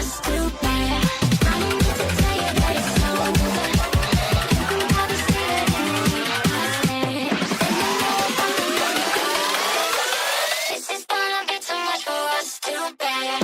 us too bad. I don't need to tell you that it's over. You can probably see it in the way I stare. And I know I'm gonna cry. This is gonna be too much for us too bad.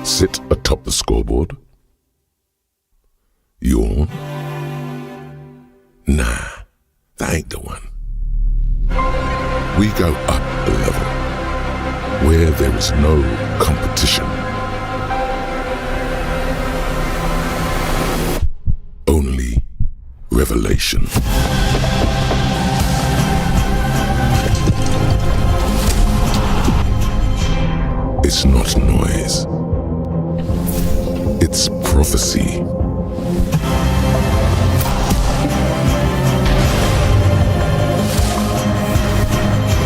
Sit atop the scoreboard? Yawn? Nah, that ain't the one. We go up a level, where there is no competition. Only revelation. It's not noise. It's prophecy.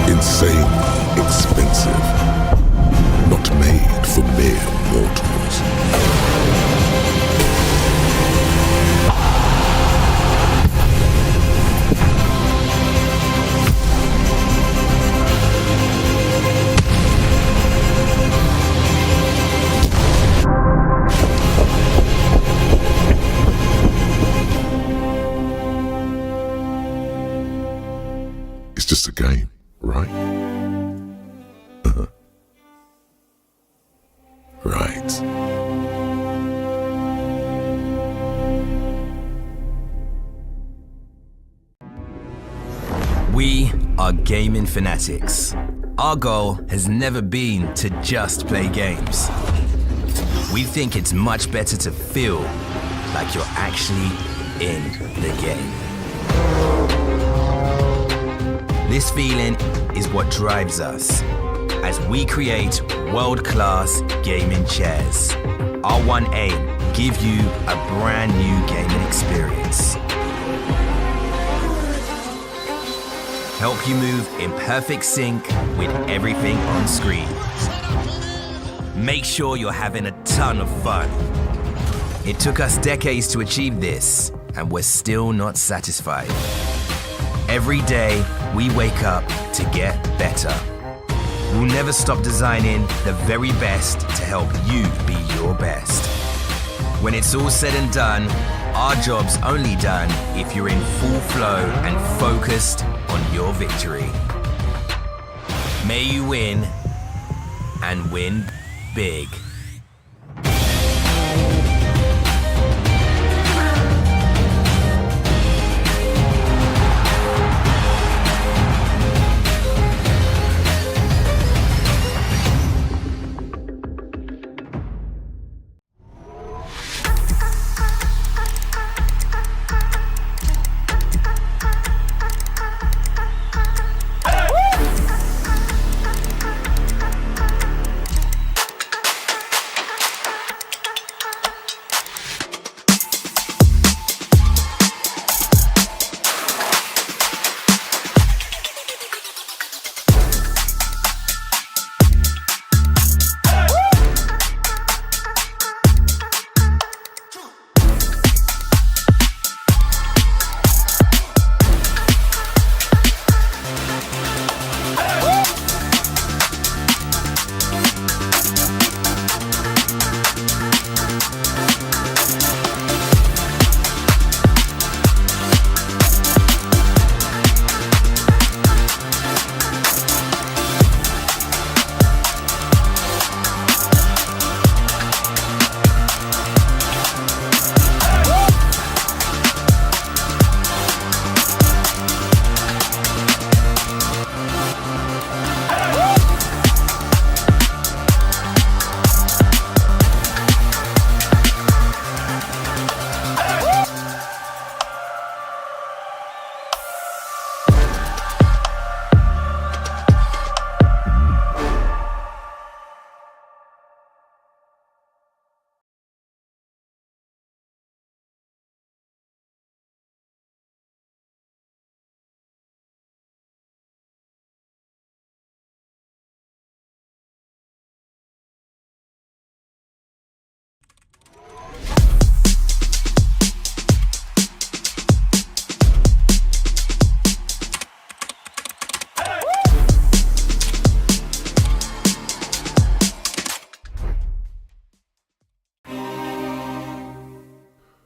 Insanely expensive. Not made for mere mortals. It's just a game, right? Right. We are gaming fanatics. Our goal has never been to just play games. We think it's much better to feel like you're actually in the game. This feeling is what drives us as we create world-class gaming chairs. Our one aim, give you a brand new gaming experience. Help you move in perfect sync with everything on screen. Make sure you're having a ton of fun. It took us decades to achieve this, and we're still not satisfied. Every day, we wake up to get better. We'll never stop designing the very best to help you be your best. When it's all said and done, Our job's only done if you're in full flow and focused on your victory. May you win, and win big.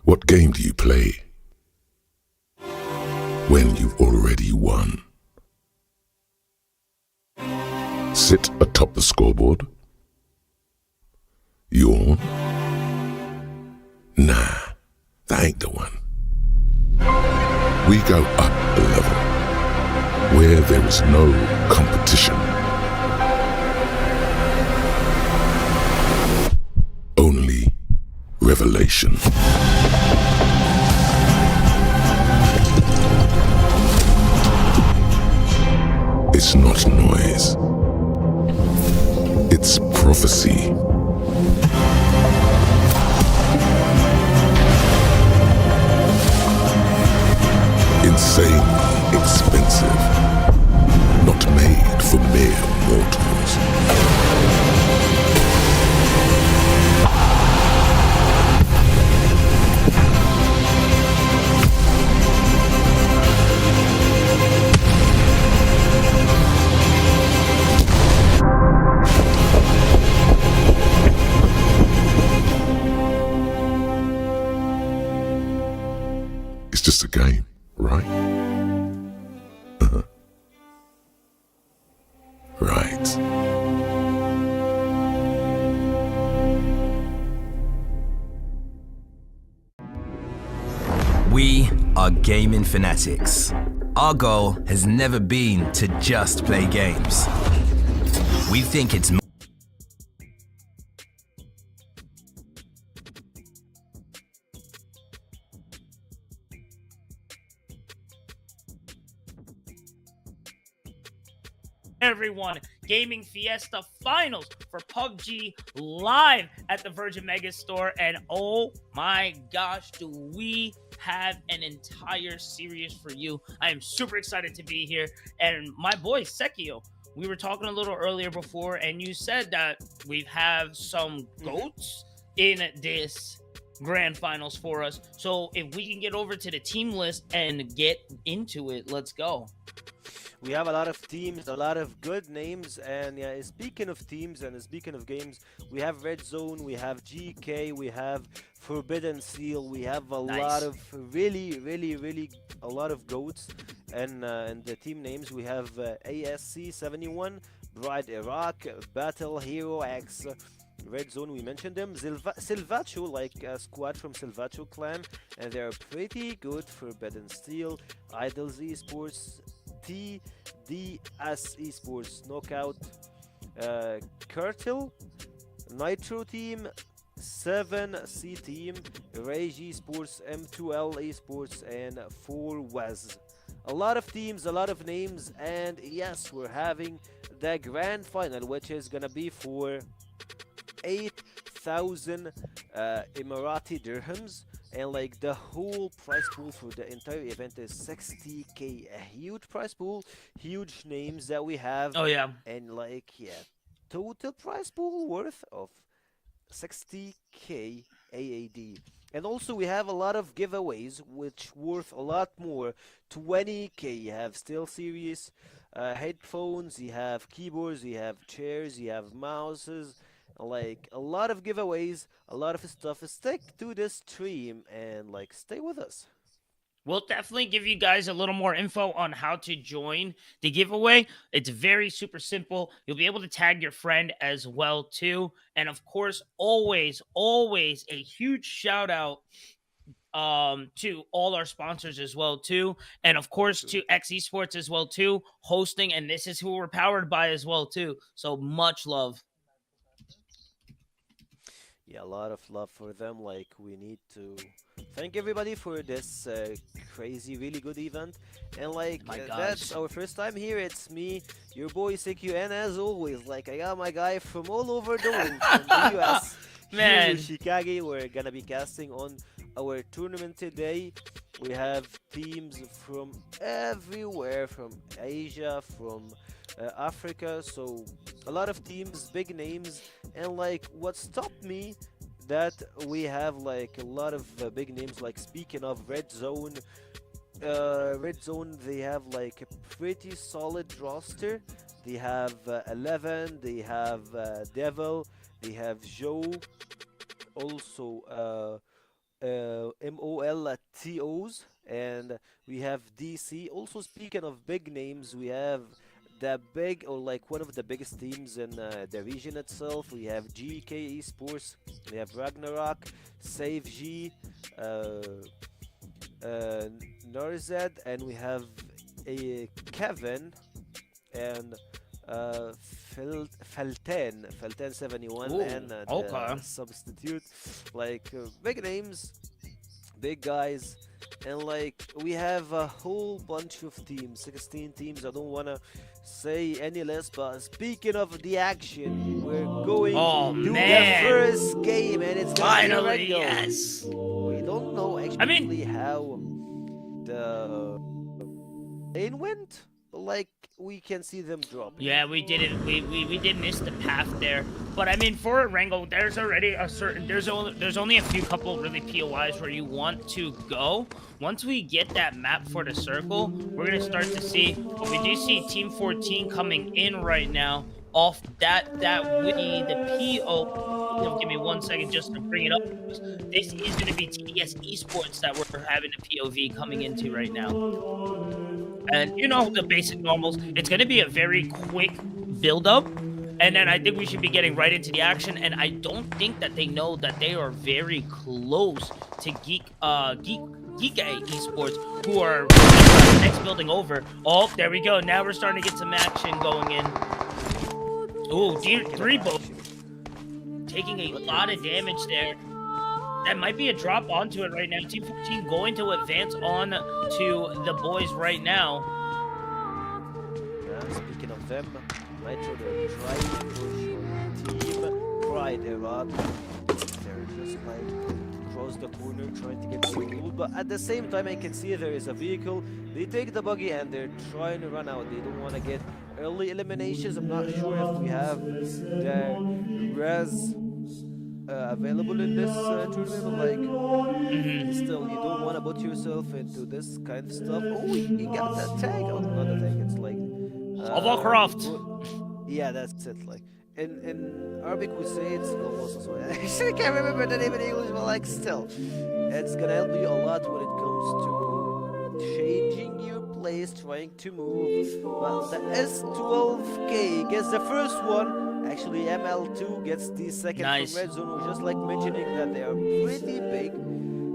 What game do you play when you've already won? Sit atop the scoreboard? Yawn? Nah, that ain't the one. We go up a level where there is no competition. Only revelation. It's not noise. It's prophecy. Insanely expensive. Not made for mere mortals. It's just a game, right? Right. We are gaming fanatics. Our goal has never been to just play games. We think it's everyone, Gaming Fiesta Finals for PUBG live at the Virgin Megastore, and oh my gosh, do we have an entire series for you. I am super excited to be here, and my boy Sekio, we were talking a little earlier before, and you said that we have some GOATs in this grand finals for us. So if we can get over to the team list and get into it, let's go. We have a lot of teams, a lot of good names, and yeah, speaking of teams and speaking of games, we have Red Zone, we have GK, we have Forbidden Seal. We have a lot Nice. of really a lot of goats, and the team names we have ASC 71, Bride Iraq, Battle Hero X. Red Zone, we mentioned them. Silvacho, like a squad from Silvacho clan, and they're pretty good. Forbidden Steel, Idols Esports, TDS Esports, Knockout, Curtil, Nitro Team, 7C Team, Rage Esports, M2L Esports, and 4WAZ. A lot of teams, a lot of names, and yes, we're having the grand final, which is gonna be for 8,000 Emirati dirhams, and like the whole prize pool for the entire event is 60k. A huge prize pool, huge names that we have, Oh yeah. and like yeah, total prize pool worth of 60k AAD. And also we have a lot of giveaways which worth a lot more, 20k. You have Steel Series headphones, you have keyboards, you have chairs, you have mouses, like a lot of giveaways, a lot of stuff. Stick to this stream and like stay with us. We'll definitely give you guys a little more info on how to join the giveaway. It's very super simple. You'll be able to tag your friend as well too. And of course, always a huge shout out to all our sponsors as well too, and of course to X Esports as well too, hosting, and this is who we're powered by as well too. So much love. Yeah, a lot of love for them. Like, we need to thank everybody for this crazy, really good event. And like, My that's gosh. our first time here. It's me, your boy CQ, and as always, like, I got my guy from all over the world, from the US, here Man. in Chicago. We're gonna be casting on our tournament today. We have teams from everywhere, from Asia, from Africa. So a lot of teams, big names, and like what stopped me that we have like a lot of big names. Like speaking of Red Zone, Red Zone, they have like a pretty solid roster. They have 11, they have Devil, they have Joe, also MOLTOs, and we have DC. Also, speaking of big names, we have the big, or like one of the biggest teams in the region itself. We have GK Esports, we have Ragnarok, Save G, Norzed, and we have a Kevin and Felten 71, Ooh, and okay. the substitute. Like big names, big guys, and like we have a whole bunch of teams, 16 teams. I don't wanna say any less, but speaking of the action, we're going Oh to man. the first game, and it's gonna be Finally, Rengo. yes. We don't know I mean- actually how the lane went. Like we can see them drop. Yeah, we didn't. We did miss the path there, but I mean, for Rango, there's already a certain. There's only a few couple really POIs where you want to go. Once we get that map for the circle, we're gonna start to see. But we do see Team 14 coming in right now. Off that would be the PO. Give me 1 second just to bring it up. This is gonna be TDS Esports that we're having a POV coming into right now. And you know the basic normals. It's going to be a very quick build-up, and then I think we should be getting right into the action. And I don't think that they know that they are very close to Geek Esports, who are next building over. Oh, there we go. Now we're starting to get some action going in. Ooh, three both taking a lot of damage there. That might be a drop onto it right now. Team 14 going to advance on to the boys right now. Speaking of them, Nitro, they're trying to push Team Pride Iraq. They're just like across the corner trying to get the goal, but at the same time I can see there is a vehicle. They take the buggy and they're trying to run out. They don't want to get early eliminations. I'm not sure if we have the res available in this tournament, but like still you don't want to put yourself into this kind of stuff. Oh, he got that tag. Oh, not a tag, it's like Overcroft. yeah, that's it. Like in Arabic we say it's I actually can't remember the name in English, but like still, it's gonna help you a lot when it comes to changing your place, trying to move. Well, the S12K gets the first one. Actually, ML2 gets the second Nice. from Red Zone. We're just like mentioning that they are pretty big,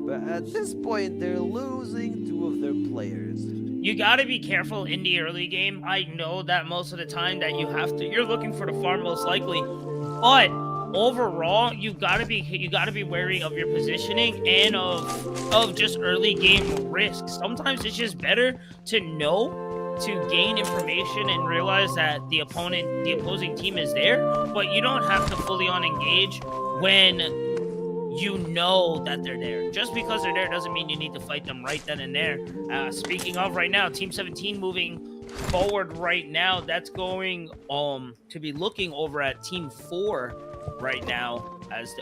but at this point they're losing two of their players. You got to be careful in the early game. I know that most of the time that you're looking for the farm most likely, but overall you got to be wary of your positioning and of just early game risks. Sometimes it's just better to know, to gain information and realize that the opposing team is there, but you don't have to fully on engage when you know that they're there. Just because they're there doesn't mean you need to fight them right then and there. Speaking of right now, Team 17 moving forward right now. That's going to be looking over at Team 4 right now as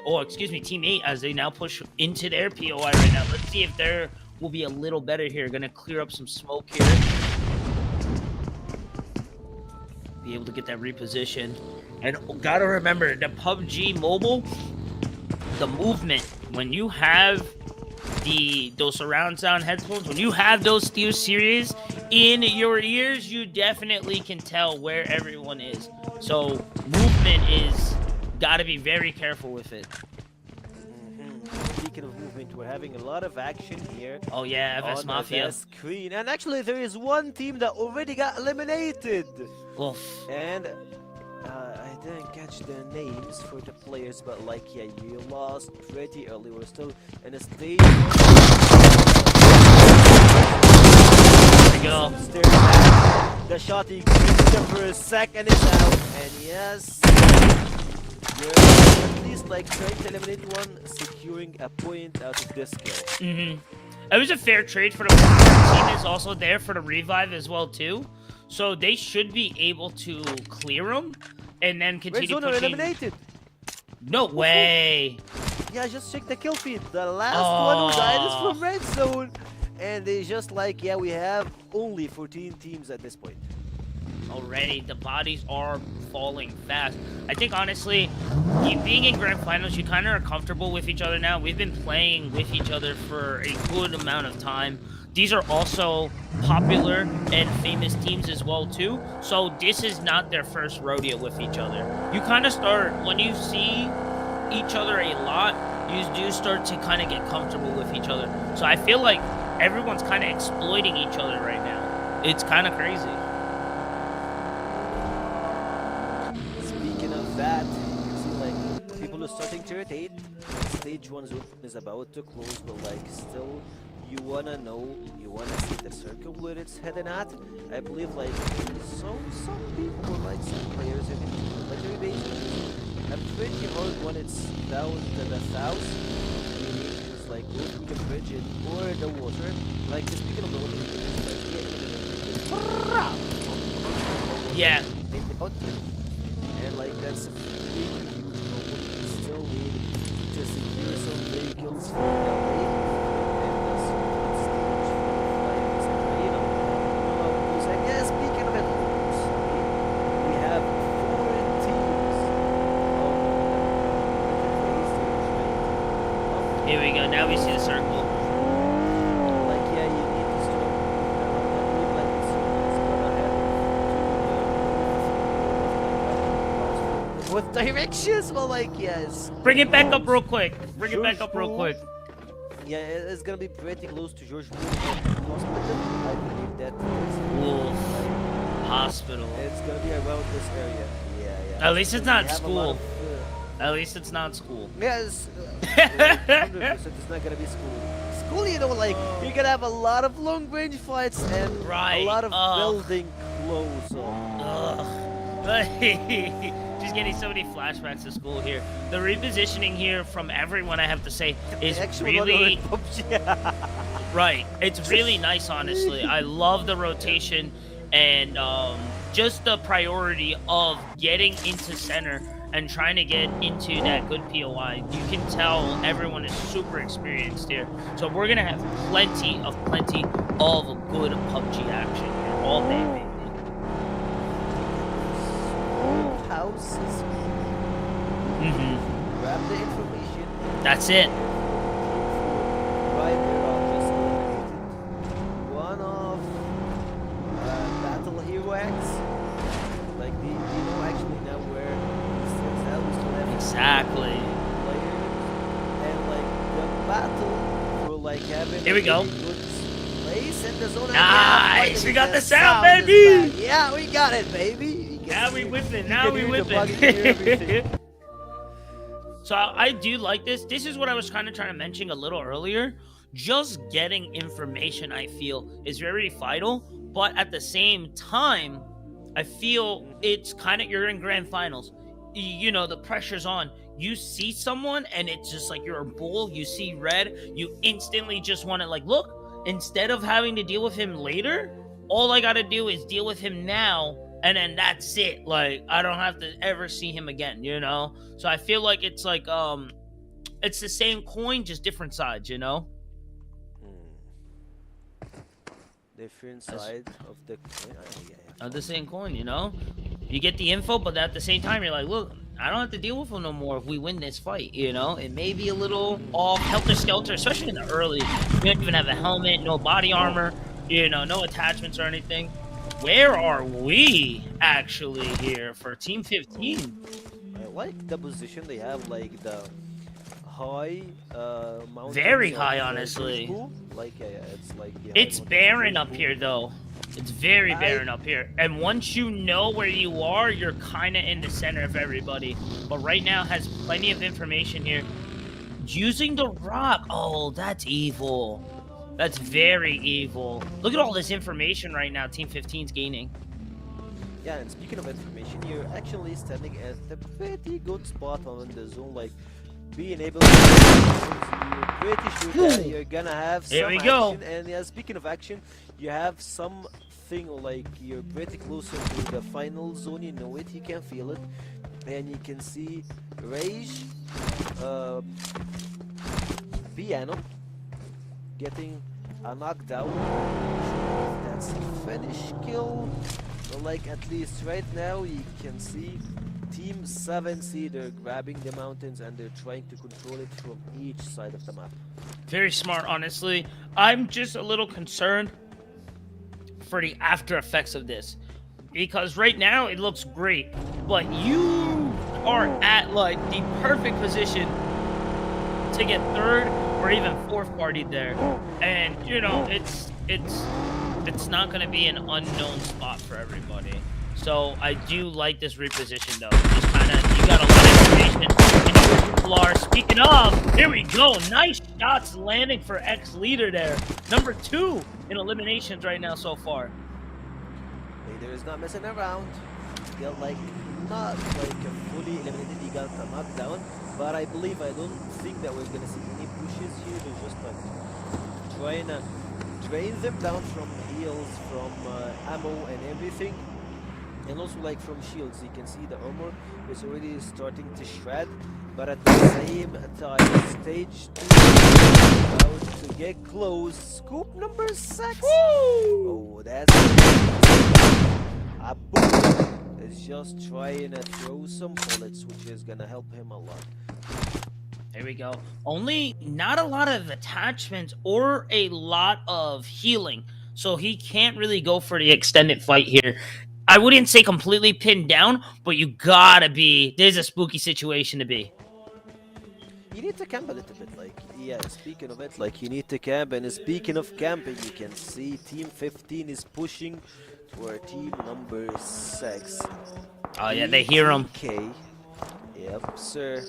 Team 8 as they now push into their POI right now. Let's see if there will be a little better here. Gonna clear up some smoke here. Be able to get that reposition. And gotta remember, the PUBG Mobile, the movement, when you have those surround sound headphones, when you have those Steel Series in your ears, you definitely can tell where everyone is. So movement is gotta be very careful with it. Speaking of movement, we're having a lot of action here. Oh yeah, FS on Mafia. the screen, and actually there is one team that already got eliminated. Oof. And I didn't catch the names for the players, but like, yeah, you lost pretty early. We're still in a stage. There we go. Stares back. The shot he creeps them for a second is out, and yes, you're at least like trying to eliminate one, securing a point out of this kill. It was a fair trade for the team. Is also there for the revive as well too, so they should be able to clear them and then continue Red Zone are pushing. eliminated. No way. Yeah, just check the kill feed. The last one who died is from Red Zone. And they just like, yeah, we have only 14 teams at this point. Already, the bodies are falling fast. I think, honestly, being in Grand Finals, you kind of are comfortable with each other now. We've been playing with each other for a good amount of time. These are also popular and famous teams as well, too. So this is not their first rodeo with each other. You kind of start, when you see each other a lot, you do start to kind of get comfortable with each other. So I feel like everyone's kind of exploiting each other right now. It's kind of crazy. Speaking of that, you see like people are starting to rotate. Stage 1 zone is about to close, but like still you wanna know, you wanna see the circle where it's heading at. I believe like some people or like some players in the military bases are pretty hard when it's down to the south. Just like go through the bridge or the water. Like speaking of the water, like Yeah. and like that's really huge. We still need to secure some vehicles for the way. And that's stage 5 is already because I guess speaking of it, we have 4 teams on the Here we go. Now we see the circle. like yeah, you need to start like it's gonna happen with directions. Well, like yes. Bring it back up real quick. Bring it back up real quick. Yeah, it's gonna be pretty close to George Hospital. I believe that Wolf Hospital. it's gonna be around this area. Yeah. At least it's We not have a school. lot of, At least it's not school. yes, 100% it's not gonna be school. School, you know, like you're gonna have a lot of long range fights and Right, a lot of ugh. building close up. Ugh. Just getting so many flashbacks to school here. The repositioning here from everyone, I have to say, is The actual really one on PUBG. right. It's really nice, honestly. I love the rotation and just the priority of getting into center and trying to get into that good POI. You can tell everyone is super experienced here. So we're gonna have plenty of good PUBG action here all day, baby. house is Mm-hmm. grab the information. That's it. Right there, I'll just eliminated one of Battle Hero X. Like, do you know actually now where it stands out is to have Exactly. players and like the battle for like having Here we a go. really good place and the zone. Nice, we got the sound, is baby. back. Yeah, we got it, baby. You can Now we hear- whipping. you Now can we hear the plug, you can hear whipping. everything. So I do like this. This is what I was kind of trying to mention a little earlier. Just getting information, I feel, is very vital. But at the same time, I feel it's kind of, you're in grand finals. You know, the pressure's on. You see someone and it's just like you're a bull. You see red. You instantly just want to like, look, instead of having to deal with him later, all I got to do is deal with him now. And then that's it. Like, I don't have to ever see him again, you know? So I feel like it's like, it's the same coin, just different sides, you know? Different side of the coin. Of the same coin, you know? You get the info, but at the same time, you're like, look, I don't have to deal with him no more if we win this fight, you know? It may be a little off helter-skelter, especially in the early. You don't even have a helmet, no body armor, you know, no attachments or anything. Where are we actually here for Team 15? I like the position they have, like the high mountains. Very of, high, uh, honestly. School. Like it's like the high It's mountains barren of up school. here, though. It's very barren up here. And once you know where you are, you're kind of in the center of everybody. But right now has plenty of information here. Using the rock. Oh, that's evil. That's very evil. Look at all this information right now Team 15's gaining. Yeah, and speaking of information, you're actually standing at a pretty good spot on the zone, like being able to you're pretty sure that you're gonna have Here some we go. action. And yeah, speaking of action, you have something like you're pretty closer to the final zone, you know it, you can feel it. And you can see Rage, Piano getting a knockdown. That's a finish kill. So like at least right now you can see Team 7C, they're grabbing the mountains and they're trying to control it from each side of the map. Very smart, honestly. I'm just a little concerned for the after effects of this. Because right now it looks great, but you are at like the perfect position to get third or even fourth partied there. And you know, it's not gonna be an unknown spot for everybody. So I do like this reposition though. Just kinda you got a lot of information and where people are. Speaking of, here we go. Nice shots landing for X leader there. Number 2 in eliminations right now so far. Vader is not messing around. Still like not like a fully eliminated, he got a knockdown. But I don't think that we're gonna see any pushes here. They're just like trying to drain them down from heals, from ammo and everything. And also like from shields, you can see the armor is already starting to shred. But at the same time, stage 2 is about to get close. Scoop number 6. Oh, that's a boom. Is just trying to throw some bullets, which is gonna help him a lot. There we go. Only not a lot of attachments or a lot of healing. So he can't really go for the extended fight here. I wouldn't say completely pinned down, but you gotta be. There's a spooky situation to be. You need to camp a little bit, like, yeah, speaking of it, like, you need to camp, and speaking of camping, you can see Team 15 is pushing toward Team number 6. Oh, yeah, they hear him. BTK, yep, sir.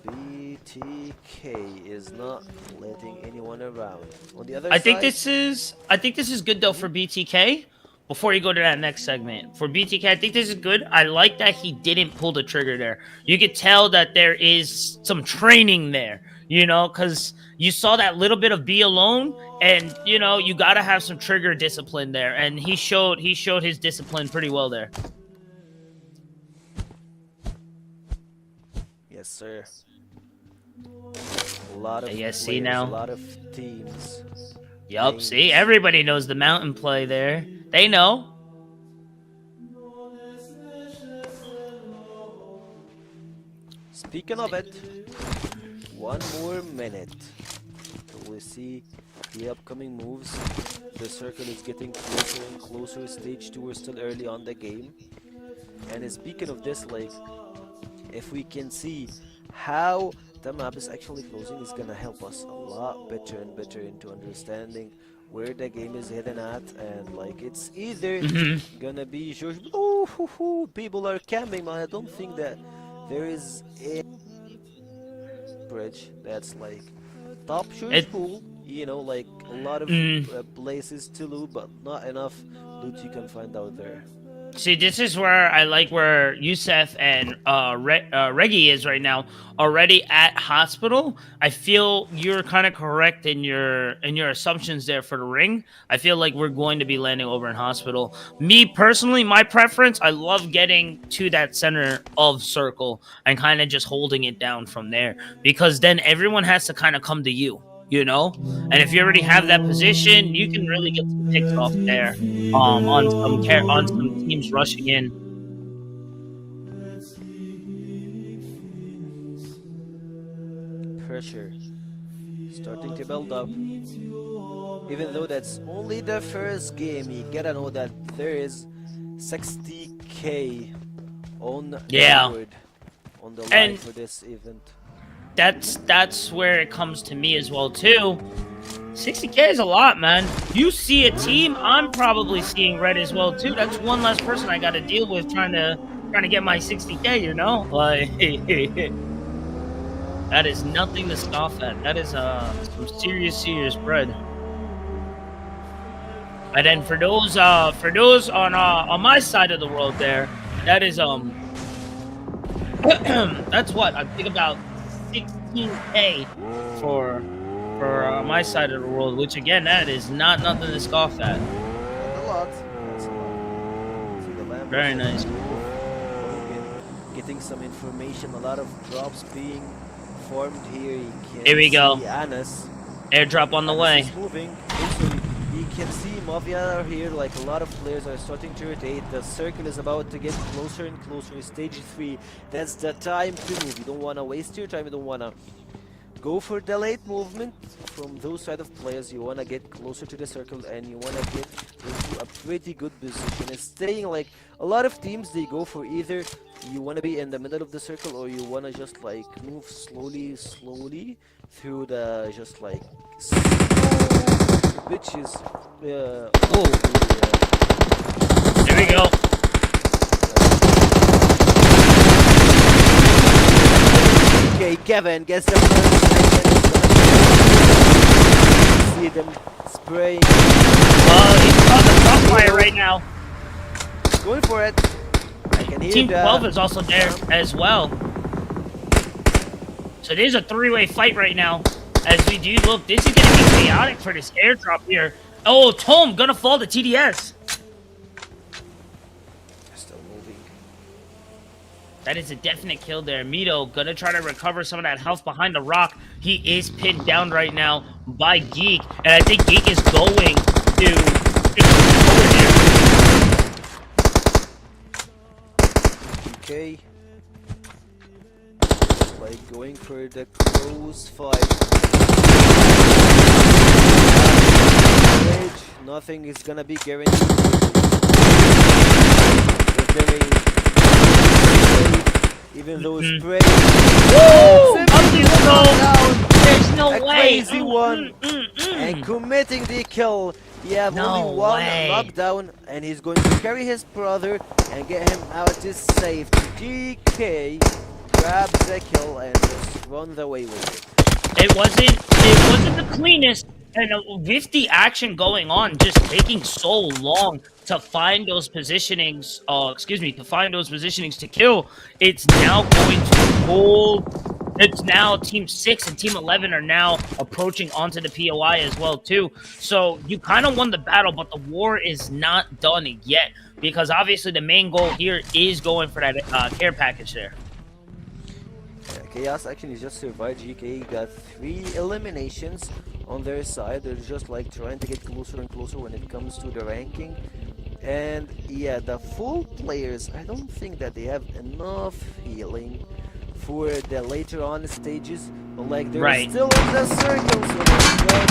BTK is not letting anyone around. On the other I side, think this is good though for BTK. Before you go to that next segment, for BTK, I think this is good. I like that he didn't pull the trigger there. You could tell that there is some training there, you know, because you saw that little bit of be alone, and you know you got to have some trigger discipline there, and he showed his discipline pretty well there. yes, sir. A lot of Yeah, see players, now? a lot of teams. Yup, see, everybody knows the mountain play there. They know. speaking of it, one more minute. We'll see the upcoming moves. The circle is getting closer and closer. Stage 2, we're still early on the game. And speaking of this, like, if we can see how the map is actually closing, is gonna help us a lot better and better into understanding where the game is heading at. And like, it's either gonna be George. Oh, people are camping, man. I don't think that there is a bridge that's like top short pool, you know, like a lot of places to loot, but not enough loot you can find out there. See, this is where I like where Youssef and Reggie is right now, already at hospital. I feel you're kind of correct in your assumptions there for the ring. I feel like we're going to be landing over in hospital. Me personally, my preference, I love getting to that center of circle and kind of just holding it down from there, because then everyone has to kind of come to you. You know, and if you already have that position, you can really get some picks off there on some teams rushing in. Pressure starting to build up. Even though that's only the first game, you gotta know that there is 60k on the board on the line for this event. That's where it comes to me as well too. 60k is a lot, man. You see a team, I'm probably seeing red as well too. That's one less person I got to deal with trying to get my 60k. You know, like that is nothing to scoff at. That is some serious bread. And then for those on my side of the world there, that is that's what I think about 16k for my side of the world, which again, that is not nothing to scoff at. A lot. That's a lot. Very nice. Getting some information. A lot of drops being formed here. Here we go. Anas. Airdrop on the way. Is moving. You can see Mafia are here. Like, a lot of players are starting to rotate. The circle is about to get closer and closer. Stage 3. That's the time to move. You don't want to waste your time. You don't want to go for the late movement from those side of players. You want to get closer to the circle and you want to get into a pretty good position. And staying, like, a lot of teams, they go for either you want to be in the middle of the circle or you want to just like move slowly through the just like which is there we go. Okay, Kevin gets the first. See them spraying. He's on the crossfire right now. Going for it. I can hear Team 12 is also there as well. So there's a three-way fight right now. As we do look, this is going to be chaotic for this airdrop here. Oh, Tom gonna fall to TDS. Still moving. That is a definite kill there. Mito gonna try to recover some of that health behind the rock. He is pinned down right now by Geek, and I think Geek is going to Okay. Like going for the close fight. Nothing is gonna be guaranteed. Even though it's spray. There's no a way. Crazy one. And committing the kill. You have only one lockdown, and he's going to carry his brother and get him out to safety. GK grabs the kill and just runs away with it. It wasn't the cleanest, and with the action going on, just taking so long to find those positionings, to find those positionings to kill, it's now going to hold. It's now Team 6 and Team 11 are now approaching onto the POI as well, too. So you kind of won the battle, but the war is not done yet, because obviously the main goal here is going for that care package there. Chaos actually just survived. GK got 3 eliminations on their side. They're just like trying to get closer and closer when it comes to the ranking. And yeah, the full players, I don't think that they have enough healing for the later on stages. But like they're Right. still in the circle, so they're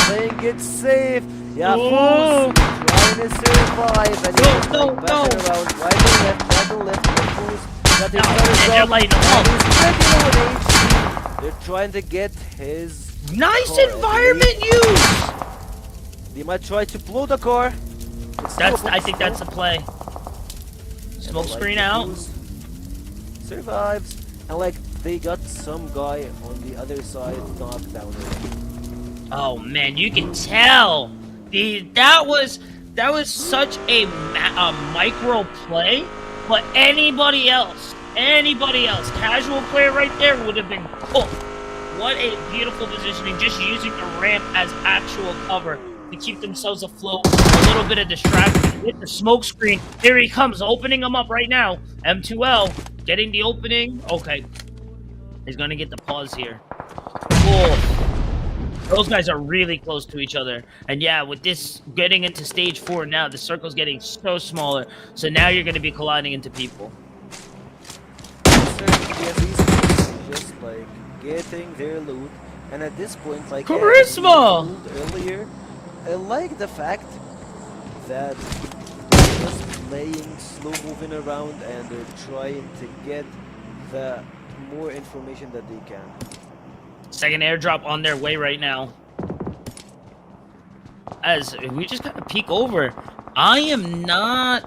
playing it safe. Yeah, Whoa. Foos trying to survive and he's No, like backing no. around right and left. Yeah, Foos got his No, gunners and they're up, lighting him and up. he's pretty low in HP. They're trying to get his Nice car, I environment believe. use. They might try to blow the car. It's I doable think that's the still. play. And Smoke like screen the out. Foos survives, and like they got some guy on the other side knocked down already. Oh man, you can tell. That was such a micro play, but anybody else, casual player right there would have been cooked. What a beautiful positioning, just using the ramp as actual cover to keep themselves afloat. A little bit of distraction with the smoke screen. Here he comes, opening them up right now. M2L getting the opening. Okay, he's gonna get the pause here. Cool. Those guys are really close to each other. And yeah, with this getting into stage 4 now, the circle's getting so smaller. So now you're going to be colliding into people. Just like getting their loot, and at this point, like Charisma! Earlier, I like the fact that they're just playing slow moving around and they're trying to get the more information that they can. Second airdrop on their way right now. As we just gotta peek over. I am not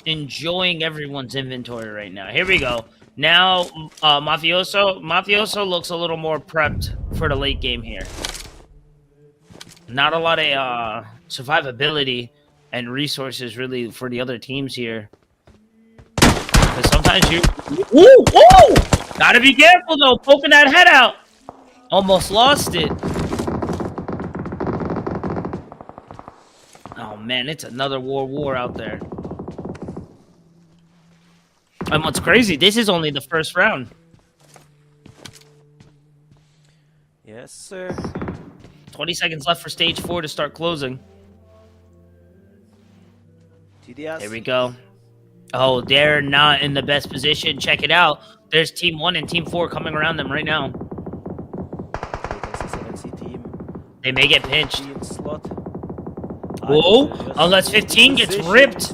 enjoying everyone's inventory right now. Here we go. Now, Mafioso looks a little more prepped for the late game here. Not a lot of survivability and resources really for the other teams here. Because sometimes you... Ooh! Ooh! Gotta be careful though, poking that head out. Almost lost it. Oh man, it's another war out there. And what's crazy, this is only the first round. Yes, sir. 20 seconds left for stage 4 to start closing. TDS. Here we go. Oh, they're not in the best position. Check it out. There's Team 1 and Team 4 coming around them right now. Team. They may get pinched. Team slot. Whoa! Unless 15 gets ripped.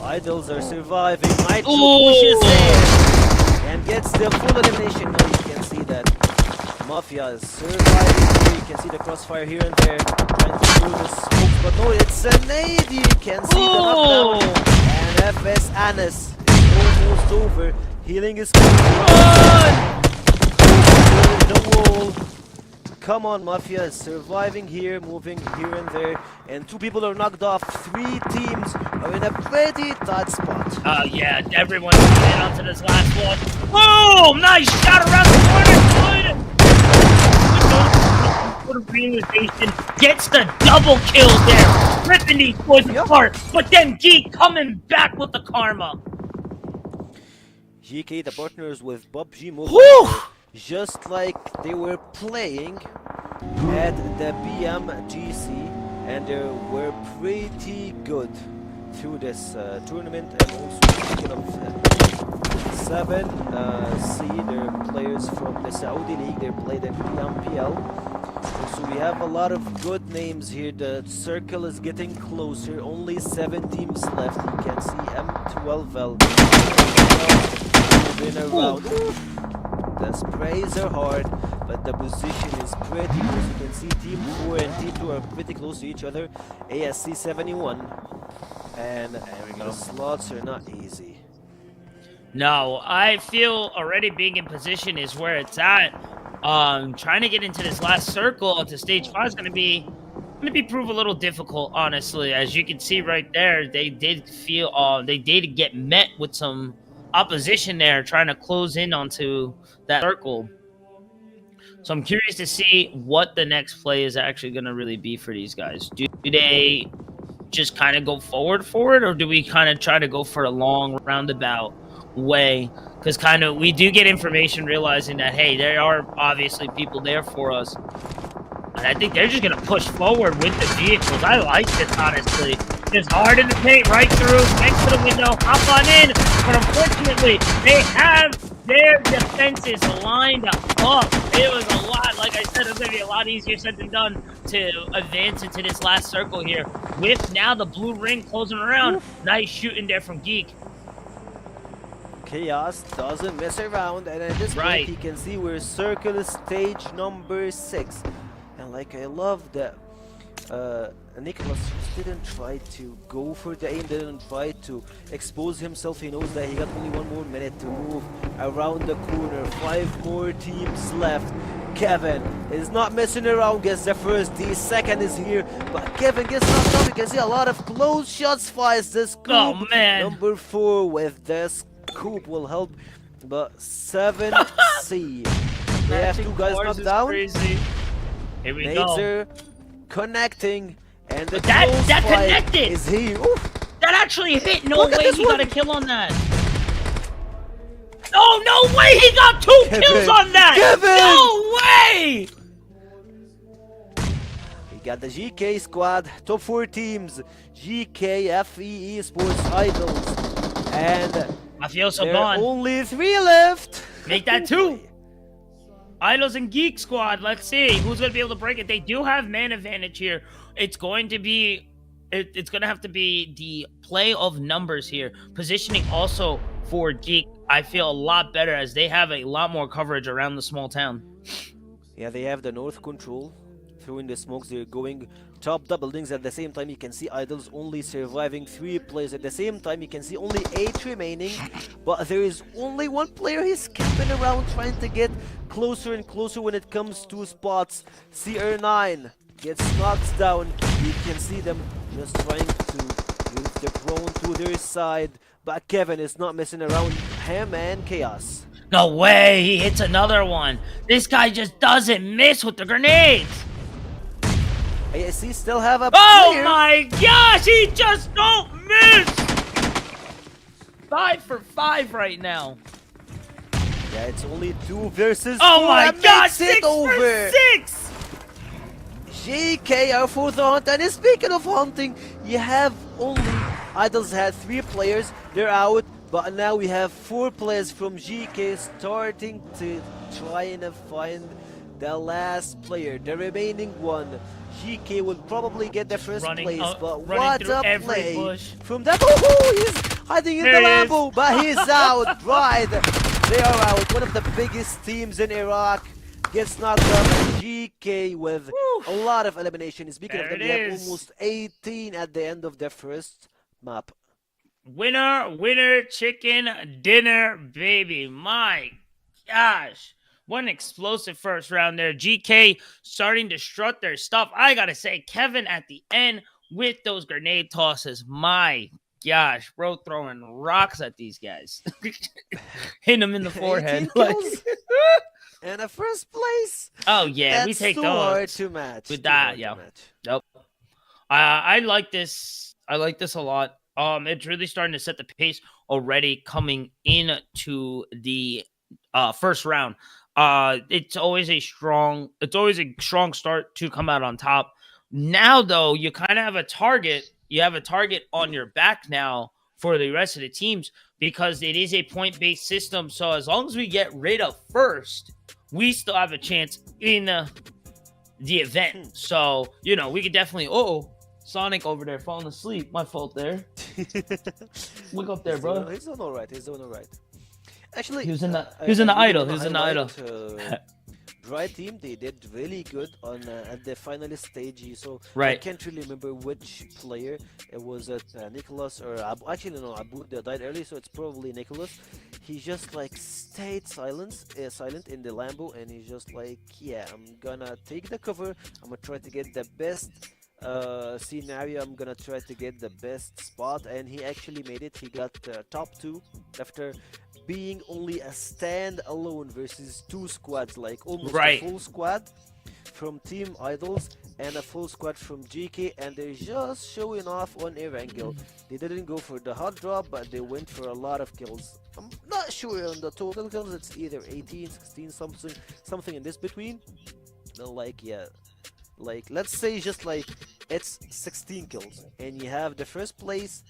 Idols are surviving. Nitro Ooh. pushes in and gets the full elimination. Now you can see that Mafia is surviving. You can see the crossfire here and there, trying to do the smoke, but no, it's an AED. You can see the knockdown. And FS Anis is almost over. Healing is coming. The wall. Come on, Mafia is surviving here, moving here and there, and 2 people are knocked off. 3 teams are in a pretty tight spot. Yeah, everyone's in onto this last one. Boom! Nice shot around the corner. Good realization. Gets the double kill there. Ripping these boys apart. But then Geek coming back with the karma. GK, the partners with PUBG Mobile, Whew! just like they were playing at the BMGC, and they were pretty good through this tournament. And also speaking of 7C, they're players from the Saudi League. They played in PMPL. So we have a lot of good names here. The circle is getting closer. Only 7 teams left. You can see M12L moving around. The sprays are hard, but the position is pretty close. You can see Team 4 and Team 2 are pretty close to each other. ASC 71. And the slots are not easy. No, I feel already being in position is where it's at. Trying to get into this last circle into stage 5 is going to be prove a little difficult, honestly. As you can see right there, they did get met with some opposition there, trying to close in onto that circle. So I'm curious to see what the next play is actually going to really be for these guys. Do they just kind of go forward for it, or do we kind of try to go for a long roundabout way? Because kind of we do get information realizing that, hey, there are obviously people there for us. And I think they're just going to push forward with the vehicles. I like this, honestly. Just hard in the paint, right through, next to the window, hop on in. But unfortunately, they have their defenses lined up. It was a lot. Like I said, it was going to be a lot easier said than done to advance into this last circle here. With now the blue ring closing around. Nice shooting there from Geek. Chaos doesn't mess around, and at this point you can see we're circle stage number 6. And like I love that Nicholas just didn't try to go for the aim, didn't try to expose himself. He knows that he got only 1 more minute to move around the corner. 5 more teams left. Kevin is not messing around, gets the first, the second is here, but Kevin gets knocked up. You can see a lot of close shots fires. This Oh man, number 4 with this scoop will help, but 7C. They have 2 guys knocked down. Crazy. Here we Nades go. are connecting, and the that close fight connected. is here. Oof. That actually hit. No Look at way this he one. got a kill on that. Oh, no way he got 2 kills on that. Kevin! No way. We got the GK squad, top 4 teams, GK, FE, Esports, Idols, and Mafioso there gone. are only 3 left. Make that 2. Idols and Geek Squad. Let's see who's gonna be able to break it. They do have man advantage here. It's going to be, it's gonna have to be the play of numbers here. Positioning also for Geek, I feel a lot better as they have a lot more coverage around the small town. Yeah, they have the north control. Throwing the smokes, they're going top the buildings. At the same time, you can see Idols only surviving 3 players. At the same time, you can see only 8 remaining, but there is only 1 player. He's camping around trying to get closer and closer when it comes to spots. CR9 gets knocked down. You can see them just trying to move the drone to their side, but Kevin is not messing around. Him and Chaos. No way, he hits another one. This guy just doesn't miss with the grenades. ASC still have a Oh player. my gosh, he just don't miss. 5 for 5 right now. Yeah, it's only 2 versus 4. Oh my That god, makes 6 it over. for 6. JK are for the hunt, and speaking of hunting, you have only Idols had 3 players, they're out, but now we have 4 players from GK starting to try and find the last player, the remaining one. GK will probably get the first place, but what a play bush. from that. Oh, he's hiding in the There he Lambo, but he's out. Right, they are out. One of the biggest teams in Iraq gets knocked up. GK with a lot of elimination. Speaking of them, they have almost 18 at the end of the first map. Winner, winner, chicken dinner, baby. My gosh. What an explosive first round there. GK starting to strut their stuff. I gotta say, Kevin at the end with those grenade tosses. My gosh, bro, throwing rocks at these guys. Hitting them in the forehead. 18 kills and a first place. Oh, yeah, we That's take too those. hard to match. With Too that, hard to yeah. match. Nope. I like this. I like this a lot. It's really starting to set the pace already coming into the first round. It's always a strong start to come out on top. Now though, you kind of have a target. You have a target on your back now for the rest of the teams because it is a point-based system. So as long as we get rid of first, we still have a chance in the event. So, you know, we could definitely Sonic over there falling asleep. My fault there. Wake up there, bro. He's doing all right. He's doing all right. Actually, He was in the idol. He was in the idol. Bright team, they did really good on at the finalist stage. So I Right. can't really remember which player it was. At Nicholas or Abu. Actually, no, Abu died early, so it's probably Nicholas. He just like stayed silent in the Lambo, and he's just like, yeah, I'm gonna take the cover. I'm gonna try to get the best scenario. I'm gonna try to get the best spot, and he actually made it. He got top 2 after being only a stand alone versus 2 squads, like almost a full squad from Team Idols and a full squad from GK, and they're just showing off on Erangel. They didn't go for the hot drop, but they went for a lot of kills. I'm not sure on the total kills. It's either 18, 16, something in this between. Like, yeah, like let's say just like it's 16 kills, and you have the first place.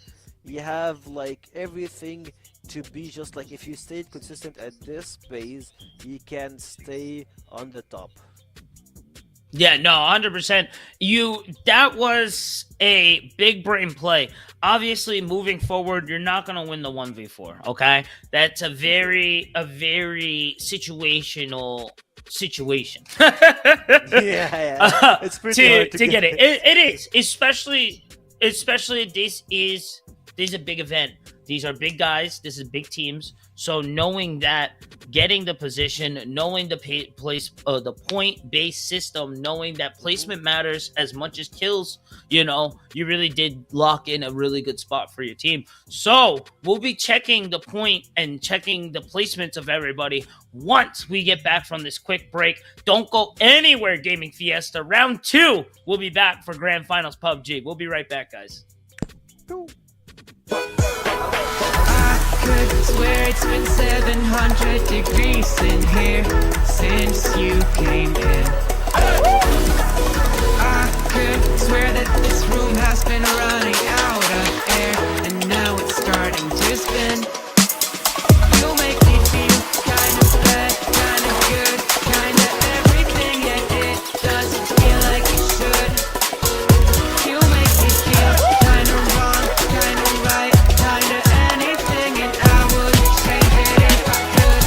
You have like everything to be just like if you stayed consistent at this pace, you can stay on the top. Yeah, no, 100%. That was a big brain play. Obviously, moving forward, you're not gonna win the 1v4, okay? That's a very situational situation. Yeah, it's pretty hard to get it. It is, especially this is a big event. These are big guys. This is big teams. So knowing that, getting the position, knowing the the point-based system, knowing that placement matters as much as kills, you really did lock in a really good spot for your team. So we'll be checking the point and checking the placements of everybody once we get back from this quick break. Don't go anywhere, Gaming Fiesta. Round 2, we'll be back for Grand Finals PUBG. We'll be right back, guys. Could swear it's been 700 degrees in here since you came in. I could swear that this room has been running out of air, and now it's starting to spin. You make me feel kind of bad, kind of good, kind of everything, yet it doesn't feel like it should. You make me feel kind of wrong, kind of right, kind of anything, and I would change it if I could.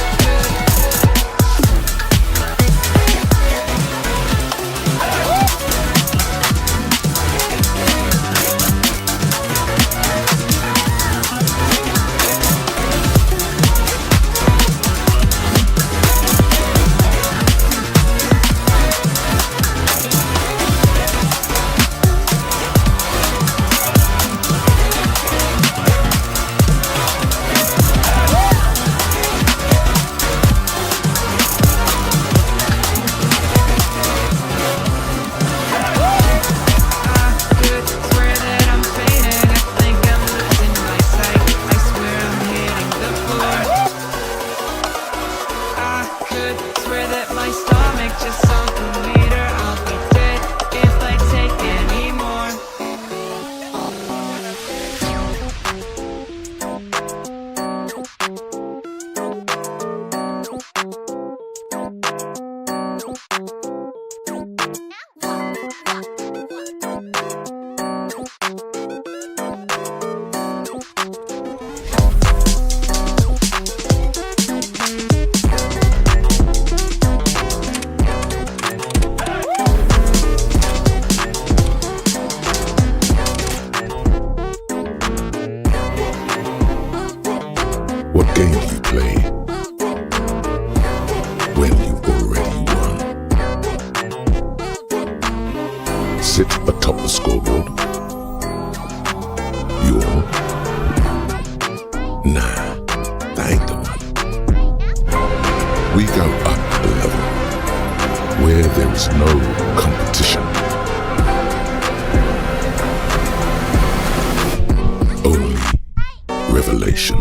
What game do you play when you've already won? Sit atop the scoreboard. You're... Nah, that ain't the one. We go up a level where there is no competition. Only revelation.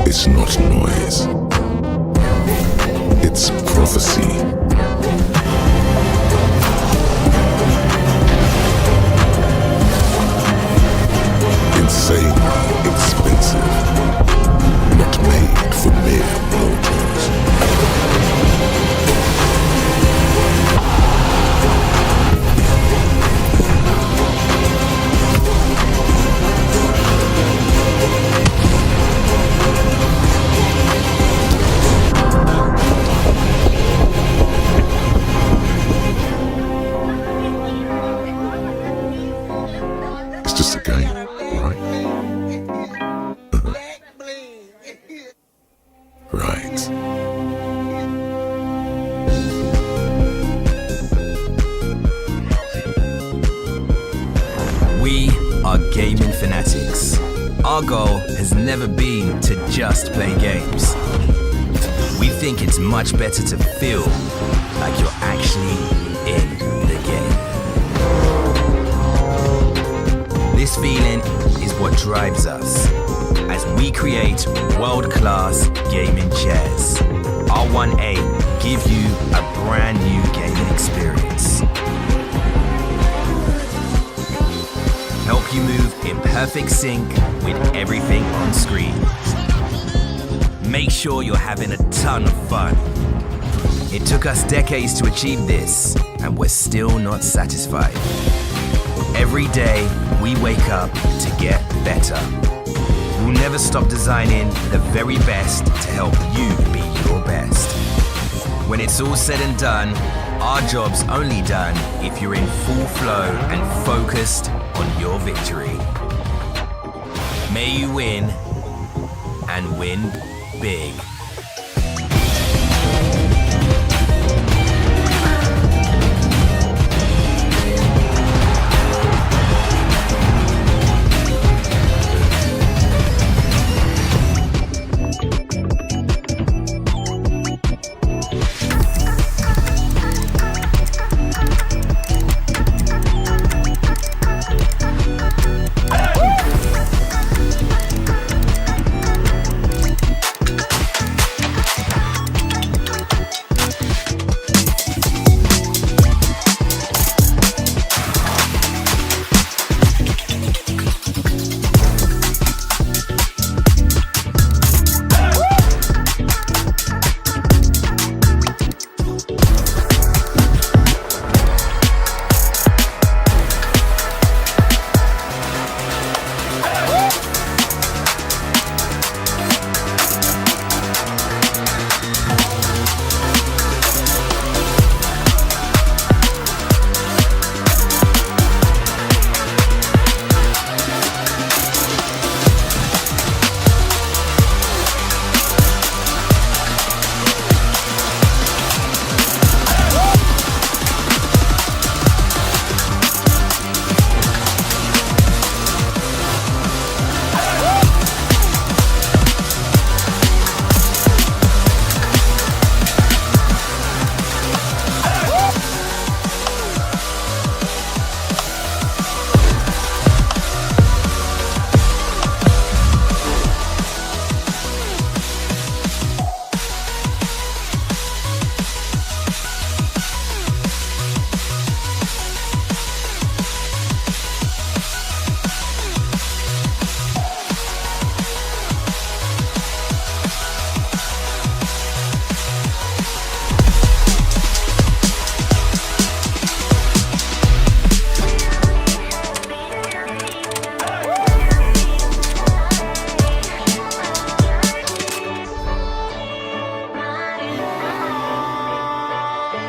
It's not noise. It's prophecy. Insanely expensive. Not made for mere mortals. It's just a game, right? Right. We are gaming fanatics. Our goal has never been to just play games. We think it's much better to feel like you're actually in the game. This feeling is what drives us as we create world-class gaming chairs. Our one aim, give you a brand new gaming experience. Help you move in perfect sync with everything on screen. Make sure you're having a ton of fun. It took us decades to achieve this, and we're still not satisfied. Every day, we wake up to get better. We'll never stop designing the very best to help you be your best. When it's all said and done, our job's only done if you're in full flow and focused on your victory. May you win, and win big.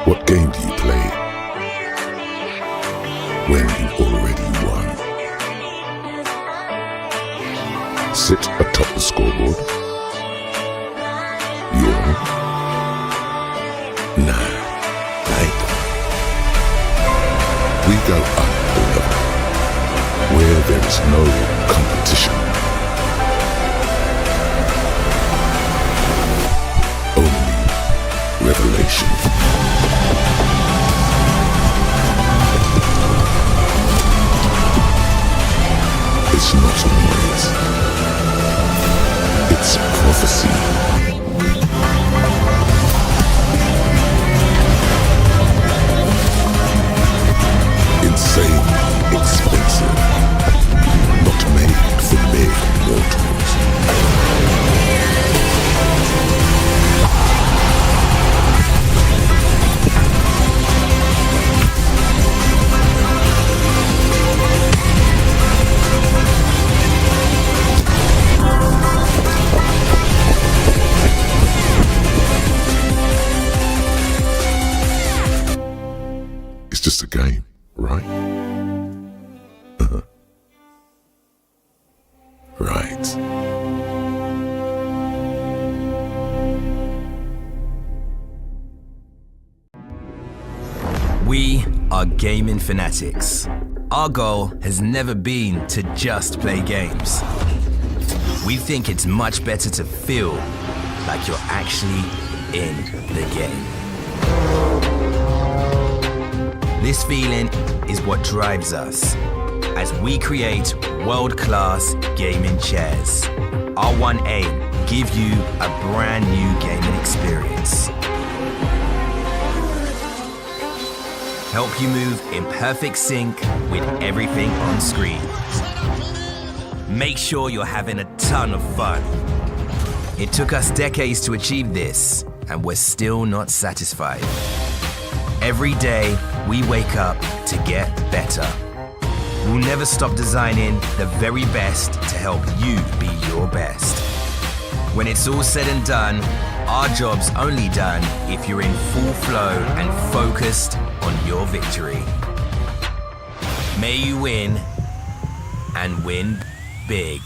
What game do you play when you've already won? Sit atop the scoreboard? Yawn? Nah, that ain't the one. We go up a level where there is no competition. Only revelation. It's not noise. It's prophecy. Insane, expensive. Not made for mere mortals. It's just a game, right? Right. We are gaming fanatics. Our goal has never been to just play games. We think it's much better to feel like you're actually in the game. This feeling is what drives us as we create world-class gaming chairs. Our one aim, give you a brand new gaming experience. Help you move in perfect sync with everything on screen. Make sure you're having a ton of fun. It took us decades to achieve this, and we're still not satisfied. Every day, we wake up to get better. We'll never stop designing the very best to help you be your best. When it's all said and done, our job's only done if you're in full flow and focused on your victory. May you win, and win big.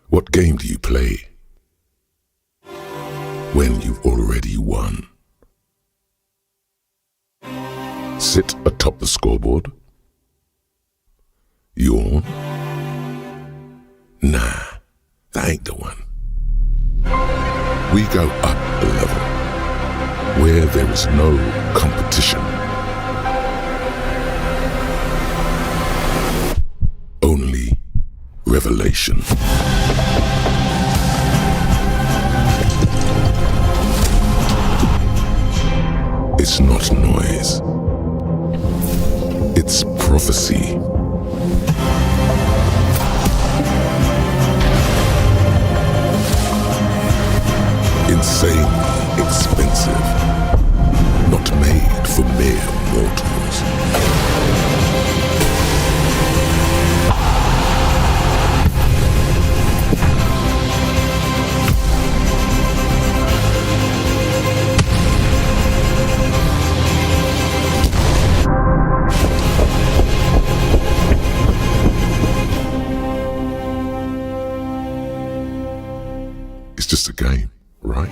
What game do you play when you've already won? Sit atop the scoreboard? Yawn? Nah, that ain't the one. We go up a level where there is no competition. Only revelation. It's not noise. It's prophecy. Insanely expensive. Not made for mere mortals. It's just a game, right?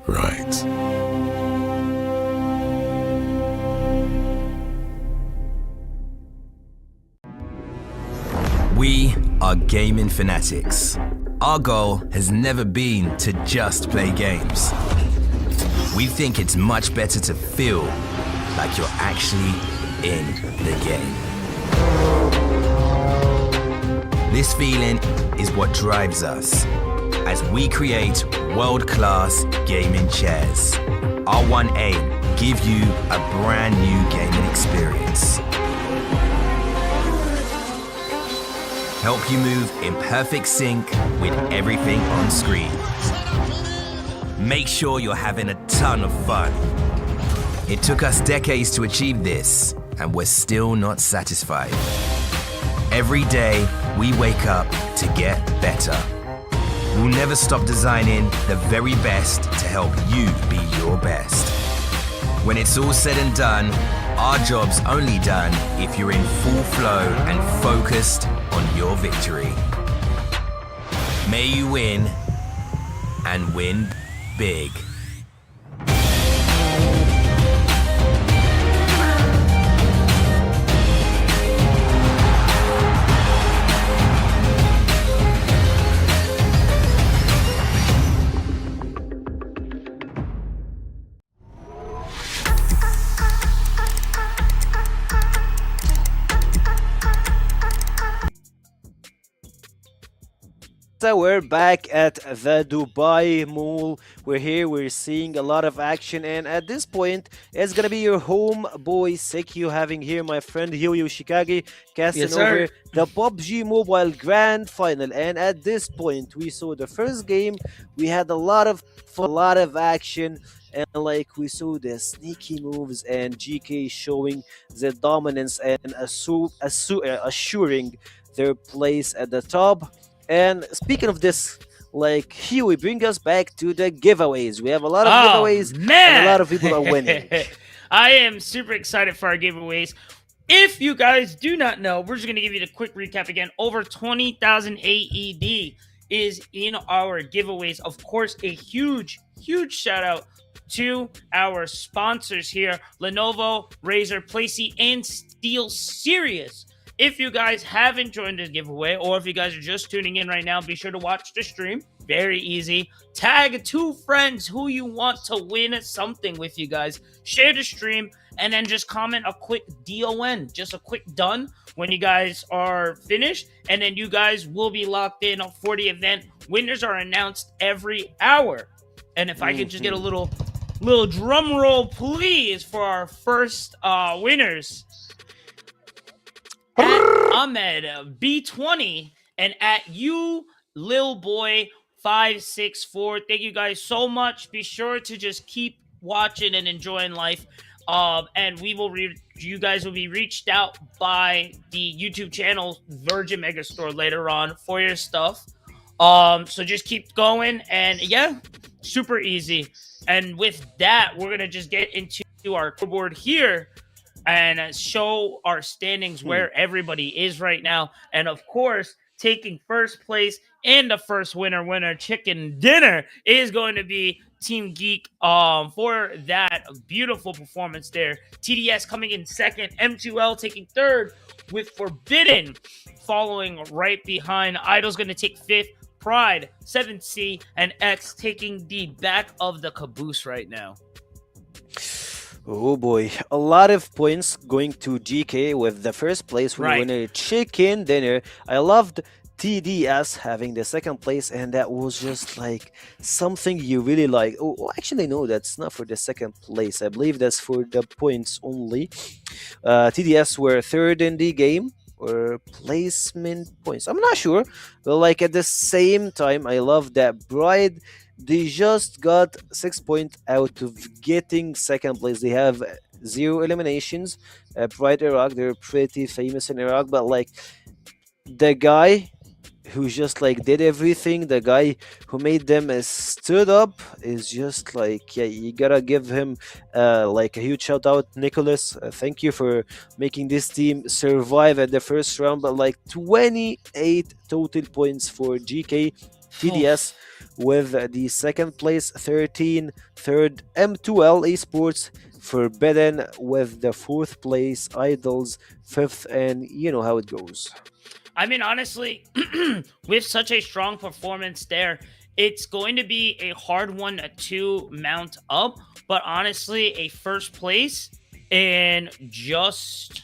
Right. We are gaming fanatics. Our goal has never been to just play games. We think it's much better to feel like you're actually in the game. This feeling is what drives us as we create world-class gaming chairs. Our one aim, give you a brand new gaming experience. Help you move in perfect sync with everything on screen. Make sure you're having a ton of fun. It took us decades to achieve this, and we're still not satisfied. Every day, we wake up to get better. We'll never stop designing the very best to help you be your best. When it's all said and done, our job's only done if you're in full flow and focused on your victory. May you win, and win big. So we're back at the Dubai Mall. We're here, we're seeing a lot of action, and at this point, it's gonna be your home boy Sekio having here my friend Hyo Yoshikage casting Yes, sir. over the PUBG Mobile Grand Final. And at this point, we saw the first game, we had a lot of fun, a lot of action, and like we saw the sneaky moves and GK showing the dominance and assuring their place at the top. And speaking of this, like here we bring us back to the giveaways. We have a lot of giveaways, man. and a lot of people are winning. I am super excited for our giveaways. If you guys do not know, we're just going to give you the quick recap again. Over 20,000 AED is in our giveaways. Of course, a huge shout out to our sponsors here, Lenovo, Razer, Placey, and Steel Serious. If you guys haven't joined this giveaway, or if you guys are just tuning in right now, be sure to watch the stream. Very easy. Tag 2 friends who you want to win something with you guys. Share the stream, and then just comment a quick DON, just a quick done when you guys are finished, and then you guys will be locked in for the event. Winners are announced every hour. And if I could just get a little drum roll, please, for our first winners. At Ahmed B20 and at you Lil Boy 564. Thank you guys so much. Be sure to just keep watching and enjoying life. And you guys will be reached out by the YouTube channel Virgin Megastore later on for your stuff. So just keep going, and yeah, super easy. And with that, we're gonna just get into our scoreboard here and show our standings where everybody is right now. And of course, taking first place and the first winner chicken dinner is going to be Team Geek for that beautiful performance there. TDS coming in second, M2L taking third with Forbidden following right behind. Idol's going to take fifth, Pride, 7C, and X taking the back of the caboose right now. Oh boy, a lot of points going to GK with the first place winner chicken dinner. I loved TDS having the second place, and that was just like something you really like. Oh, actually, no, that's not for the second place. I believe that's for the points only. TDS were third in the game, or placement points. I'm not sure. But like at the same time, I love that Bride. They just got 6 points out of getting second place. They have 0 eliminations. Pride Iraq, they're pretty famous in Iraq, but like the guy who just like did everything, the guy who made them stood up is just like, yeah, you gotta give him like a huge shout out, Nicholas. Thank you for making this team survive at the first round. But like 28 total points for GK. TDS with the second place, 13, third M2L Esports, Forbidden with the fourth place, Idols fifth, and you know how it goes. I mean, honestly, with such a strong performance there, it's going to be a hard one to mount up. But honestly, a first place and just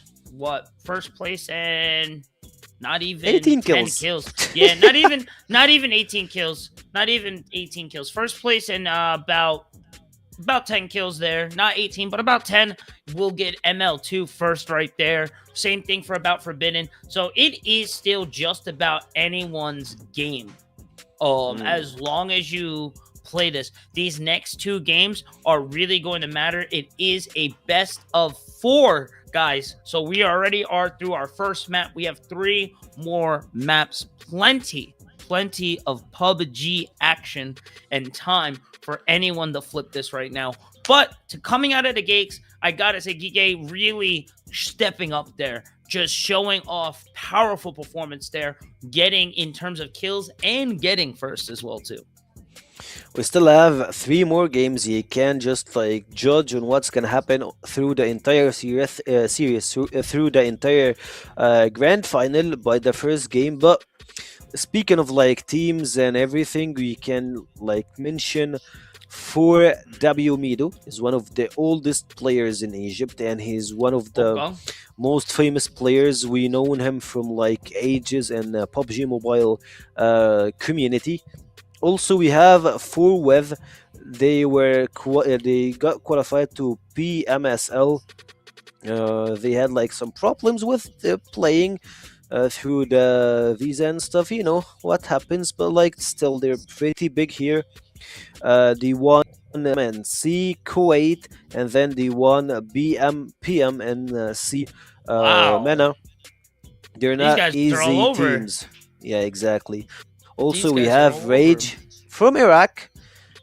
first place and not even 18 10 kills. Yeah, not even 18 kills. Not even 18 kills. First place and about 10 kills there. Not 18, but about 10. We'll get ML2 first right there. Same thing for about Forbidden. So it is still just about anyone's game. As long as you play this. These next two games are really going to matter. It is a best of four, guys. So we already are through our first map. We have three more maps. Plenty of PUBG action and time for anyone to flip this right now. But to coming out of the gates, I gotta say, Gige really stepping up there, just showing off powerful performance there, getting in terms of kills and getting first as well too. We still have three more games. You can just like judge on what's gonna happen through the entire through the entire grand final by the first game. But speaking of like teams and everything, we can like mention for W Mido is one of the oldest players in Egypt, and he's one of the Okay. most famous players. We know him from like ages in PUBG Mobile community. Also, we have four with they got qualified to PMSL. They had like some problems with playing through the visa and stuff. You know what happens, but like still they're pretty big here. They won C Kuwait, and then they won PM and C Wow. MENA. They're These not guys are all easy over. teams. Yeah, exactly. These Also, we guys are have all over. Rage from Iraq.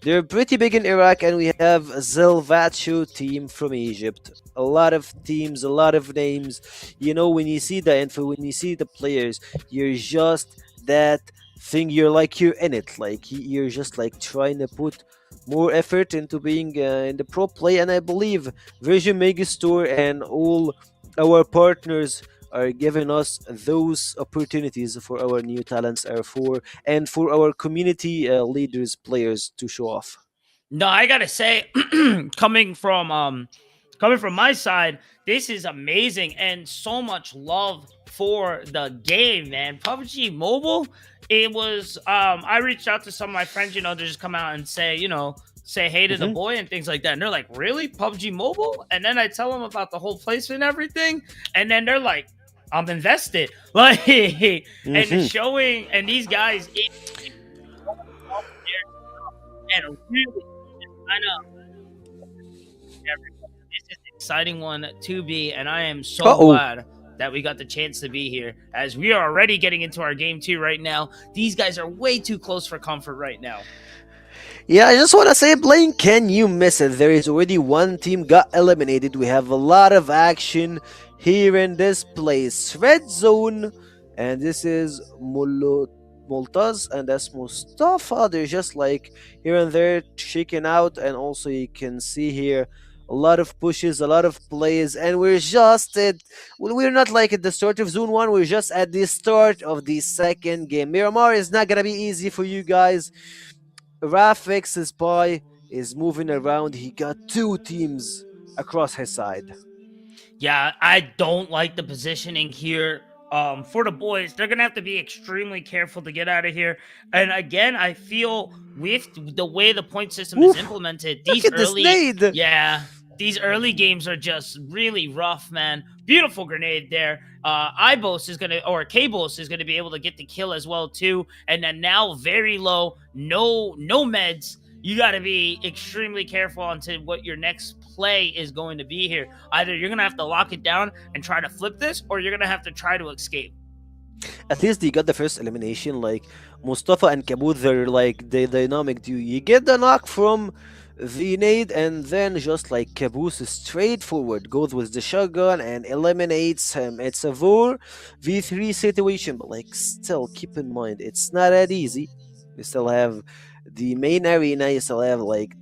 They're pretty big in Iraq, and we have Zelvacho team from Egypt. A lot of teams, a lot of names. You know, when you see the info, when you see the players, you're just that thing. You're in it. Like you're just like trying to put more effort into being in the pro play. And I believe Virgin Megastore and all our partners are giving us those opportunities for our new talents are for and for our community leaders players to show off. No, I gotta say, coming from my side, this is amazing and so much love for the game, man. PUBG Mobile, it was I reached out to some of my friends, to just come out and say, say hey to the Mhm. boy and things like that. And they're like, really? PUBG Mobile? And then I tell them about the whole placement and everything, and then they're like, I'm invested. Like and Mhm. showing and these guys and really I know everyone. This is an exciting one to be, and I am so Uh-oh. glad that we got the chance to be here as we are already getting into our game two right now. These guys are way too close for comfort right now. Yeah, I just want to say, Blaine, can you miss it? There is already one team got eliminated. We have a lot of action here in this place. Red zone, and this is Multaz, and that's Mustafa. They're just like here and there shaking out, and also you can see here a lot of pushes, a lot of plays, and we're just at. Well, we're not like at the start of Zone 1, we're just at the start of the second game. Miramar is not gonna be easy for you guys. Rafix spy is moving around. He got two teams across his side. Yeah, I don't like the positioning here. For the boys, they're gonna have to be extremely careful to get out of here. And again, I feel with the way the point system is Oof, implemented, look these at this early, nade. yeah, these early games are just really rough, man. Beautiful grenade there. Ibos is gonna or Kabos is gonna be able to get the kill as well too. And then now very low, no meds. You got to be extremely careful onto what your next play is going to be here. Either you're going to have to lock it down and try to flip this, or you're going to have to try to escape. At least they got the first elimination. Like Mustafa and Kabut, they're like the dynamic duo. You get the knock from the nade, and then just like Caboose straightforward goes with the shotgun and eliminates him. It's a 4v3 situation, but like still keep in mind it's not that easy. You still have the main arena, you still have like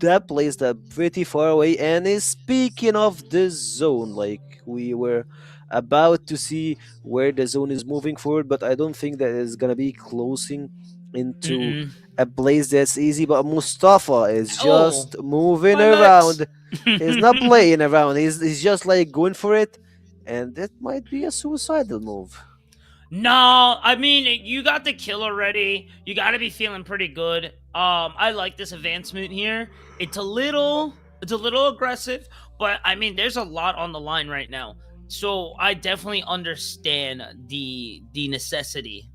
that place that pretty far away. And is speaking of the zone, like we were about to see where the zone is moving forward, but I don't think that is gonna be closing into Mm-mm. a place that's easy. But Mustafa is Oh, just moving my meds. around. He's not playing around. He's just like going for it, and that might be a suicidal move. No, I mean you got the kill already. You got to be feeling pretty good. I like this advancement here. It's a little aggressive, but I mean there's a lot on the line right now. So I definitely understand the necessity.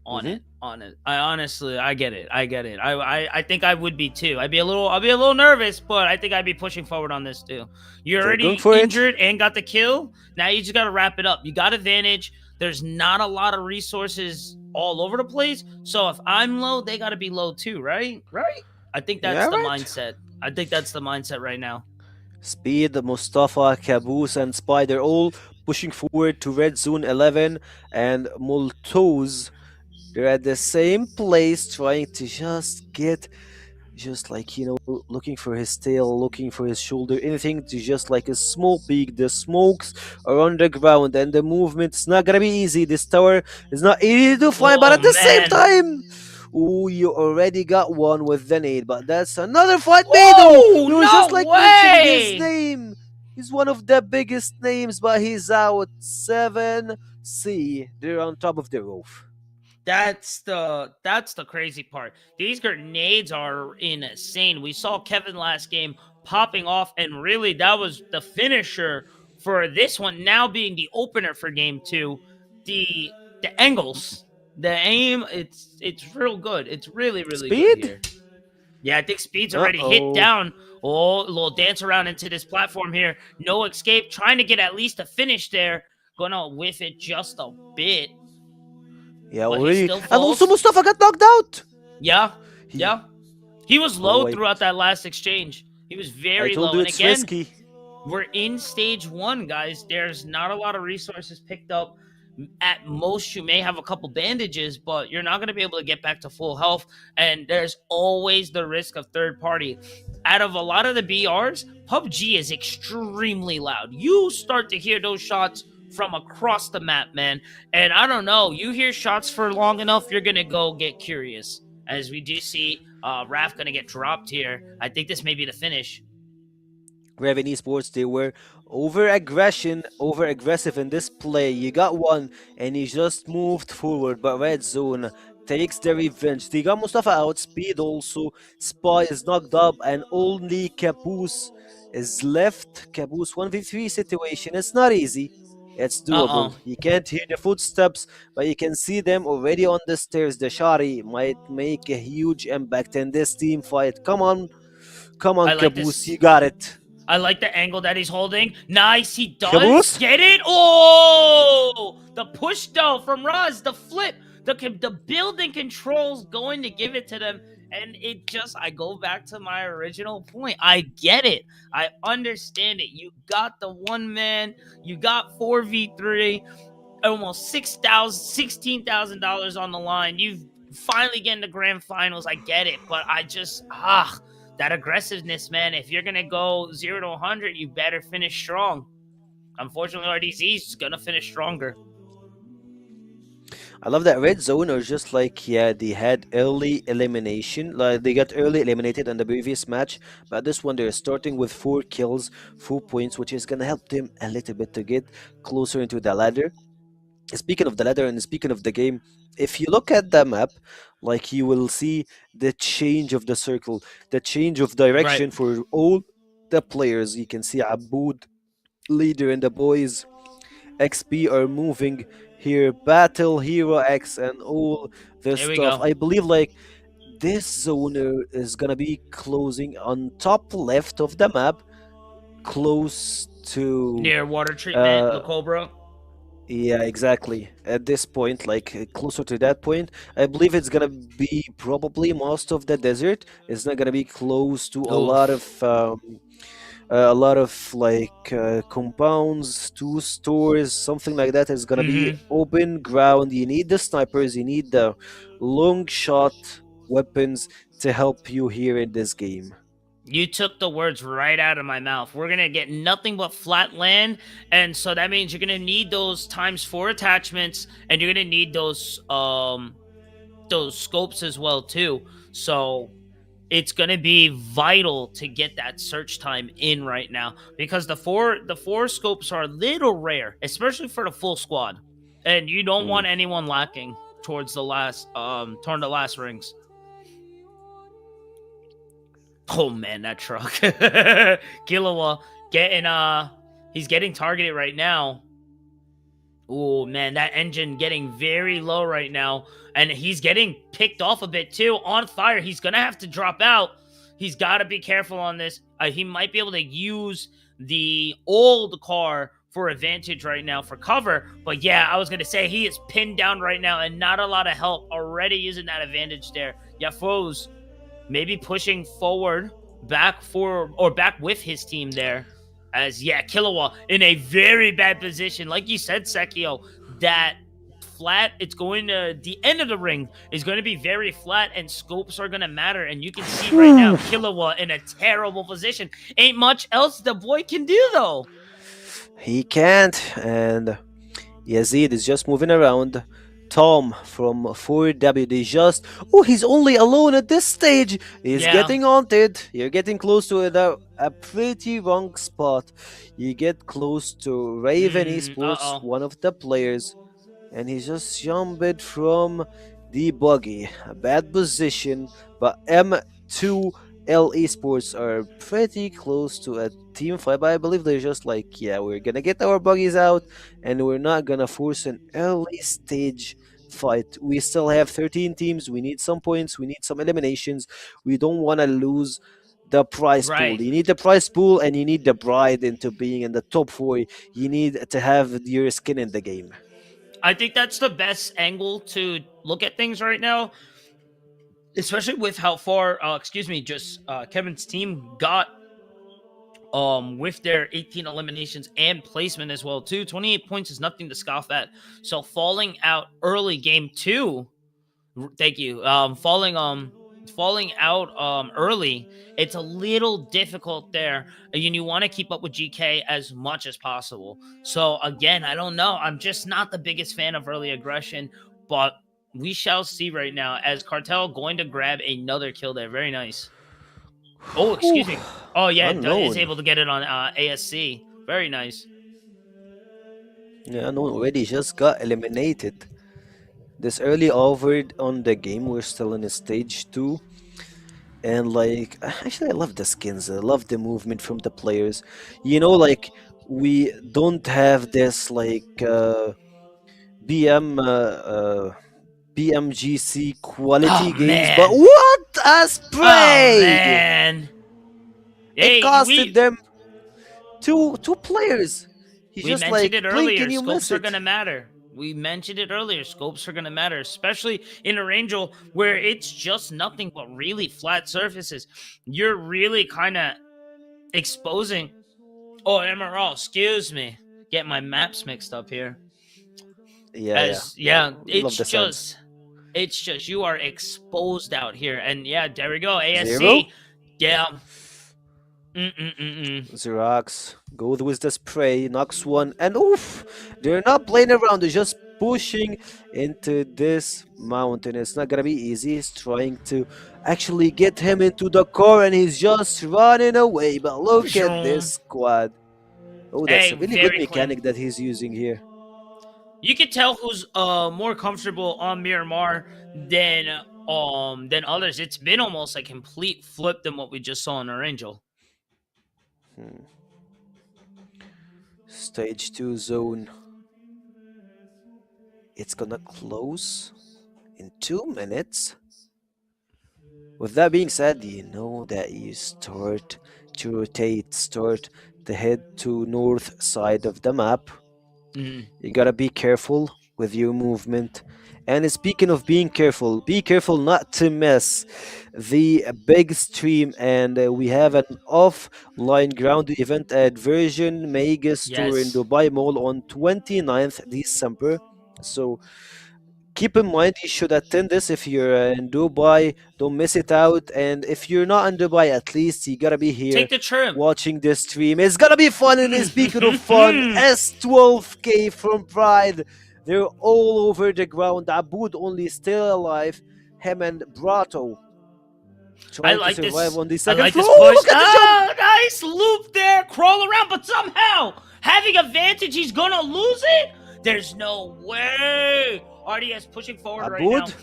on it, on it. I honestly, I get it. I get it. I think I would be too. I'll be a little nervous, but I think I'd be pushing forward on this too. You're They're going already for it. injured and got the kill. Now you just got to wrap it up. You got advantage. There's not a lot of resources all over the place. So if I'm low, they got to be low too, right? Right? I think that's Yeah, the right. mindset. I think that's the mindset right now. Speed, Mustafa, Caboose, and Spider all pushing forward to red zone 11, and Moltoz, they're at the same place trying to just like, looking for his tail, looking for his shoulder, anything to just like a small peak. The smokes are on the ground and the movement's not gonna be easy. This tower is not easy to find, but Oh at the same man. time, oh, you already got one with the nade, but that's another fight. Beidou, Oh, we were just no like mentioning his way! name. He's one of the biggest names, but he's out. 7C. They're on top of the roof. That's the crazy part. These grenades are insane. We saw Kevin last game popping off, and really that was the finisher for this one. Now being the opener for game two, the angles, the aim, it's real good. It's really good Speed? here. Yeah, I think Speed's Uh already hit oh. down. Oh, a little dance around into this platform here. No escape. Trying to get at least a finish there. Gonna whiff it just a bit, Yeah, but he already. still And also falls. Mustafa got knocked out. Yeah, He. yeah. He was low Oh, I, throughout that last exchange. He was I very told low. you And it's again, risky. we're in stage one, guys. There's not a lot of resources picked up. At most, you may have a couple bandages, but you're not going to be able to get back to full health. And there's always the risk of third party. Out of a lot of the BRs, PUBG is extremely loud. You start to hear those shots from across the map, man. And I don't know, you hear shots for long enough, you're going to go get curious. As we do see Raph going to get dropped here. I think this may be the finish. Raven Esports, they were over aggressive in this play. You got one, and he just moved forward, but Red Zone takes the revenge. They got Mustafa out, Speed also. Spy is knocked up, and only Caboose is left. Caboose 1v3 situation. It's not easy. It's doable. Uh-oh. You can't hear the footsteps, but you can see them already on the stairs. The Shari might make a huge impact in this team fight. Come on, I like Caboose, this. you got it. I like the angle that he's holding. Nice, he does Caboose? get it. Oh, the push though from Raz, the flip, the building controls going to give it to them, and it just I go back to my original point. I get it. I understand it. You got the one man. You got 4v3. Almost $16,000 on the line. You've finally getting the grand finals. I get it, but I just that aggressiveness, man. If you're gonna go 0 to 100, you better finish strong. Unfortunately, RDZ is gonna finish stronger. I love that Red Zone are just like, yeah, they had early elimination. Like they got early eliminated in the previous match, but this one they're starting with 4 kills, 4 points, which is gonna help them a little bit to get closer into the ladder. Speaking of the ladder and speaking of the game, if you look at the map, like you will see the change of the circle, the change of Right. direction for all the players. You can see Aboud, leader, and the boys XP are moving here. Battle, Hero X, and all this Here we stuff. go. I believe like this zone is gonna be closing on top left of the map, close to Near water treatment, uh the Cobra. yeah, exactly. At this point, like closer to that point, I believe it's gonna be probably most of the desert. It's not gonna be close to Oof. a lot of like compounds, two stores, something like that. Is gonna be Mm-hmm. open ground. You need the snipers. You need the long shot weapons to help you here in this game. You took the words right out of my mouth. We're gonna get nothing but flat land, and so that means you're gonna need those ×4 attachments, and you're gonna need those scopes as well too. So it's gonna be vital to get that search time in right now because the four scopes are a little rare, especially for the full squad, and you don't Mm. want anyone lacking towards the last rings. Oh man, that truck. Killua getting he's getting targeted right now. Oh man, that engine getting very low right now, and he's getting picked off a bit too. On fire, he's gonna have to drop out. He's got to be careful on this. He might be able to use the old car for advantage right now for cover. But yeah, I was gonna say he is pinned down right now, and not a lot of help already using that advantage there. Yafo's maybe pushing forward, back for or back with his team there. As yeah, Killua in a very bad position. Like you said, Sekio, that flat, it's going to the end of the ring is going to be very flat, and scopes are going to matter. And you can see right now, Killua in a terrible position. Ain't much else the boy can do though. He can't, and Yazid is just moving around. Tom from 4WD just. Oh, he's only alone at this stage. He's Yeah. getting haunted. You're getting close to a pretty wrong spot. You get close to Raven Esports, uh-oh. one of the players, and he just jumped from the buggy. A bad position, but M2L Esports are pretty close to a team fight, but I believe they're just like, yeah, we're gonna get our buggies out and we're not gonna force an early stage fight. We still have 13 teams, we need some points, we need some eliminations, we don't want to lose the prize Right. pool. You need the prize pool and you need the bride into being in the top 4. You need to have your skin in the game. I think that's the best angle to look at things right now, especially with how far, Kevin's team got with their 18 eliminations and placement as well too. 28 points is nothing to scoff at. So falling out early game 2, thank you. Falling out early, it's a little difficult there. And you want to keep up with GK as much as possible. So again, I don't know. I'm just not the biggest fan of early aggression, but we shall see right now as Cartel going to grab another kill there. Very nice. Oh, excuse me. Oh, yeah, is able to get it on ASC. Very nice. Yeah, Unknown already just got eliminated. This early over on the game, we're still in stage 2. And like, actually, I love the skins. I love the movement from the players. You know, like, we don't have this like BM BMGC quality Oh, games, man. but what a Oh, spray! man. It Hey, costed them two players. He's we just mentioned like, it blink earlier. and you Scopes miss are it. going to matter. We mentioned it earlier. Scopes are going to matter, especially in a Angel where it's just nothing but really flat surfaces. You're really kind of exposing. Oh, MRL, excuse me. Get my maps mixed up here. Yeah. We love the sounds. It's just you are exposed out here, and yeah, there we go. ASC, 0? yeah. Xerox goes with the spray, knocks one, and oof! They're not playing around, they're just pushing into this mountain. It's not gonna be easy. He's trying to actually get him into the car, and he's just running away. But look at this squad. Oh, that's Hey, a really very good clean. mechanic that he's using here. You can tell who's more comfortable on Miramar than others. It's been almost a complete flip than what we just saw in our Angel. Stage 2 zone. It's gonna close in 2 minutes. With that being said, you know that you start to rotate, start to head to north side of the map. You gotta be careful with your movement. And speaking of being careful, be careful not to miss the big stream. And we have an offline ground event at Virgin Megastore in Yes. Dubai Mall on 29th December. So keep in mind you should attend this if you're in Dubai. Don't miss it out. And if you're not in Dubai, at least you gotta be here Take the trim. watching this stream. It's gonna be fun. And speaking of fun, S12K from Pride, they're all over the ground. Aboud only still alive. Him and Brato I trying like to this. survive on the I second like floor. this Oh, push. look at the jump! Nice loop there. Crawl around, but somehow having advantage, he's gonna lose it. There's no way. RDS pushing forward right now. Aboud?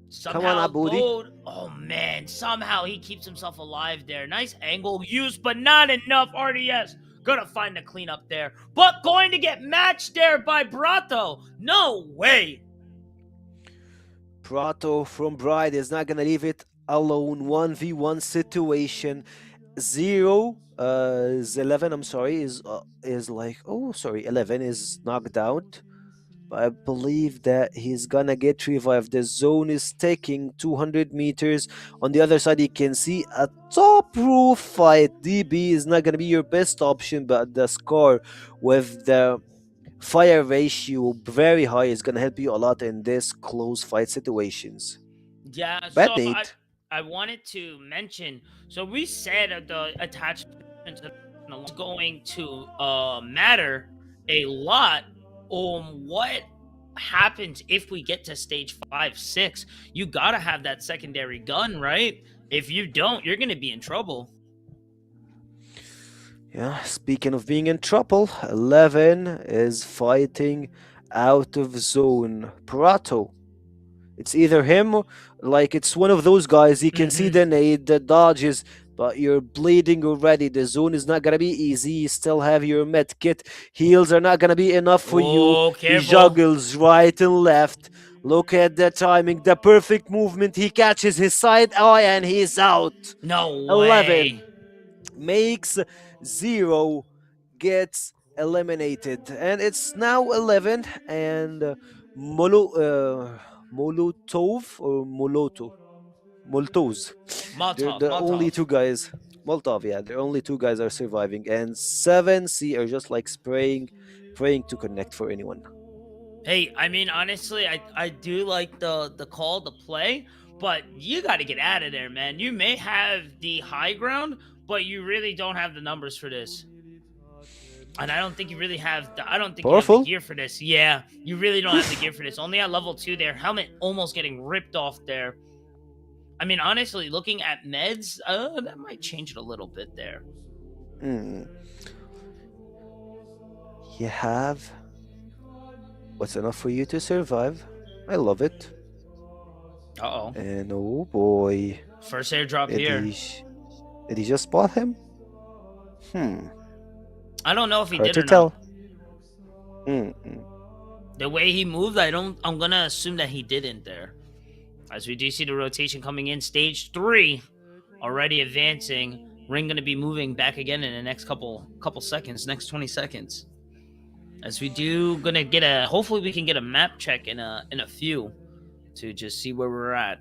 Somehow, Come on, Aboudi. Aboud. Oh man, somehow he keeps himself alive there. Nice angle used, but not enough. RDS Gonna find a cleanup there, but going to get matched there by Brato. No way. Prato from Bride is not gonna leave it alone. 1v1 situation. Zero is 11. I'm sorry, is like, oh sorry, 11 is knocked out. But I believe that he's gonna get revived. The zone is taking 200 meters. On the other side, you can see a top roof fight. DB is not gonna be your best option, but the score with the fire ratio very high is gonna help you a lot in this close fight situations. Yeah, Bad so Nate. I wanted to mention. So we said the attachment is going to matter a lot on what happens if we get to stage 5, 6. You gotta have that secondary gun, right? If you don't, you're gonna be in trouble. Yeah, speaking of being in trouble, 11 is fighting out of zone. Prato. It's either him, like it's one of those guys. You can see the nade, the dodges, but you're bleeding already. The zone is not gonna be easy. You still have your med kit. Heals are not gonna be enough for you. Oh, He careful. juggles right and left. Look at the timing, the perfect movement. He catches his side eye and he's out. No 11 way. makes 0, gets eliminated, and it's now 11. And Molotov or Moltos. They're Molotov, the only Molotov. two guys. Molotov, yeah, the only two guys are surviving, and 7C are just like praying to connect for anyone. Hey, I mean, honestly, I do like the call to play, but you got to get out of there, man. You may have the high ground, but you really don't have the numbers for this. And I don't think you really have the, I don't think you have Powerful. the gear for this. Yeah, you really don't have the gear for this. Only at level 2 there. Helmet almost getting ripped off there. I mean, honestly, looking at meds, that might change it a little bit there. You have what's enough for you to survive. I love it. Uh-oh. And oh boy, First airdrop did here. did he just spot him? I don't know if he Hard did to or tell. not. The way he moved, I'm gonna assume that he didn't there. As we do see the rotation coming in, stage 3 already advancing. Ring gonna be moving back again in the next couple seconds, next 20 seconds. As we do gonna get hopefully we can get a map check in a few to just see where we're at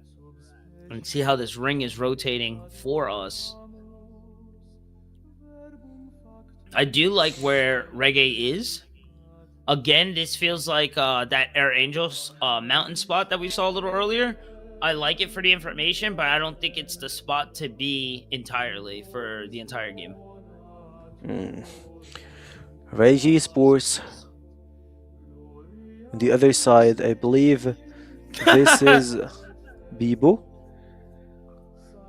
and see how this ring is rotating for us. I do like where Reggae is. Again, this feels like that Air Angels mountain spot that we saw a little earlier. I like it for the information, but I don't think it's the spot to be entirely for the entire game. Reggie Sports. On the other side, I believe this is Bibo.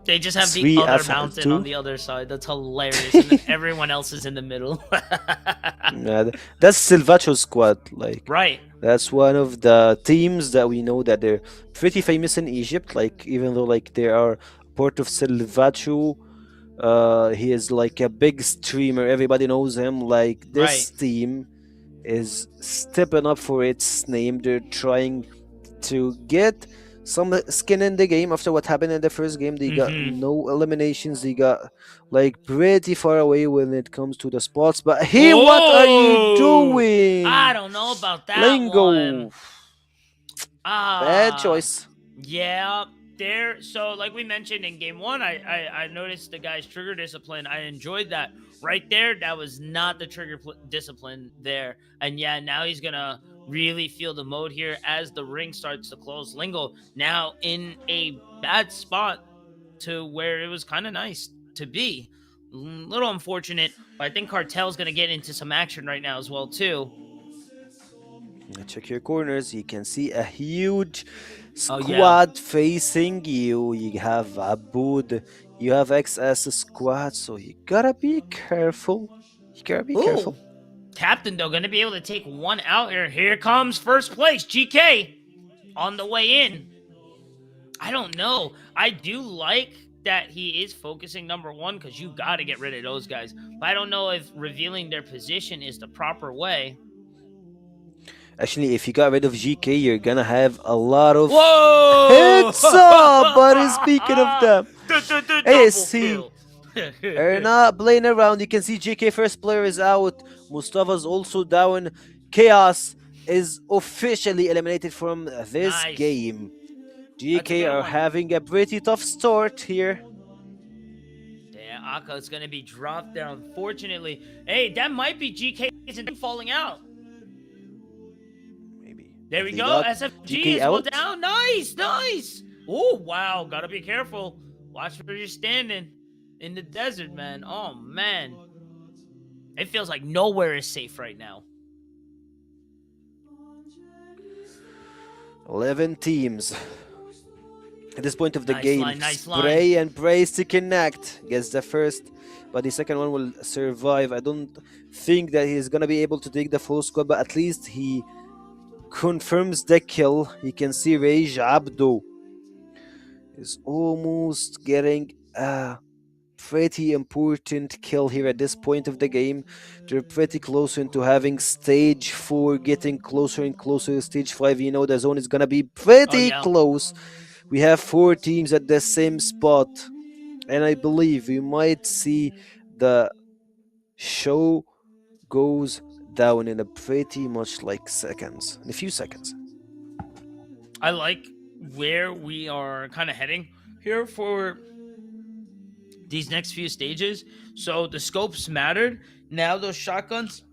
They just have the 3F2. other mountain on the other side. That's hilarious. And then everyone else is in the middle. Yeah, that's Silvacho's squad. Like, Right. that's one of the teams that we know that they're pretty famous in Egypt. Like, even though like they are part of Silvacho, he is like a big streamer. Everybody knows him. Like, this team is stepping up for its name. They're trying to get some skin in the game after what happened in the first game. They got no eliminations. They got like pretty far away when it comes to the spots. But hey, what are you doing? I don't know about that Lingo. one. Bad choice. Yeah, there. So, like we mentioned in game 1, I noticed the guy's trigger discipline. I enjoyed that. Right there, that was not the trigger discipline there. And yeah, now he's gonna really feel the mode here as the ring starts to close. Lingo now in a bad spot to where it was kind of nice to be. A little unfortunate, but I think Cartel's gonna get into some action right now as well too. Check your corners. You can see a huge squad facing you. You have Aboud, you have XS squad, so you gotta be careful. You gotta be careful. Captain, though, gonna be able to take one out here. Here comes first place, GK, on the way in. I don't know. I do like that he is focusing number one because you got to get rid of those guys. But I don't know if revealing their position is the proper way. Actually, if you got rid of GK, you're gonna have a lot of Whoa! heads up. But speaking of them, Double see, kill. they're not playing around. You can see GK first player is out. Mustafa's also down. Chaos is officially eliminated from this Nice. game. That's a GK good are one. having a pretty tough start here. Damn, Aka's gonna be dropped there, unfortunately. Hey, that might be GK's and falling out. Maybe. There If we they go. got SFG GK is well out. down. Nice. Oh, wow. Gotta be careful. Watch where you're standing in the desert, man. Oh, man. It feels like nowhere is safe right now. 11 teams. At this point of the Nice game, line, nice Spray and Brace to connect. Gets the first, but the second one will survive. I don't think that he's gonna be able to take the full squad, but at least he confirms the kill. You can see Rage Abdo is almost getting a pretty important kill here at this point of the game. They're pretty close into having stage 4, getting closer and closer to stage 5. You know, the zone is gonna be pretty yeah. close. We have 4 teams at the same spot, and I believe we might see the show goes down in a pretty much like seconds, in a few seconds. I like where we are kind of heading here for these next few stages. So the scopes mattered. Now those shotguns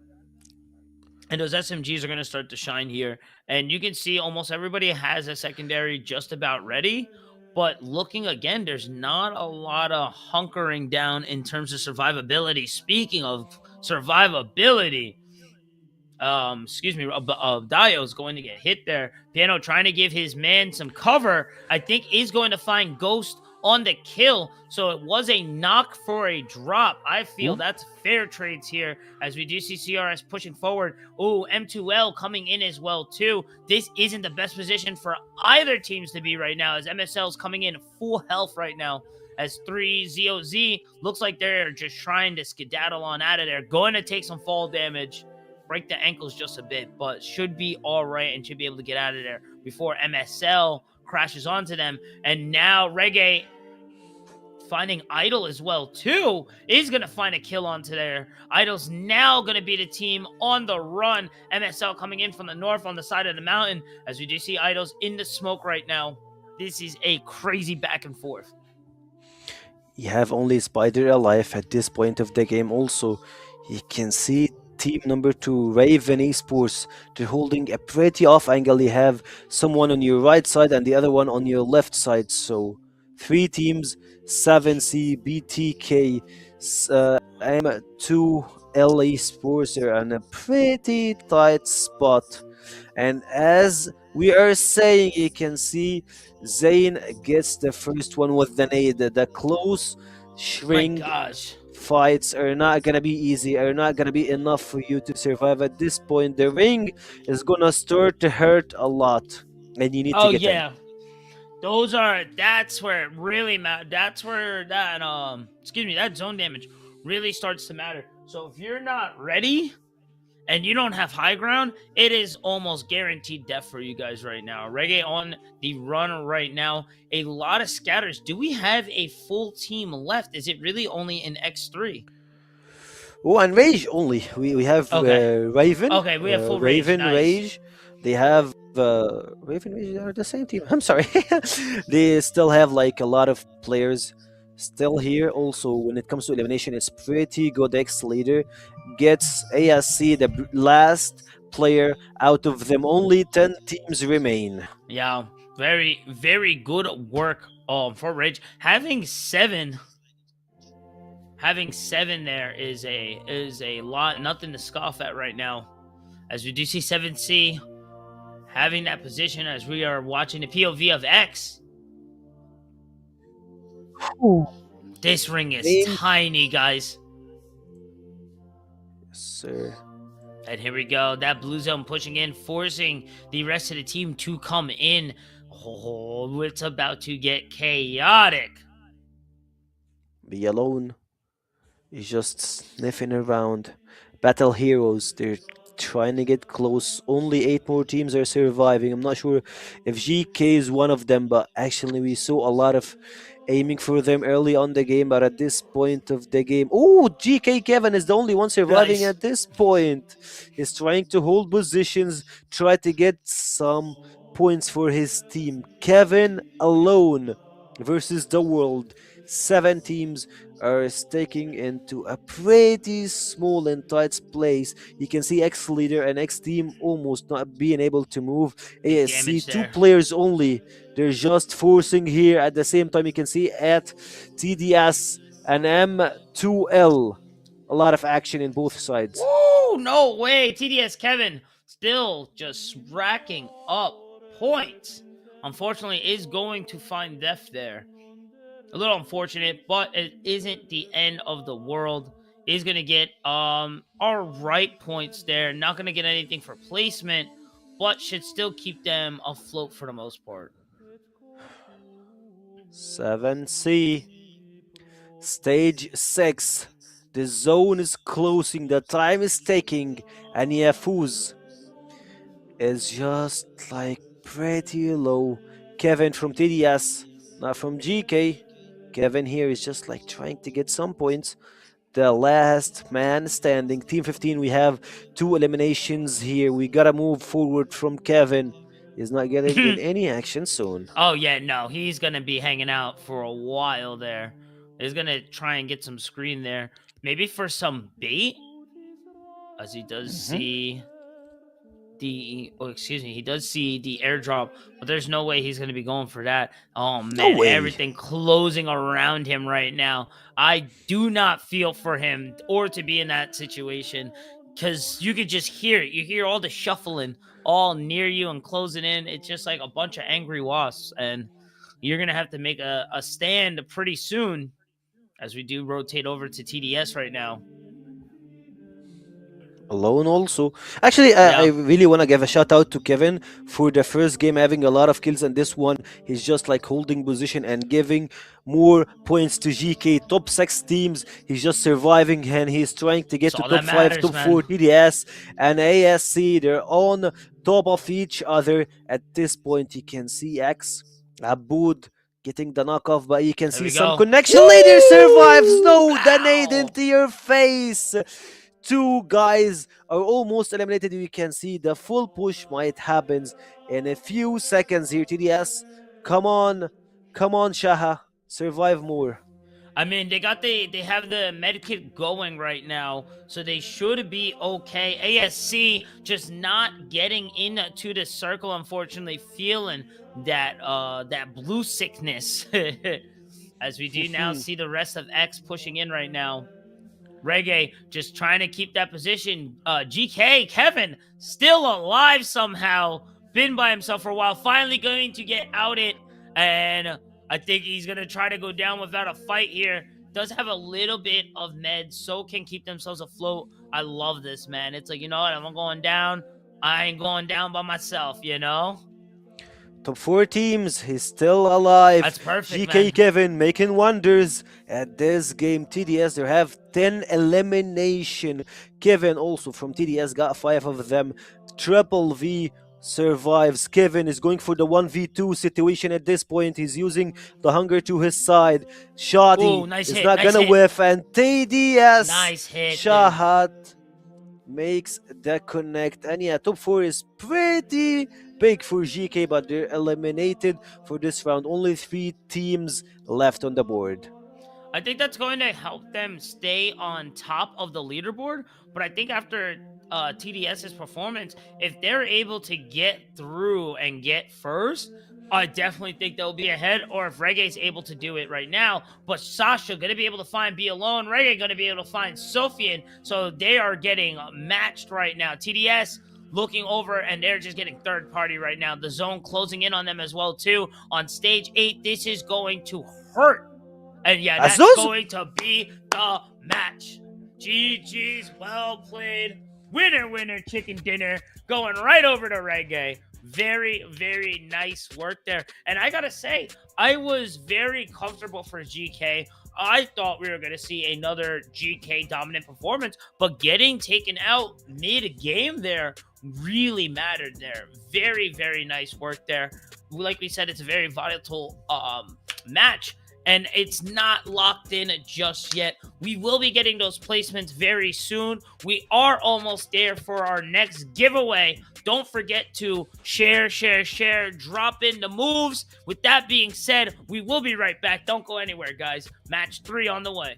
and those SMGs are going to start to shine here. And you can see almost everybody has a secondary just about ready. But looking again, there's not a lot of hunkering down in terms of survivability. Speaking of survivability, Dio is going to get hit there. Piano trying to give his man some cover. I think is going to find Ghost on the kill. So it was a knock for a drop. I feel that's fair trades here as we do see CRS pushing forward. Oh, M2L coming in as well too. This isn't the best position for either teams to be right now as MSL's coming in full health right now. As 3ZOZ looks like they're just trying to skedaddle on out of there. Going to take some fall damage. Break the ankles just a bit, but should be all right and should be able to get out of there before MSL crashes onto them. And now Reggae finding Idol as well too is going to find a kill onto there. Idol's now going to be the team on the run. MSL coming in from the north on the side of the mountain as we do see Idol's in the smoke right now. This is a crazy back and forth. You have only Spider alive at this point of the game. Also, you can see team number 2, Raven Esports. They're holding a pretty off angle. You have someone on your right side and the other one on your left side. So 3 teams, 7C, BTK, M2, LA Sports are in a pretty tight spot. And as we are saying, you can see Zayn gets the first one with the nade. The close shrink fights are not gonna be easy, are not gonna be enough for you to survive at this point. The ring is gonna start to hurt a lot, and you need to get in. That's where it really matters. That's where that that zone damage really starts to matter. So if you're not ready and you don't have high ground, it is almost guaranteed death for you guys right now. Reggae on the run right now. A lot of scatters. Do we have a full team left? Is it really only in X3? Oh, and Rage only. We have Raven. Okay, we have full Raven, Rage. Nice. Rage. They have Raven, Rage are the same team. I'm sorry. They still have like a lot of players still here. Also, when it comes to elimination, it's pretty good. X leader gets ASC, the last player out of them. Only 10 teams remain. Yeah, very, very good work for Rage. Having seven there is a lot, nothing to scoff at right now. As we do see 7C having that position as we are watching the POV of X. Ooh. This ring is tiny, guys. Yes, sir. And here we go. That blue zone pushing in, forcing the rest of the team to come in. Oh, it's about to get chaotic. Be alone. He's just sniffing around. Battle heroes, they're trying to get close. Only 8 more teams are surviving. I'm not sure if GK is one of them, but actually we saw a lot of aiming for them early on the game. But at this point of the game, oh, GK Kevin is the only one surviving Nice. at this point. He's trying to hold positions, try to get some points for his team. Kevin alone versus the world. 7 teams are staking into a pretty small and tight place. You can see X leader and X team almost not being able to move. Big ASC, damage 2 players only. They're just forcing here. At the same time, you can see at TDS and M2L. A lot of action in both sides. Woo! No way. TDS Kevin still just racking up points. Unfortunately, is going to find death there. A little unfortunate, but it isn't the end of the world. Is going to get all right points there. Not going to get anything for placement, but should still keep them afloat for the most part. 7C. Stage 6. The zone is closing, the time is ticking, and Yafuz is just like pretty low. Kevin from TDS, not from GK. Kevin here is just like trying to get some points. The last man standing. Team 15, we have 2 eliminations here. We gotta move forward from Kevin. He's not getting in any action soon. Oh, yeah, no. He's going to be hanging out for a while there. He's going to try and get some screen there. Maybe for some bait, as he does see he does see the airdrop, but there's no way he's going to be going for that. Oh, man, way. everything closing around him right now. I do not feel for him or to be in that situation, because you could just hear it. You hear all the shuffling all near you and closing in. It's just like a bunch of angry wasps, and you're going to have to make a stand pretty soon, as we do rotate over to TDS right now. Alone also. Actually, Yeah. I really want to give a shout out to Kevin for the first game having a lot of kills, and this one he's just like holding position and giving more points to GK. Top 6 teams, he's just surviving and he's trying to get That's to all top that 5, matters, top man. 4. TDS and ASC, they're on top of each other. At this point, you can see X, Aboud getting the knockoff, but you can There see we some go. connection. Later survives. No, the nade Ow. into your face. 2 guys are almost eliminated. You can see the full push might happen in a few seconds here. TDS, come on, Shaha, survive more. I mean, they have the medkit going right now, so they should be okay. ASC just not getting into the circle, unfortunately, feeling that that blue sickness. As we do now see the rest of X pushing in right now. Reggae just trying to keep that position. GK, Kevin, still alive somehow. Been by himself for a while. Finally going to get outed. And I think he's going to try to go down without a fight here. Does have a little bit of meds, so can keep themselves afloat. I love this, man. It's like, you know what? I'm going down. I ain't going down by myself, you know? Top 4 teams, he's still alive. That's perfect, GK man. Kevin making wonders at this game. TDS, they have 10 elimination. Kevin also from TDS got 5 of them. Triple V survives. Kevin is going for the 1v2 situation at this point. He's using the hunger to his side. Shadi Ooh, nice is hit, not nice gonna hit. whiff, and TDS Nice hit, dude. Shahat makes the connect. And yeah, top 4 is pretty big for GK, but they're eliminated for this round. Only 3 teams left on the board. I think that's going to help them stay on top of the leaderboard. But I think after TDS's performance, if they're able to get through and get first, I definitely think they'll be ahead. Or if Reggae's able to do it right now, but Sasha going to be able to find Be Alone, Reggae going to be able to find Sofian. So they are getting matched right now. TDS looking over, and they're just getting third party right now. The zone closing in on them as well too. On stage 8, this is going to hurt. And yeah, that's going to be the match. GG's, well played. Winner, winner, chicken dinner. Going right over to Reggae. Very, very nice work there. And I gotta say, I was very comfortable for GK. I thought we were going to see another GK dominant performance, but getting taken out mid-game there really mattered there. Very, very nice work there. Like we said, it's a very volatile match, and it's not locked in just yet. We will be getting those placements very soon. We are almost there for our next giveaway. Don't forget to share, drop in the moves. With that being said, we will be right back. Don't go anywhere, guys. Match 3 on the way.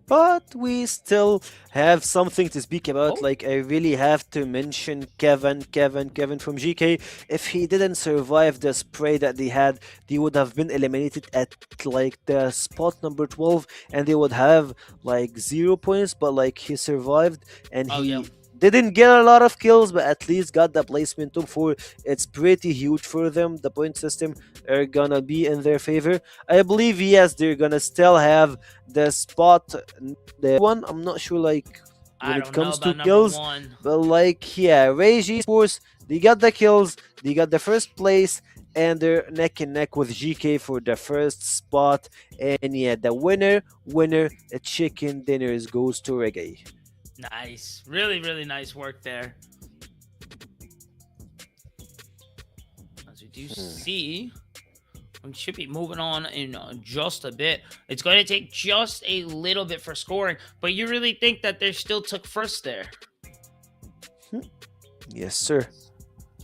But we still have something to speak about. Oh. Like, I really have to mention Kevin from GK. If he didn't survive the spray that they had, they would have been eliminated at like the spot number 12, and they would have like 0 points. But like, he survived, and Oh, he yeah. didn't get a lot of kills, but at least got the placement top 4. It's pretty huge for them. The point system are gonna be in their favor. I believe, yes, they're gonna still have the spot, the one. I'm not sure, like, when I it don't comes know to about kills, number 1. but like, yeah, Rage Esports, they got the kills, they got the first place, and they're neck and neck with GK for the first spot. And yeah, the winner, chicken dinners goes to Reggae. Nice. Really, really nice work there. As we do see, we should be moving on in just a bit. It's going to take just a little bit for scoring, but you really think that they still took first there? Yes, sir.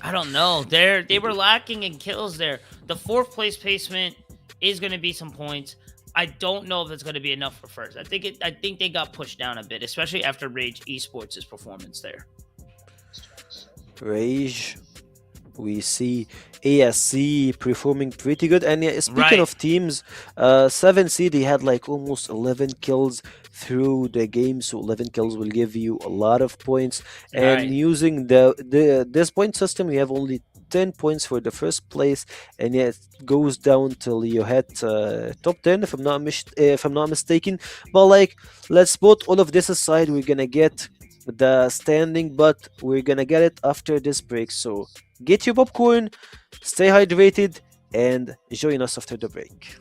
I don't know. They were lacking in kills there. The 4th place placement is going to be some points. I don't know if it's going to be enough for first. I think they got pushed down a bit, especially after Rage Esports' performance there. Rage, we see ASC performing pretty good. And yeah, speaking Right. of teams, 7C, they had like almost 11 kills through the game, so 11 kills will give you a lot of points. And Right. using this point system, you have only 10 points for the first place, and yeah, it goes down till you hit top 10, if I'm not mistaken. But like, let's put all of this aside. We're gonna get the standing, but we're gonna get it after this break. So get your popcorn, stay hydrated, and join us after the break.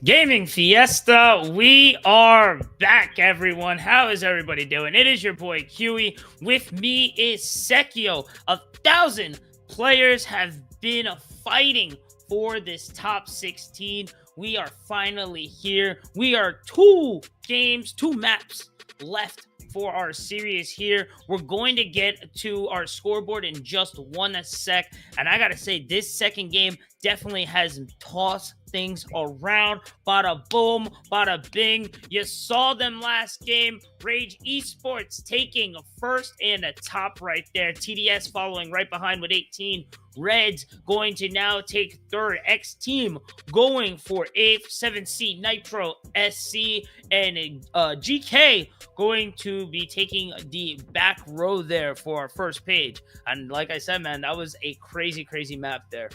Gaming Fiesta, we are back, everyone. How is everybody doing? It is your boy Huey. With me is Sekio. 1,000 players have been fighting for this top 16. We are finally here. We are 2 maps left for our series here. We're going to get to our scoreboard in just 1 sec. And I gotta say, this second game definitely has tossed things around. Bada boom, bada bing. You saw them last game. Rage Esports taking first and a top right there. TDS following right behind with 18. Reds going to now take third. X Team going for eighth. 7C Nitro SC and GK going to be taking the back row there for our first page. And like I said, man, that was a crazy, crazy map there.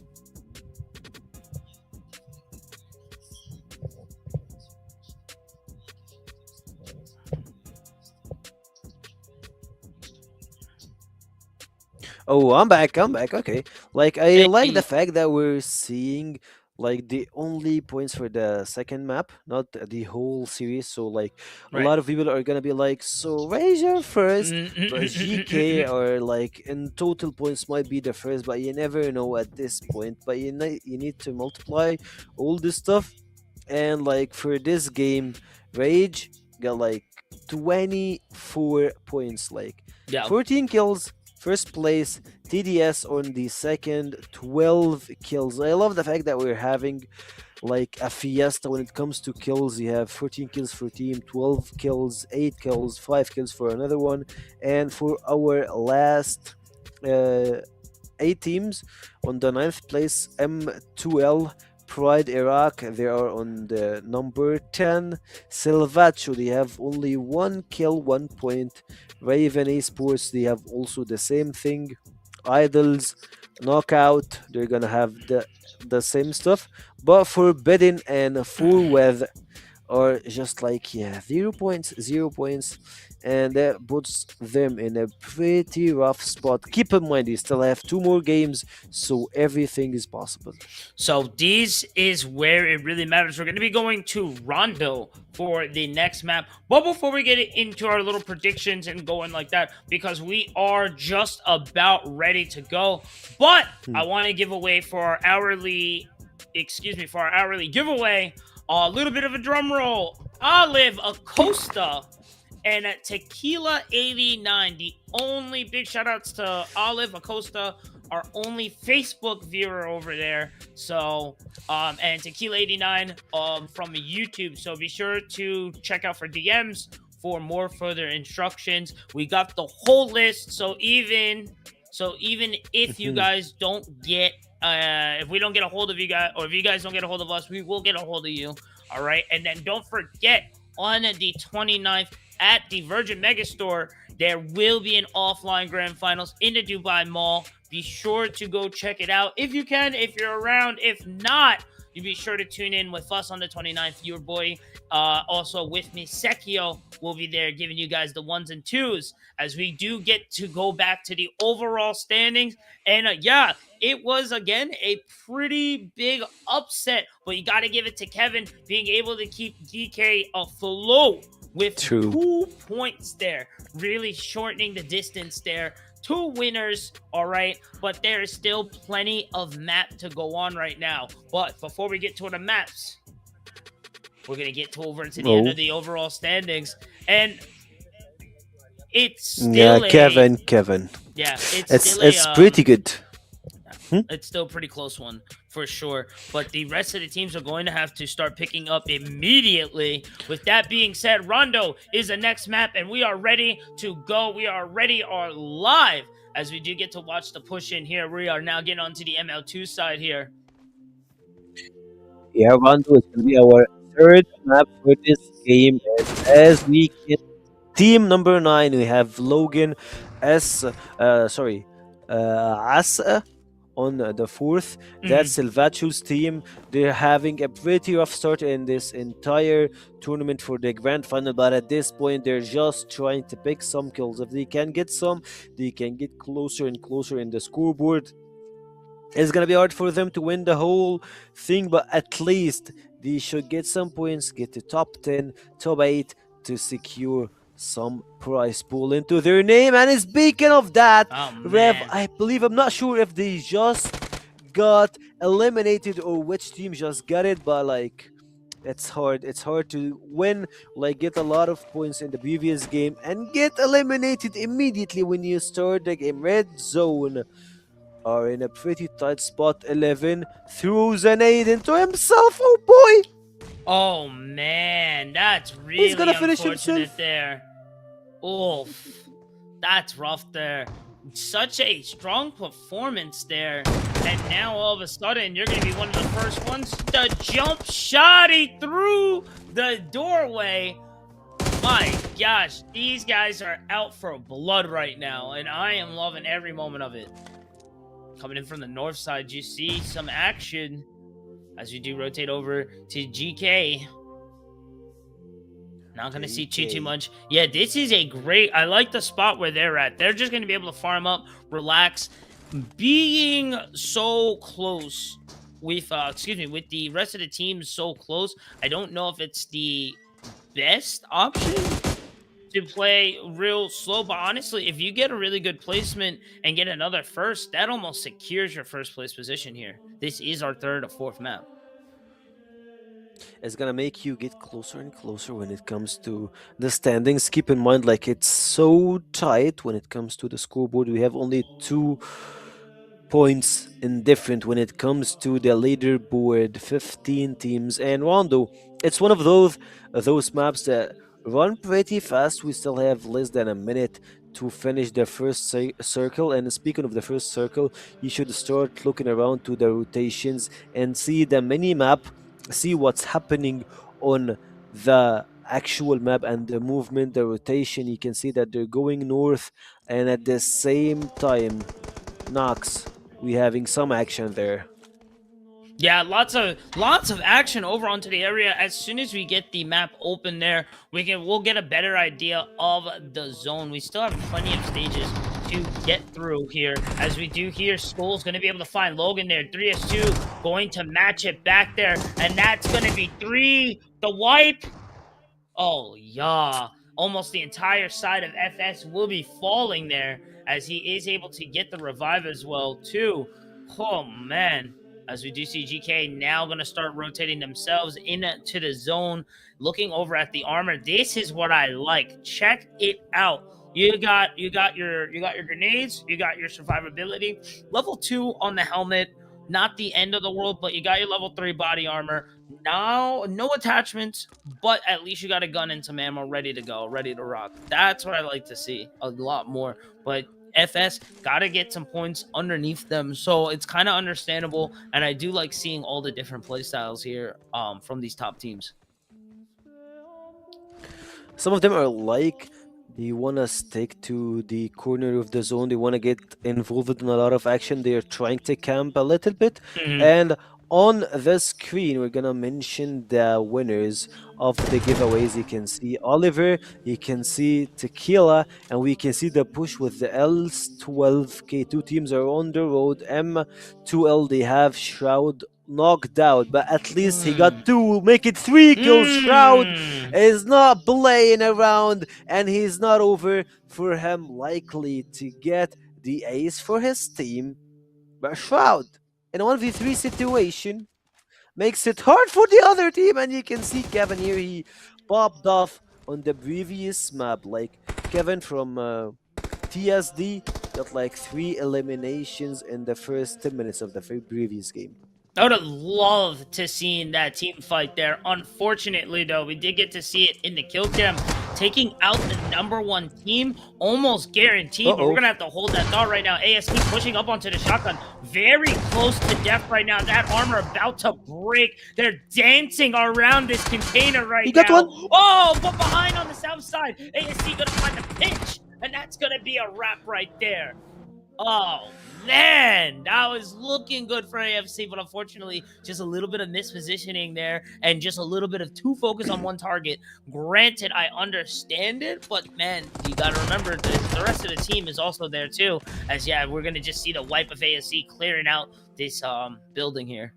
Oh, I'm back. I'm back. Okay. Like I Hey, like the fact that we're seeing like the only points for the second map, not the whole series. So like a right. lot of people are gonna be like, so Razor first, but GK or like in total points might be the first, but you never know at this point. But you need to multiply all this stuff, and like for this game, Rage got like 24 points, like Yeah. 14 kills. First place, TDS on the second, 12 kills. I love the fact that we're having like a fiesta when it comes to kills. You have 14 kills for team, 12 kills, 8 kills, 5 kills for another one. And for our last 8 teams, on the ninth place, M2L Pride Iraq, they are on the number 10. Silvacho, they have only 1 kill, 1 point. Raven Esports, they have also the same thing. Idols, Knockout, they're gonna have the same stuff. But Forbidden and Full Weather are just like, yeah, 0 points, 0 points, and that puts them in a pretty rough spot. Keep in mind, you still have 2 more games, so everything is possible. So this is where it really matters. We're going to be going to Rondo for the next map. But before we get into our little predictions and going like that, because we are just about ready to go. But I want to give away for our hourly giveaway a little bit of a drum roll. Olive Acosta and Tequila 89. The only big shout outs to Olive Acosta, our only Facebook viewer over there. So, and Tequila 89 from YouTube. So be sure to check out for DMs for more further instructions. We got the whole list. So even if you guys don't get if we don't get a hold of you guys, or if you guys don't get a hold of us, we will get a hold of you. All right. And then don't forget, on the 29th at the Virgin Megastore, there will be an offline grand finals in the Dubai Mall. Be sure to go check it out if you can, if you're around. If not, you be sure to tune in with us on the 29th. Your boy, also with me, Sekio, will be there giving you guys the ones and twos as we do get to go back to the overall standings. And yeah, it was again a pretty big upset, but you got to give it to Kevin being able to keep DK afloat with True. 2 points there, really shortening the distance there. 2 winners, all right, but there is still plenty of map to go on right now. But before we get to the maps, we're gonna get over to the end of the overall standings, and it's still Kevin. Yeah, It's pretty good. It's still a pretty close one for sure. But the rest of the teams are going to have to start picking up immediately. With that being said, Rondo is the next map, and we are ready to go. We are live as we do get to watch the push in here. We are now getting onto the ML2 side here. Yeah, Rondo is going to be our third map for this game. And as we get team number 9, we have Logan Asa on the fourth. That's Silvacho's team. They're having a pretty rough start in this entire tournament for the grand final, but at this point they're just trying to pick some kills. If they can get some, they can get closer and closer in the scoreboard. It's gonna be hard for them to win the whole thing, but at least they should get some points, get to top 10, top 8 to secure some prize pool into their name. And speaking of that, Oh Rev, man. I believe, I'm not sure if they just got eliminated or which team just got it, but like it's hard. It's hard to win, like get a lot of points in the previous game and get eliminated immediately when you start the game. Red Zone are in a pretty tight spot. 11 throws an aid into himself. Oh boy! Oh man, that's He's really gonna finish unfortunate himself. there. Oof. That's rough there. Such a strong performance there. And now all of a sudden you're gonna be one of the first ones to jump shotty through the doorway. My gosh, these guys are out for blood right now, and I am loving every moment of it. Coming in from the north side, you see some action as we do rotate over to GK. Not going to see too much. Yeah, this is a great... I like the spot where they're at. They're just going to be able to farm up, relax. Being so close with, with the rest of the team so close, I don't know if it's the best option to play real slow, but honestly, if you get a really good placement and get another first, that almost secures your first place position here. This is our third or fourth map. It's gonna make you get closer and closer when it comes to the standings. Keep in mind, like, it's so tight when it comes to the scoreboard. We have only 2 points indifferent when it comes to the leaderboard. 15 teams, and Rondo, it's one of those maps that run pretty fast. We still have less than a minute to finish the first circle, and speaking of the first circle, you should start looking around to the rotations and see the mini map, see what's happening on the actual map and the movement, the rotation. You can see that they're going north, and at the same time, Knox, we having some action there. Yeah, lots of action over onto the area. As soon as we get the map open there, we'll get a better idea of the zone. We still have plenty of stages to get through here, as we do here. Skull's going to be able to find Logan there. 3s2 going to match it back there, and that's going to be 3. The wipe. Oh, yeah. Almost the entire side of FS will be falling there, as he is able to get the revive as well, too. Oh, man. As we do see GK now going to start rotating themselves into the zone, looking over at the armor. This is what I like. Check it out. You got your grenades, you got your survivability. Level 2 on the helmet, not the end of the world, but you got your level 3 body armor. Now, no attachments, but at least you got a gun and some ammo ready to go, ready to rock. That's what I like to see a lot more. But FS gotta get some points underneath them, so it's kind of understandable, and I do like seeing all the different playstyles here from these top teams. Some of them are like, they want to stick to the corner of the zone, they want to get involved in a lot of action, they are trying to camp a little bit. And on the screen, we're gonna mention the winners of the giveaways. You can see Oliver, you can see Tequila, and we can see the push with the L12K. 2 teams are on the road. M2L, they have Shroud knocked out, but at least he got 2, make it 3 kills. Shroud is not playing around, and he's not over for him, likely to get the ace for his team. But Shroud, in a 1v3 situation, makes it hard for the other team, and you can see Kevin here, he popped off on the previous map. Like, Kevin from TSD got like 3 eliminations in the first 10 minutes of the previous game. I would have loved to see that team fight there. Unfortunately, though, we did get to see it in the kill cam. Taking out the #1 team, almost guaranteed, but we're going to have to hold that thought right now. AST pushing up onto the shotgun, very close to death right now. That armor about to break. They're dancing around this container right now. One. Oh, but behind on the south side, AST going to find the pinch, and that's going to be a wrap right there. Oh, man, that was looking good for AFC, but unfortunately, just a little bit of mispositioning there and just a little bit of too focus on one target. Granted, I understand it, but man, you got to remember that the rest of the team is also there too. As yeah, we're going to just see the wipe of AFC clearing out this building here.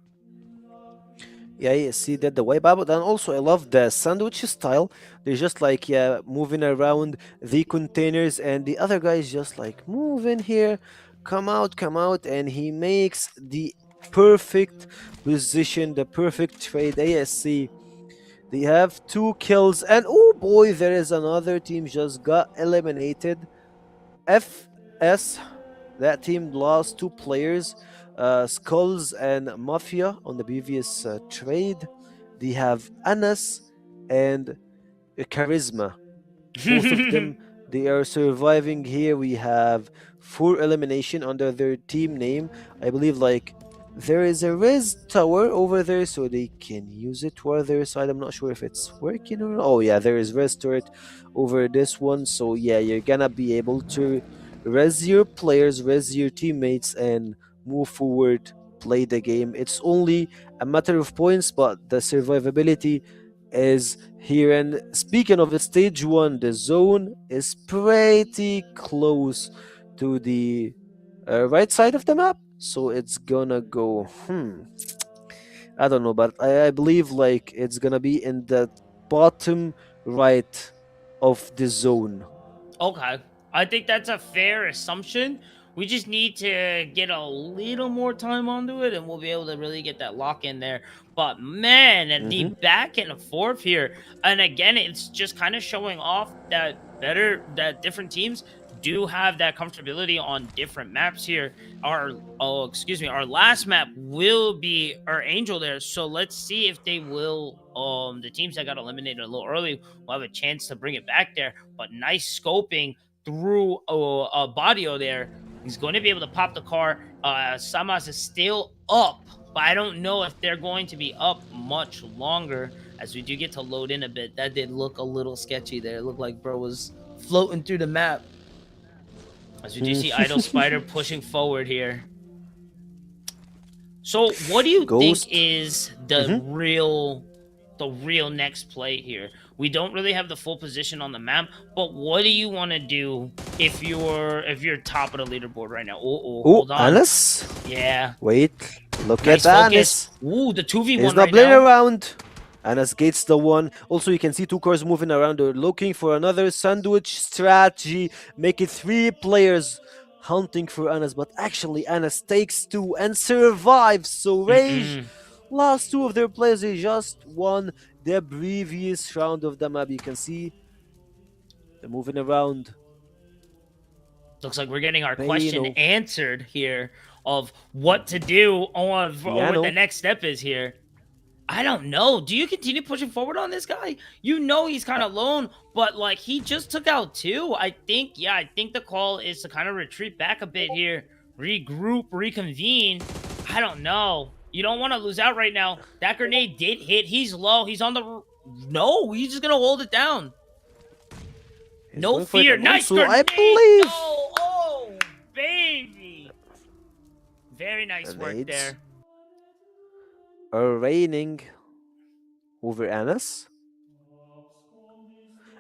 Yeah, you see that the wipeout, and also I love the sandwich style. They're just like, yeah, moving around the containers, and the other guy is just like, move in here, come out, and he makes the perfect position, the perfect trade. ASC, they have 2 kills, and oh boy, there is another team just got eliminated. FS, that team lost 2 players, Skulls and Mafia on the previous trade. They have Anas and Charisma. Both of them, they are surviving here. We have 4 elimination under their team name. I believe like there is a res tower over there, so they can use it to other side. I'm not sure if it's working or not. Oh yeah, there is res turret over this one. So yeah, you're gonna be able to res your players, res your teammates, and move forward, play the game. It's only a matter of points, but the survivability is here. And speaking of stage 1, the zone is pretty close to the right side of the map, so it's gonna go I don't know, but I believe like it's gonna be in the bottom right of the zone. Okay. I think that's a fair assumption. We just need to get a little more time onto it and we'll be able to really get that lock in there. But man, and the back and forth here. And again, it's just kind of showing off that different teams do have that comfortability on different maps here. Our last map will be our Angel there. So let's see if they will the teams that got eliminated a little early will have a chance to bring it back there. But nice scoping through a Badio there. He's going to be able to pop the car. Samas is still up, but I don't know if they're going to be up much longer as we do get to load in a bit. That did look a little sketchy there. It looked like bro was floating through the map. As we do see Idle Spider pushing forward here. So what do you think is the real next play here? We don't really have the full position on the map, but what do you want to do if you're top of the leaderboard right now? Hold on. Anas? Yeah. Wait, look Nice at focus. Anas. Ooh, the 2v1 He's not right playing now. around. Anas gates the one. Also, you can see 2 cars moving around. They're looking for another sandwich strategy. Make it 3 players hunting for Anas. But actually, Anas takes 2 and survives. So Rage lost 2 of their players. They just won the previous round of the map. You can see they're moving around. Looks like we're getting our question answered here of what to do on what the next step is here. I don't know. Do you continue pushing forward on this guy? You know he's kind of lone, but like he just took out 2. I think the call is to kind of retreat back a bit here, regroup, reconvene. I don't know. You don't want to lose out right now. That grenade did hit. He's low. He's on the... No, he's just going to hold it down. No fear. Nice grenade. I believe. Oh, baby. Very nice work there. Are raining over Anas.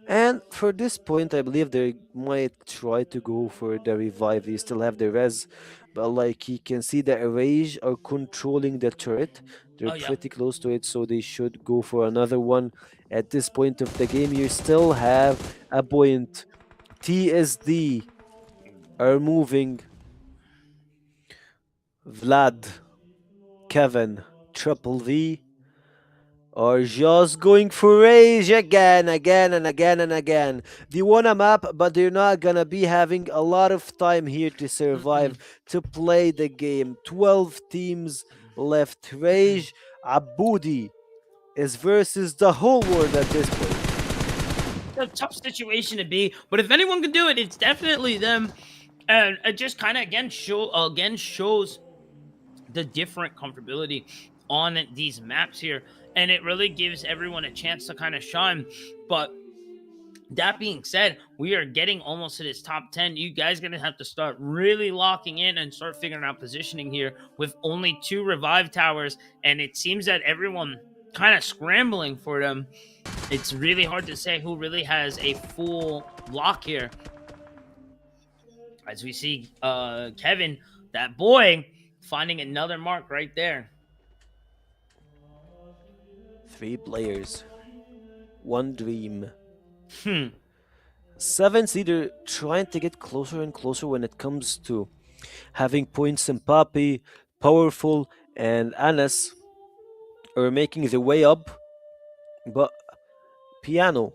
And for this point, I believe they might try to go for the revive. They still have the res, but like you can see the Rage are controlling the turret. They're pretty close to it, so they should go for another one. At this point of the game, you still have a point. TSD are moving. Vlad, Kevin, Triple V are just going for Rage again. They want a map, but they're not gonna be having a lot of time here to survive, to play the game. 12 teams left. Rage Aboudi is versus the whole world at this point. A tough situation to be, but if anyone can do it, it's definitely them. And it just kind of shows the different comfortability on these maps here, and it really gives everyone a chance to kind of shine. But that being said, we are getting almost to this top 10. You guys gonna have to start really locking in and start figuring out positioning here with only 2 revive towers, and it seems that everyone kind of scrambling for them. It's really hard to say who really has a full lock here. As we see Kevin, that boy, finding another mark right there. 3 players, 1 dream. Hmm. 7's either trying to get closer and closer when it comes to having points in Papi, Powerful, and Anas are making their way up, but Piano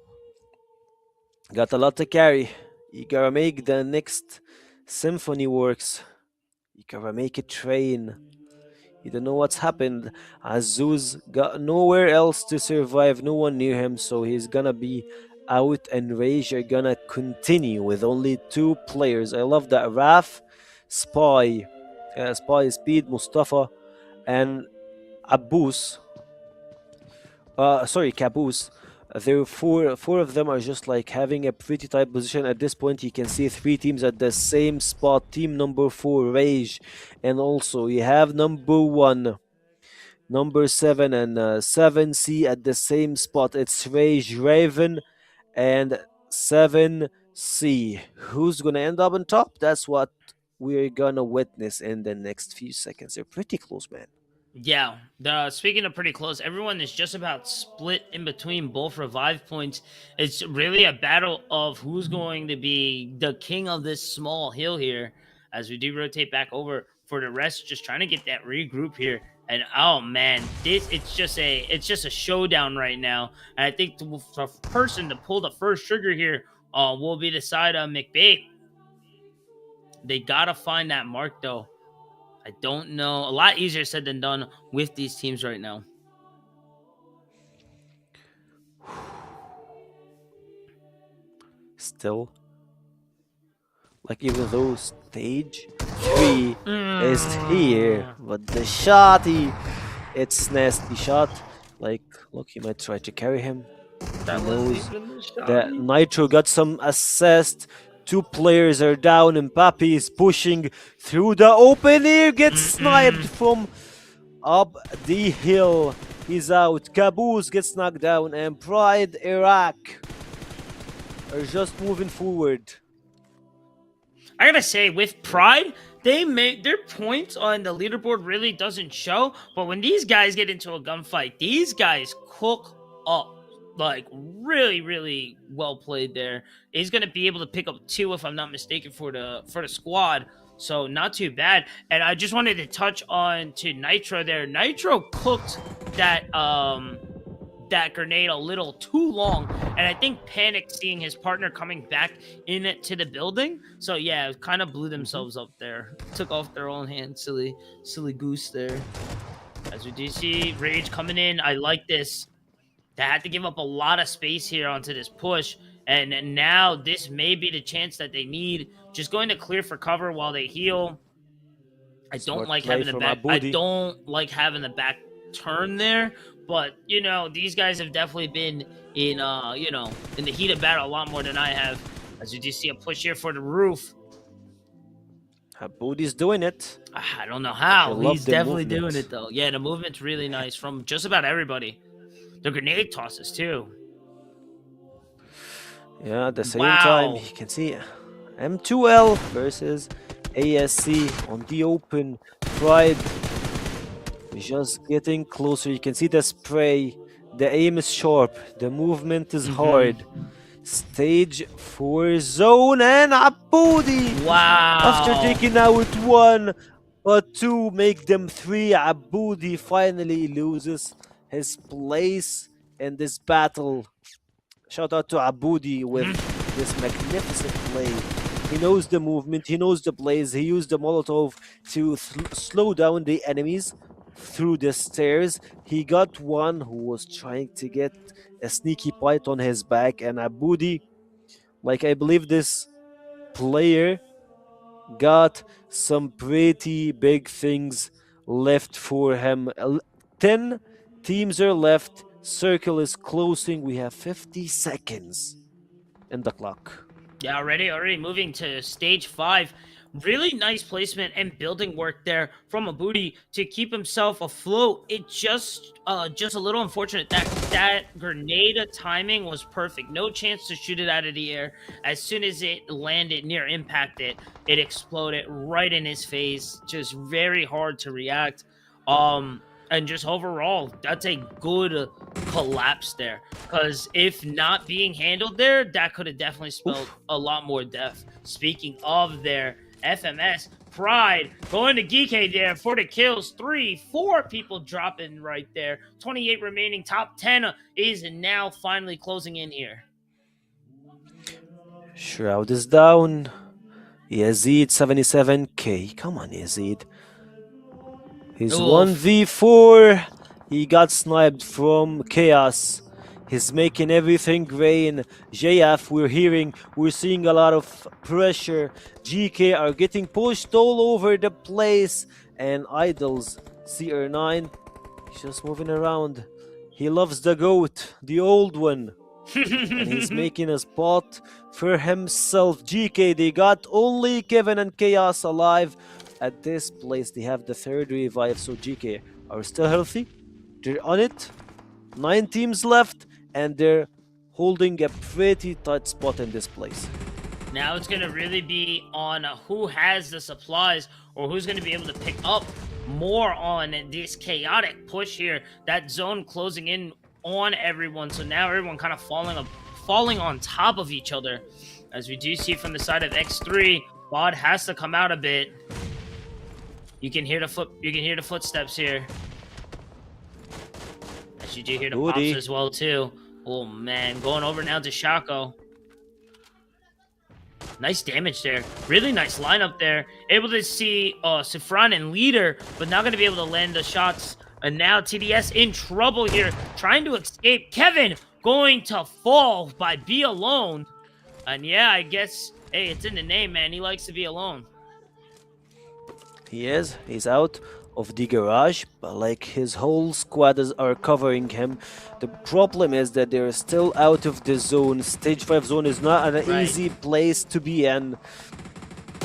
got a lot to carry. You gotta make the next symphony works. You gotta make it train. You don't know what's happened. Azuz got nowhere else to survive, no one near him, so he's gonna be out, and Rage are gonna continue with only 2 players. I love that. Raf, Spy, Spy, Speed, Mustafa, and Abus. Sorry, Caboose. There are four of them are just like having a pretty tight position at this point. You can see 3 teams at the same spot. Team number 4, Rage, and also you have number 1, number 7, and 7C at the same spot. It's Rage, Raven, and 7C. Who's gonna end up on top? That's what we're gonna witness in the next few seconds. They're pretty close, man. Yeah, speaking of pretty close, everyone is just about split in between both revive points. It's really a battle of who's going to be the king of this small hill here. As we do rotate back over for the rest, just trying to get that regroup here. And oh man, it's just a showdown right now. And I think the person to pull the first trigger here will be the side of McBake. They gotta find that mark though. I don't know. A lot easier said than done with these teams right now. Still, like, even though stage 3 is here, but the shotty, it's nasty shot. Like, look, he might try to carry him. That He was knows even the shot. that Nitro got some assist. 2 players are down, and Papi is pushing through the open air. Gets sniped from up the hill. He's out. Caboose gets knocked down, and Pride Iraq are just moving forward. I gotta say, with Pride, they make their points on the leaderboard really doesn't show. But when these guys get into a gunfight, these guys cook up. Like, really, really well played there. He's gonna be able to pick up 2, if I'm not mistaken, for the squad. So not too bad. And I just wanted to touch on to Nitro there. Nitro cooked that that grenade a little too long, and I think panicked seeing his partner coming back into the building. So yeah, kind of blew themselves up there. Took off their own hand. Silly goose there. As we do see Rage coming in, I like this. They had to give up a lot of space here onto this push, and now this may be the chance that they need. Just going to clear for cover while they heal. I don't like having the back. I don't like having the back turn there, but you know, these guys have definitely been in you know, in the heat of battle a lot more than I have. As you do see a push here for the roof. Booty's doing it. I don't know how. He's definitely movement. doing it though. Yeah, the movement's really nice from just about everybody. The grenade tosses too. Yeah, at the same time, you can see M2L versus ASC on the open. Pride just getting closer. You can see the spray. The aim is sharp. The movement is hard. Stage 4 zone, and Aboudi. Wow. After taking out 1, but 2 make them 3. Aboudi finally loses his place in this battle. Shout out to Aboudi with this magnificent play. He knows the movement, he knows the plays. He used the Molotov to slow down the enemies through the stairs. He got one who was trying to get a sneaky bite on his back, and Aboudi, like, I believe this player got some pretty big things left for him. 10 teams are left. Circle is closing. We have 50 seconds in the clock. Yeah, already moving to stage 5. Really nice placement and building work there from Aboudi to keep himself afloat. It just a little unfortunate that that grenade timing was perfect. No chance to shoot it out of the air. As soon as it landed near impact, it exploded right in his face. Just very hard to react. And just overall, that's a good collapse there. Because if not being handled there, that could have definitely spelled a lot more death. Speaking of their FMS, Pride going to Geekay there for the kills. 4 people dropping right there. 28 remaining. Top 10 is now finally closing in here. Shroud is down. Yazid 77k. Come on, Yazid. He's Oof. 1v4. He got sniped from Chaos. He's making everything rain. JF, we're seeing a lot of pressure. GK are getting pushed all over the place. And Idols, CR9, he's just moving around. He loves the goat, the old one. And he's making a spot for himself. GK, they got only Kevin and Chaos alive. At this place, they have the 3rd revive. So GK are still healthy. They're on it. 9 teams left. And they're holding a pretty tight spot in this place. Now it's going to really be on who has the supplies or who's going to be able to pick up more on this chaotic push here. That zone closing in on everyone. So now everyone kind of falling on top of each other. As we do see from the side of X3, Bod has to come out a bit. You can hear the footsteps here. As you do hear the pops as well too. Oh man, going over now to Shaco. Nice damage there. Really nice lineup there. Able to see Sifran and Leader, but not going to be able to land the shots. And now TDS in trouble here, trying to escape. Kevin going to fall by Be Alone. And yeah, I guess, hey, it's in the name, man. He likes to be alone. He is. He's out of the garage, but like his whole squad are covering him. The problem is that they're still out of the zone. Stage 5 zone is not an easy place to be in.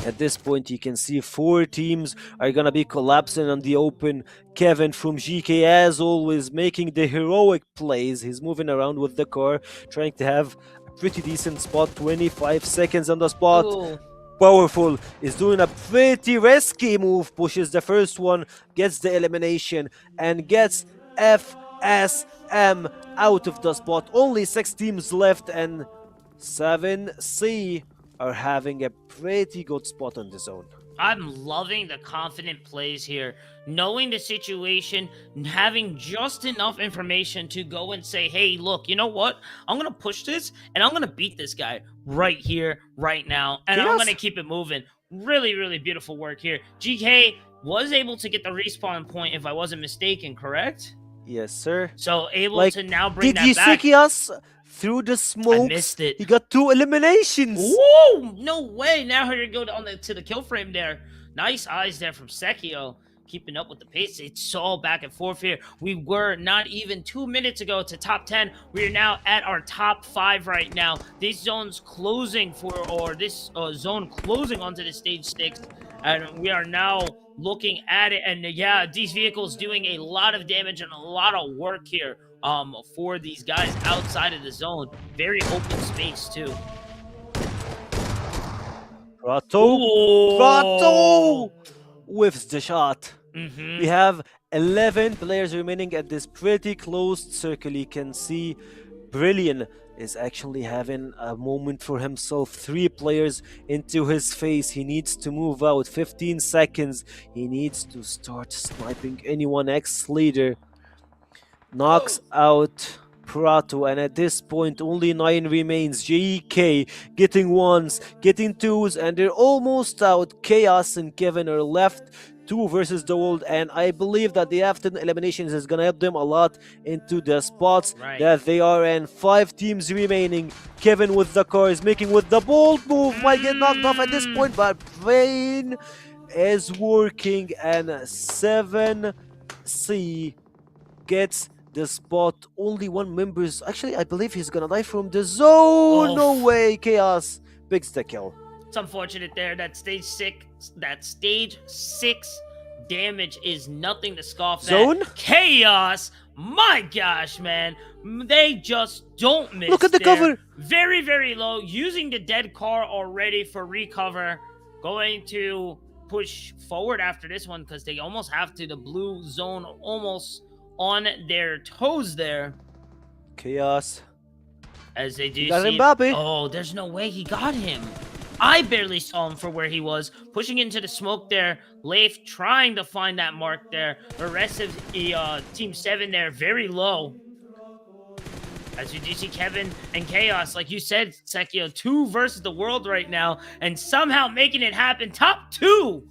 At this point, you can see 4 teams are gonna be collapsing on the open. Kevin from GK, as always, making the heroic plays. He's moving around with the car, trying to have a pretty decent spot. 25 seconds on the spot. Ooh. Powerful is doing a pretty risky move, pushes the first one, gets the elimination, and gets FSM out of the spot. Only 6 teams left, and 7C are having a pretty good spot on the zone. I'm loving the confident plays here. Knowing the situation, having just enough information to go and say, hey, look, you know what? I'm going to push this, and I'm going to beat this guy right here, right now, and I'm going to keep it moving. Really, really beautiful work here. GK was able to get the respawn point, if I wasn't mistaken, correct? Yes, sir. So able to now bring that back. Did you see us through the smoke? I missed it. He got 2 eliminations. Whoa! No way. Now here you go to the kill frame there. Nice eyes there from Sekio. Keeping up with the pace. It's all back and forth here. We were not even 2 minutes ago to top 10. We are now at our top 5 right now. This zone's closing this zone closing onto the stage 6. And we are now looking at it. And yeah, these vehicles doing a lot of damage and a lot of work here for these guys outside of the zone. Very open space too. Prato whiffs the shot. We have 11 players remaining at this pretty closed circle. You can see Brilliant is actually having a moment for himself. 3 players into his face. He needs to move out. 15 seconds. He needs to start sniping anyone. Ex-leader knocks out Prato, and at this point only 9 remains. JK getting 1s, getting 2s, and they're almost out. Chaos and Kevin are left 2 versus the world, and I believe that the after eliminations is gonna help them a lot into the spots that they are in. 5 teams remaining. Kevin with the car is making with the bold move, might get knocked off at this point, but Brain is working, and 7C gets the spot. Only 1 member's actually, I believe he's gonna die from the zone. No way. Chaos picks the kill. It's unfortunate there. That stage 6 damage is nothing to scoff Zone? at. Chaos My gosh, man. They just don't miss. Look at the there. cover. Very, very low. Using the dead car already for recover. Going to push forward after this one because they almost have to. The blue zone almost on their toes there. Chaos. As they do He got see. Mbappe. Oh, there's no way he got him. I barely saw him for where he was. Pushing into the smoke there. Leif trying to find that mark there. The rest of the Team 7 there, very low. As you do see Kevin and Chaos, like you said, Sekio, 2 versus the world right now. And somehow making it happen. Top 2!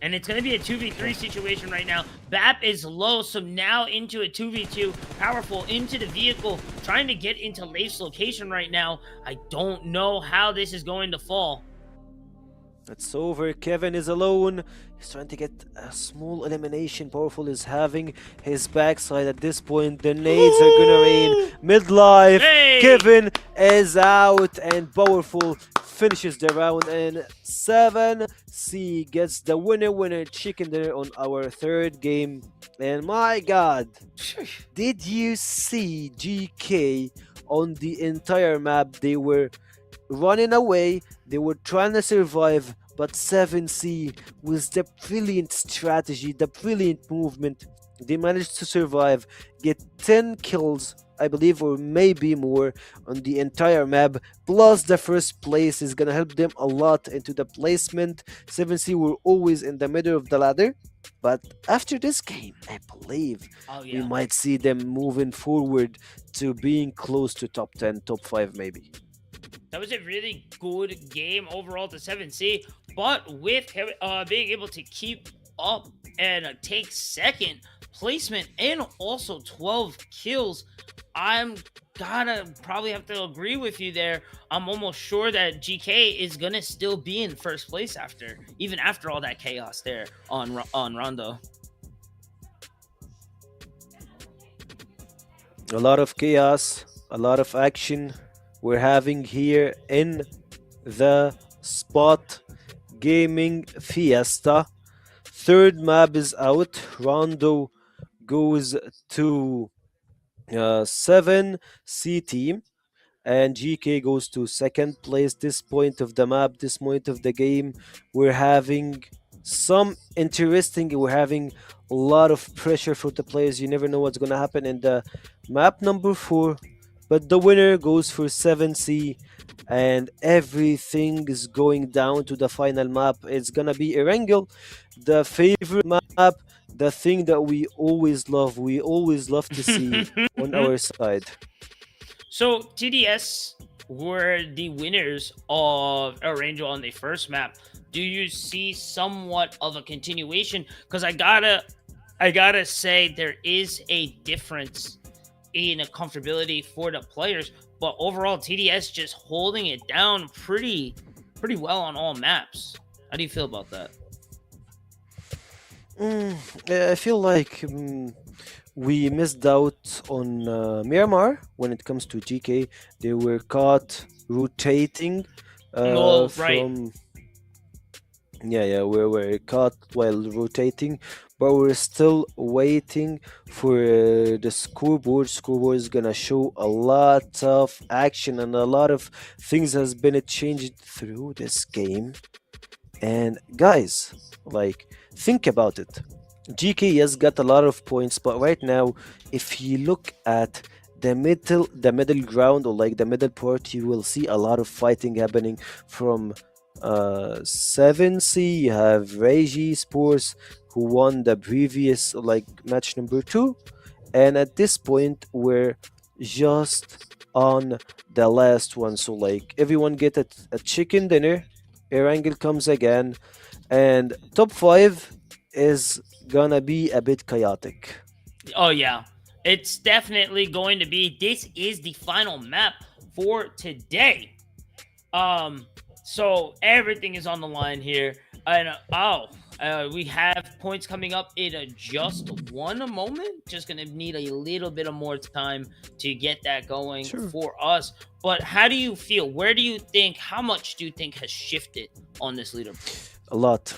And it's going to be a 2v3 situation right now. BAP is low, so now into a 2v2. Powerful into the vehicle, trying to get into Leif's location right now. I don't know how this is going to fall. It's over. Kevin is alone. He's trying to get a small elimination. Powerful is having his backside at this point. The nades are gonna rain. Midlife. Hey! Kevin is out, and Powerful finishes the round. And 7C gets the winner chicken dinner on our third game. And my God, did you see GK on the entire map? They were running away, they were trying to survive, but 7C with the brilliant strategy, the brilliant movement, they managed to survive, get 10 kills, I believe, or maybe more on the entire map, plus the first place is gonna help them a lot into the placement. 7C were always in the middle of the ladder, but after this game, I believe we might see them moving forward to being close to top 10, top 5 maybe. That was a really good game overall to 7C, but with being able to keep up and take second placement and also 12 kills, I'm gonna probably have to agree with you there. I'm almost sure that GK is gonna still be in first place even after all that chaos there on Rondo. A lot of chaos, a lot of action we're having here in the spot. Gaming Fiesta. Third map is out. Rondo goes to 7C team, and GK goes to second place. This point of the map, this point of the game, we're having we're having a lot of pressure for the players. You never know what's gonna happen in the map number 4, but the winner goes for 7C, and everything is going down to the final map. It's gonna be Erangel, the favorite map, the thing that we always love to see on our side. So TDS were the winners of Erangel on the first map. Do you see somewhat of a continuation? Because I gotta say there is a difference in a comfortability for the players, but overall TDS just holding it down pretty well on all maps. How do you feel about that? I feel like we missed out on Myanmar when it comes to GK. They were caught rotating Right. from. Yeah, we were caught while rotating, but we're still waiting for the scoreboard. Scoreboard is gonna show a lot of action, and a lot of things has been changed through this game. And guys, like, think about it. GK has got a lot of points, but right now, if you look at the middle ground, or like the middle part, you will see a lot of fighting happening from 7C. You have Reiji Sports, who won the previous like match number 2, and at this point we're just on the last one. So like everyone get a chicken dinner. Erangel comes again, and top 5 is gonna be a bit chaotic. Oh yeah, it's definitely going to be. This is the final map for today. So everything is on the line here, and we have points coming up in just one moment. Just gonna need a little bit of more time to get that going for us. But how do you feel? Where do you think? How much do you think has shifted on this leaderboard? A lot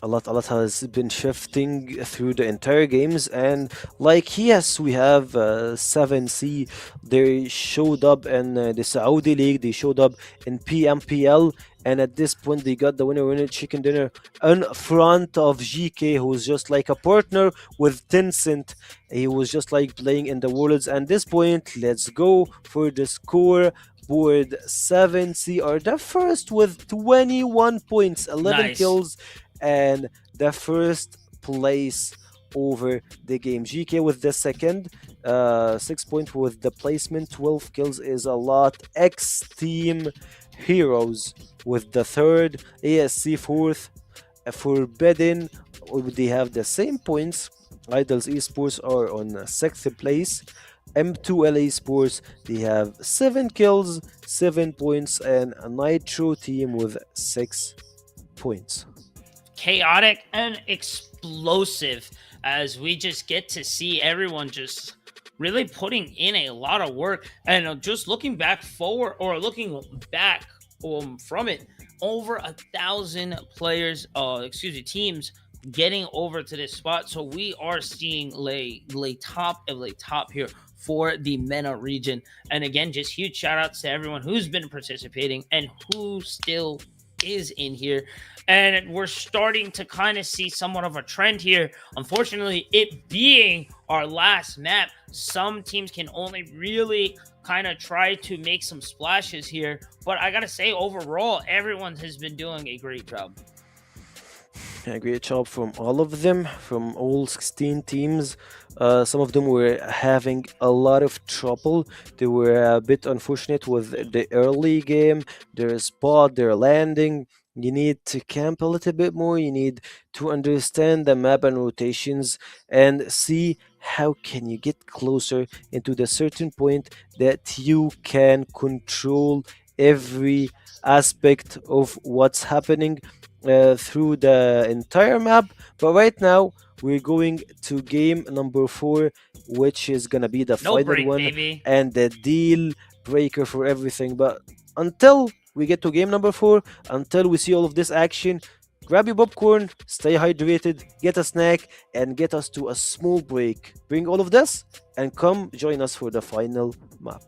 has been shifting through the entire games, and like yes, we have 7C. They showed up in the Saudi League. They showed up in PMPL, and at this point, they got the winner chicken dinner in front of GK, who's just like a partner with Tencent. He was just like playing in the Worlds. And this point, let's go for the score. Board 7C are the first with 21 points, 11 Nice. kills, and the first place over the game. GK with the second, 6 points with the placement, 12 kills is a lot. X Team Heroes with the third, ASC fourth, Forbidden, they have the same points. Idols Esports are on sixth place. M2LA Sports, they have 7 kills, 7 points, and a Nitro team with 6 points. Chaotic and explosive, as we just get to see everyone just really putting in a lot of work. And just looking back forward, or looking back from it, over 1,000 players, teams getting over to this spot. So we are seeing lay top of lay top here for the MENA region. And again, just huge shout outs to everyone who's been participating and who still is in here. And we're starting to kind of see somewhat of a trend here. Unfortunately, it being our last map, some teams can only really kind of try to make some splashes here. But I gotta say, overall, everyone has been doing a great job. A great job from all of them, from all 16 teams. Some of them were having a lot of trouble. They were a bit unfortunate with the early game, their spot, their landing. You need to camp a little bit more. You need to understand the map and rotations and see how can you get closer into the certain point that you can control every aspect of what's happening through the entire map. But right now, we're going to game number 4, which is gonna be the No final break, one baby. and the deal breaker for everything. But until we get to game number 4, until we see all of this action, grab your popcorn, stay hydrated, get a snack, and get us to a small break. Bring all of this and come join us for the final map.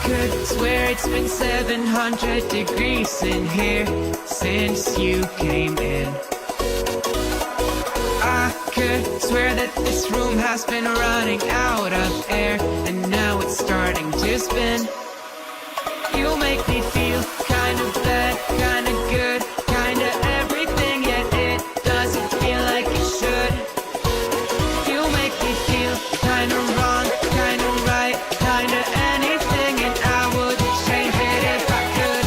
could swear it's been 700 degrees in here since you came in. I could swear that this room has been running out of air, and now it's starting to spin. You make me feel kind of bad, kind of good, kind of everything, yet it doesn't feel like it should. You make me feel kind of wrong, kind of right, kind of anything, and I would change it if I could.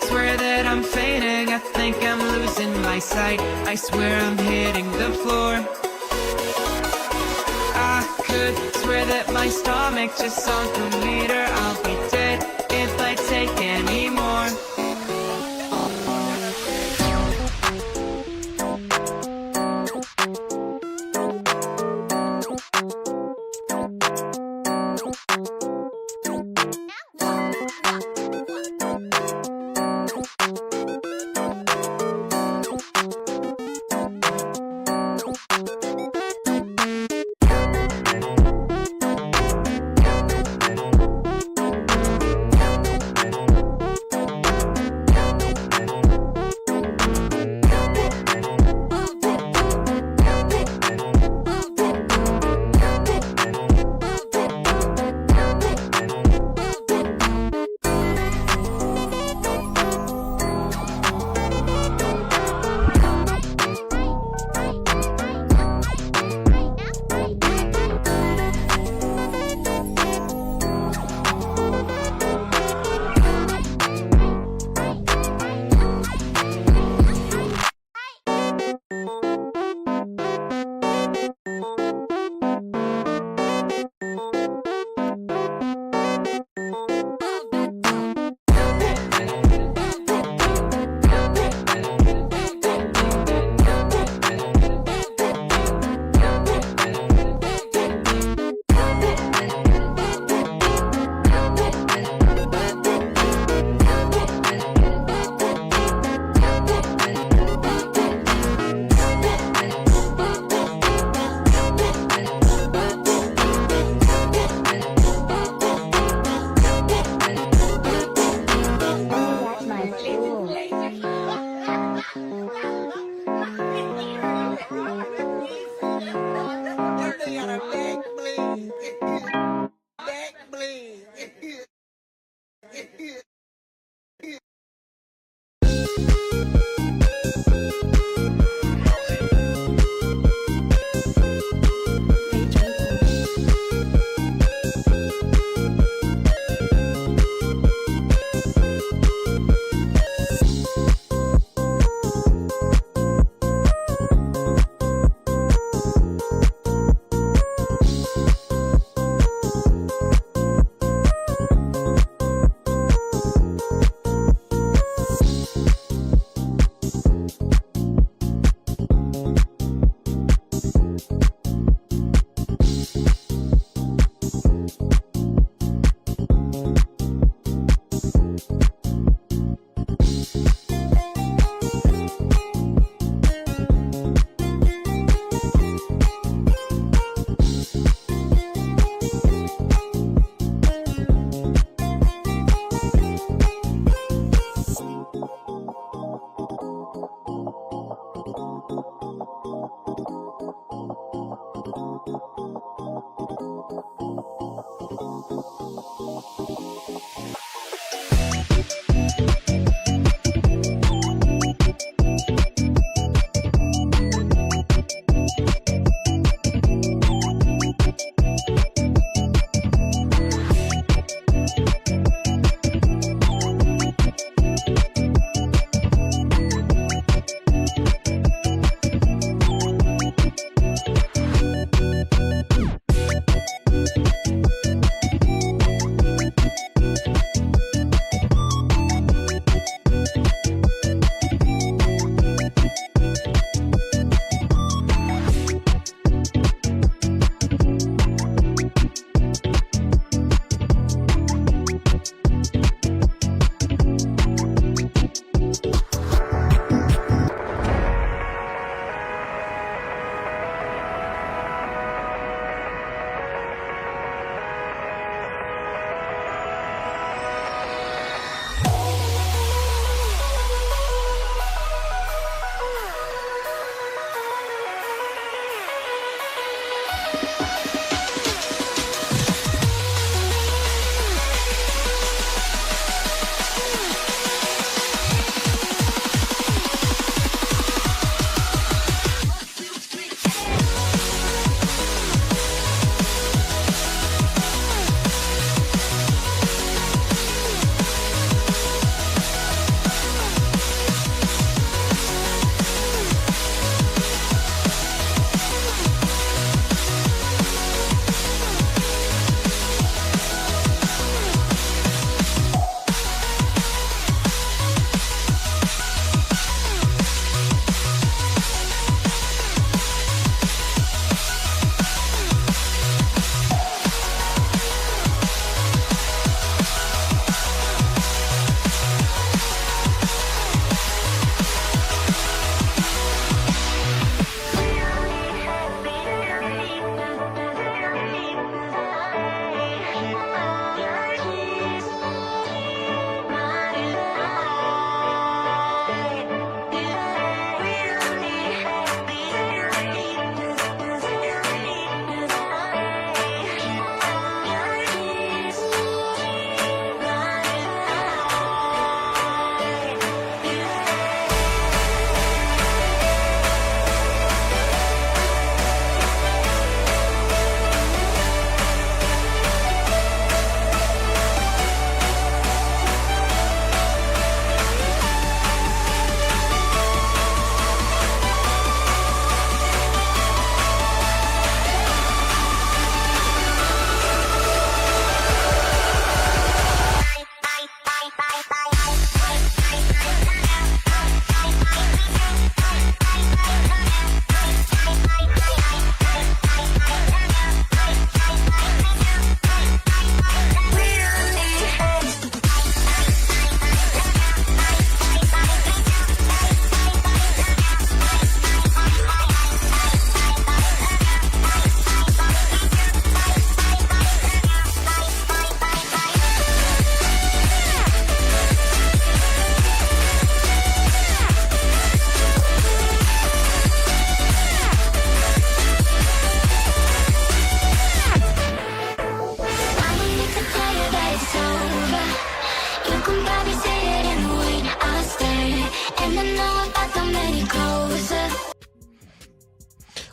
Swear that I'm fainting, I think I'm losing my sight, I swear I'm hitting the floor. I could swear that my stomach just sunk a meter, I'll be dead if I take any more.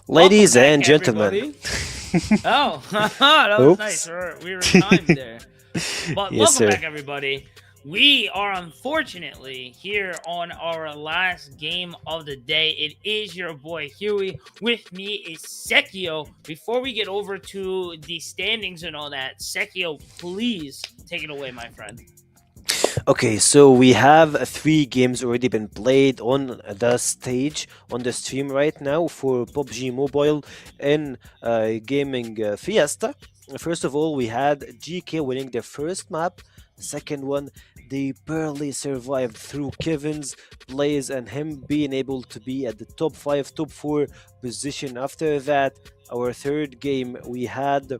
Welcome Ladies back, and gentlemen. everybody. Oh, that was nice. Oops. We were timed there. But Yes, welcome sir. back, everybody. We are unfortunately here on our last game of the day. It is your boy Huey. With me is Sekio. Before we get over to the standings and all that, Sekio, please take it away, my friend. Okay, so we have three games already been played on the stage on the stream right now for PUBG Mobile and Gaming Fiesta. First of all, we had GK winning the first map. The second one, they barely survived through Kevin's plays and him being able to be at the top 5, top 4 position. After that, our third game, we had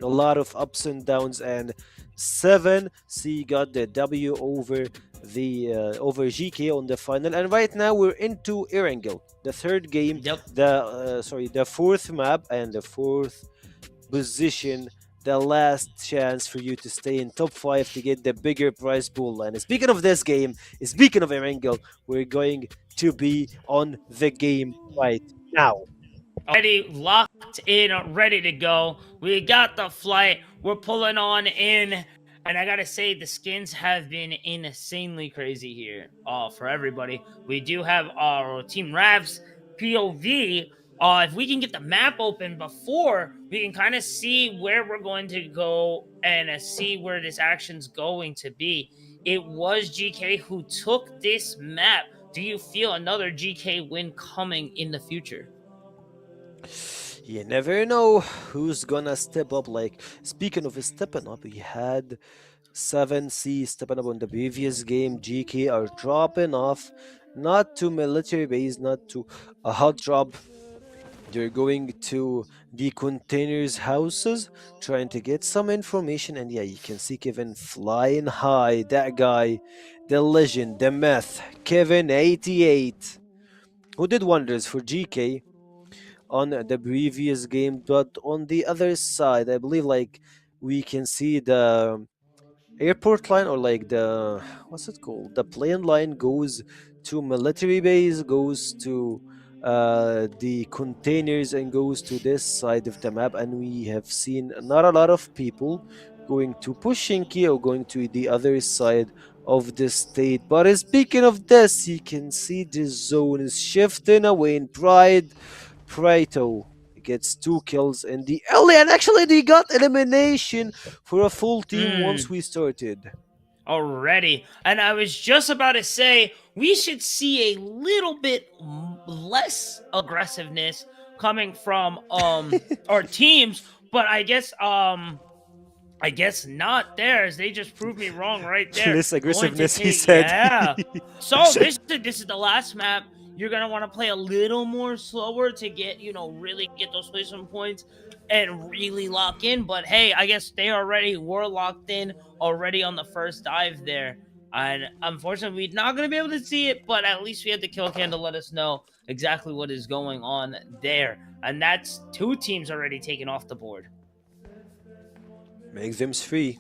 a lot of ups and downs, and 7C got the W over the over GK on the final. And right now we're into Erangel, the third game, Yep. the fourth map and the fourth position, the last chance for you to stay in top 5 to get the bigger prize pool. And speaking of this game, speaking of Erangel, we're going to be on the game right now. Already locked in, ready to go. We got the flight. We're pulling on in. And I gotta say, the skins have been insanely crazy here for everybody. We do have our Team Rav's POV. If we can get the map open before, we can kind of see where we're going to go and see where this action's going to be. It was GK who took this map. Do you feel another GK win coming in the future? You never know who's gonna step up. Like, speaking of stepping up, we had 7C stepping up on the previous game. GK are dropping off, not to military base, not to a hot drop. They're going to the containers houses, trying to get some information. And yeah, you can see Kevin flying high. That guy, the legend, the myth, Kevin 88, who did wonders for GK on the previous game. But on the other side, I believe like we can see the airport line, or like the, what's it called, the plane line goes to military base, goes to the containers, and goes to this side of the map. And we have seen not a lot of people going to Pushinki or going to the other side of the state. But speaking of this, you can see the zone is shifting away in Pride. Prato gets 2 kills in the early, and actually they got elimination for a full team once we started. Already. And I was just about to say, we should see a little bit less aggressiveness coming from our teams, but I guess not theirs. They just proved me wrong right there. Less Going to aggressiveness, he take- said. Yeah. So this is the last map. You're gonna want to play a little more slower to get, really get those placement points and really lock in. But hey, I guess they already were locked in already on the first dive there. And unfortunately, we're not gonna be able to see it, but at least we had the kill cam to let us know exactly what is going on there. And that's 2 teams already taken off the board. Make them 3.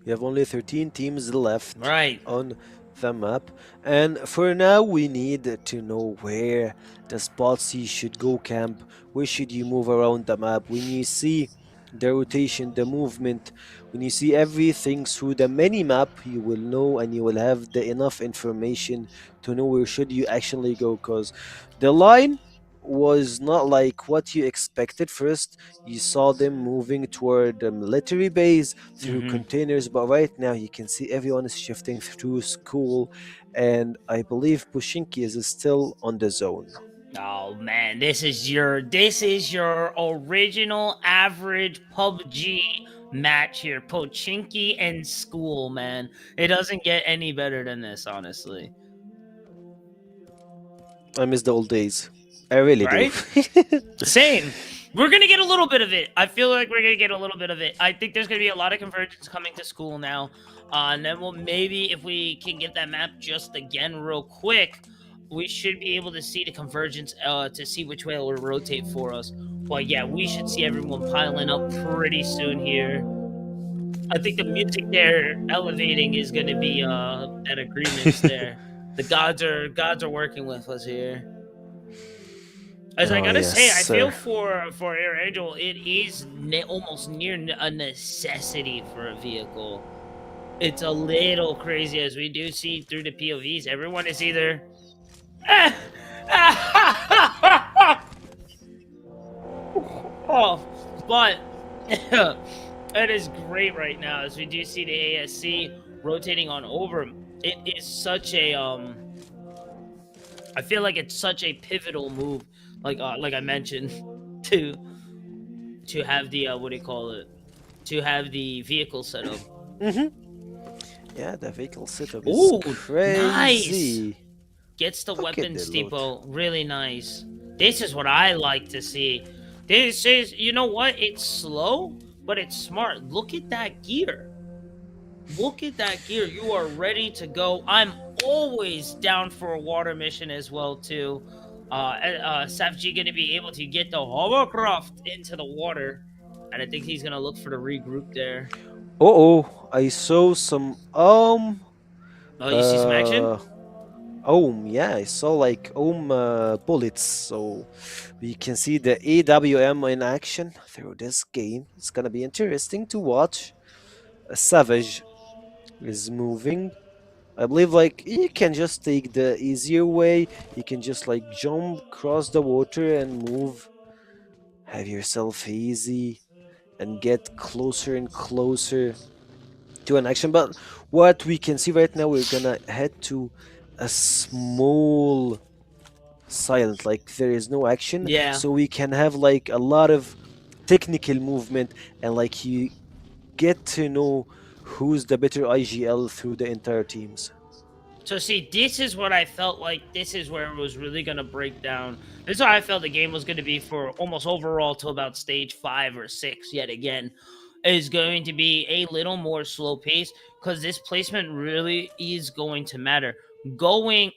We have only 13 teams left Right. on the map, and for now we need to know where the spots you should go camp, where should you move around the map. When you see the rotation, the movement, when you see everything through the mini map, you will know, and you will have the enough information to know where should you actually go, because the line was not like what you expected. First you saw them moving toward the military base through containers, but right now you can see everyone is shifting through school, and I believe Pushinki is still on the zone. Oh man, this is your original average PUBG match here. Pochinki and school, man. It doesn't get any better than this, honestly. I miss the old days. I really Right? do. Same. We're gonna get a little bit of it. I feel like we're gonna get a little bit of it. I think there's gonna be a lot of convergence coming to school now. And then we'll maybe, if we can get that map just again real quick, we should be able to see the convergence to see which way it will rotate for us. But yeah, we should see everyone piling up pretty soon here. I think the music they're elevating is gonna be that agreements there. The gods are working with us here. As I Oh gotta yes, say, I feel sir. for Air Angel, it is almost near a necessity for a vehicle. It's a little crazy as we do see through the POVs. Everyone is either. Oh, but it is great right now as we do see the ASC rotating on over. It is such a I feel like it's such a pivotal move, like I mentioned, to have the what do you call it? To have the vehicle set up. Mm-hmm. Yeah, the vehicle setup is Ooh, nice! crazy. Gets the Look at the weapons loot. depot. Really nice. This is what I like to see. This is, you know what? It's slow, but it's smart. Look at that gear. Look at that gear. You are ready to go. I'm always down for a water mission as well, too. Safji going to be able to get the hovercraft into the water. And I think he's going to look for the regroup there. Oh, I saw some Oh, you see some action? yeah, I saw like bullets, so we can see the AWM in action through this game. It's gonna be interesting to watch. A Savage is moving. I believe like you can just take the easier way. You can just like jump across the water and move. Have yourself easy and get closer and closer to an action. But what we can see right now, we're gonna head to a small silent, like there is no action, Yeah. so we can have like a lot of technical movement, and like you get to know who's the better IGL through the entire teams. So see, this is what I felt like. This is where it was really gonna break down. This is how I felt the game was gonna be for almost overall till about stage 5 or 6. Yet again, is going to be a little more slow pace because this placement really is going to matter. Going,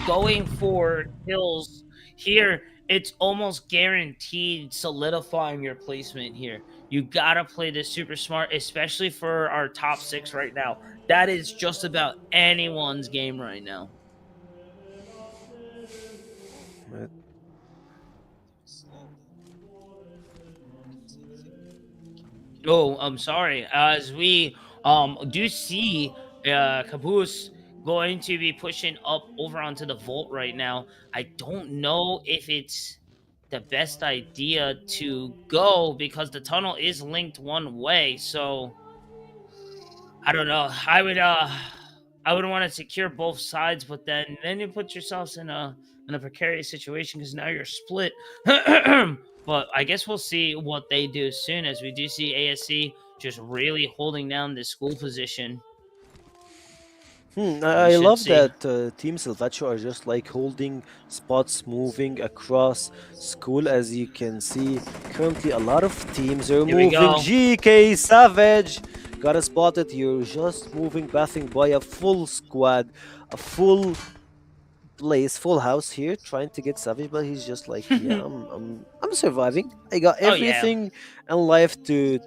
going for kills here, it's almost guaranteed solidifying your placement here. You gotta play this super smart, especially for our top 6 right now. That is just about anyone's game right now. Right. Oh, I'm sorry. As we do see Caboose going to be pushing up over onto the vault right now. I don't know if it's the best idea to go because the tunnel is linked one way. So I don't know. I would want to secure both sides, but then you put yourselves in a precarious situation because now you're split. But I guess we'll see what they do soon, as we do see ASC just really holding down this school position. We I should love see. that Team Silvacho are just like holding spots, moving across school. As you can see, currently a lot of teams are Here we moving. go. GK Savage got spotted. You're just moving, passing by a full squad, a full place, full house here, trying to get Savage, but he's just like, yeah, I'm surviving. I got Oh, yeah. everything in life to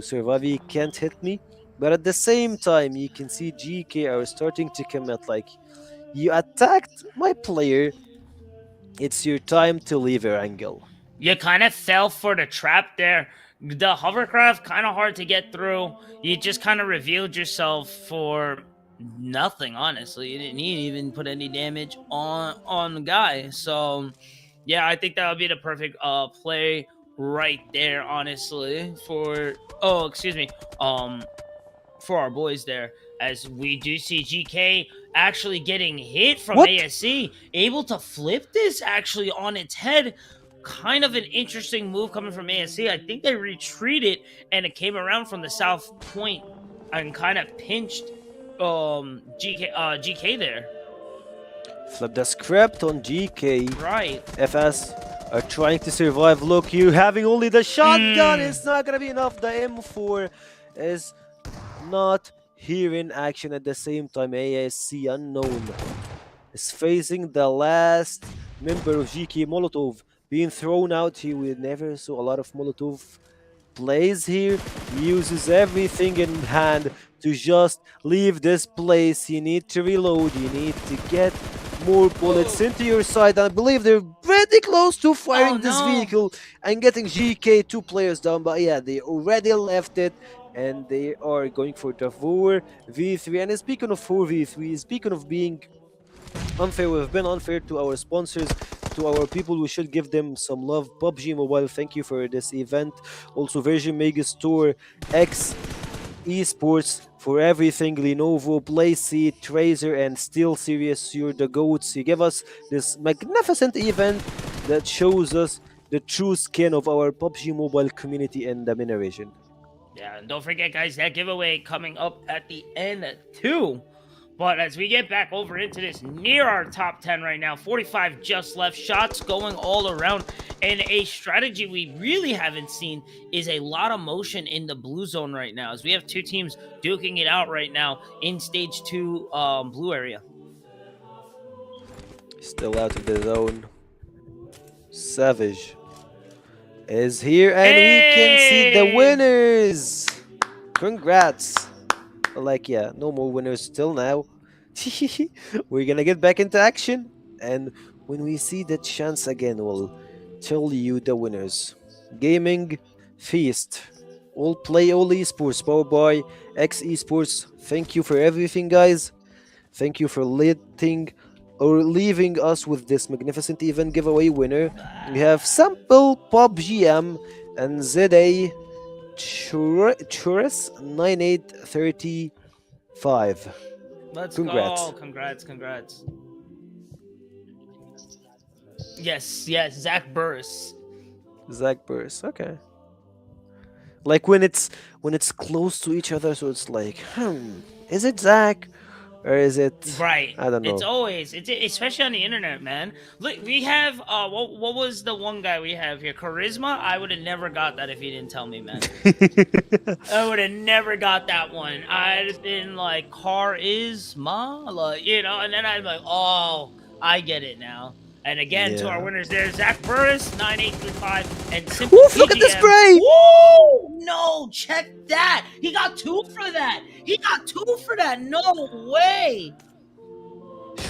survive. He can't hit me. But at the same time, you can see GK are starting to commit. Like, you attacked my player. It's your time to leave your angle. You kind of fell for the trap there. The hovercraft kind of hard to get through. You just kind of revealed yourself for nothing, honestly. You didn't even put any damage on the guy. So yeah, I think that would be the perfect play right there, honestly, for for our boys there, as we do see GK actually getting hit from What? ASC, able to flip this actually on its head. Kind of an interesting move coming from ASC. I think they retreated and it came around from the south point and kind of pinched GK there. Flip the script on GK. Right. FS are trying to survive. Look, you having only the shotgun. It's not gonna be enough. The M4 is not here in action at the same time. ASC unknown is facing the last member of GK Molotov being thrown out here. We never saw a lot of Molotov plays here. He uses everything in hand to just leave this place. You need to reload, you need to get more bullets into your side. I believe they're pretty close to firing Oh this no. vehicle and getting GK 2 players down. But yeah, they already left it and they are going for the 4v3. And speaking of 4v3, speaking of being unfair, we've been unfair to our sponsors, to our people. We should give them some love. PUBG Mobile, thank you for this event. Also, Virgin Megastore, X Esports for everything. Lenovo, Playseat, Tracer, and Steel Series. You're the goats. You give us this magnificent event that shows us the true skin of our PUBG Mobile community in the MENA region. Yeah, and don't forget, guys, that giveaway coming up at the end too. But as we get back over into this, near our top 10 right now, 45 just left, shots going all around, and a strategy we really haven't seen is a lot of motion in the blue zone right now, as we have two teams duking it out right now in stage 2 blue area. Still out of the zone. Savage is here, and we can see the Hey! winners. Congrats. Like, yeah, no more winners till now. We're gonna get back into action, and when we see the chance again, we'll tell you the winners. Gaming Feast. All play all esports, powered by X Esports. Thank you for everything, guys. Thank you for letting or leaving us with this magnificent event giveaway winner. We have Sample, PUBGM, and ZA Churus 9835. Let's Congrats. go. Congrats. Yes, Zach Burris. Zach Burris, okay. Like when it's close to each other, so it's like, is it Zach or is it? Right. I don't know. It's always, especially on the internet, man. Look, we have what was the one guy we have here? Charisma. I would have never got that if he didn't tell me, man. I would have never got that one. I'd have been like, Charisma, like, and then I'm like, oh, I get it now. And again, to our Yeah. winners there, Zach Burris, 9835, and Simple Oof, look at the PGM. spray! Woo! No, check that. He got 2 for that. No way.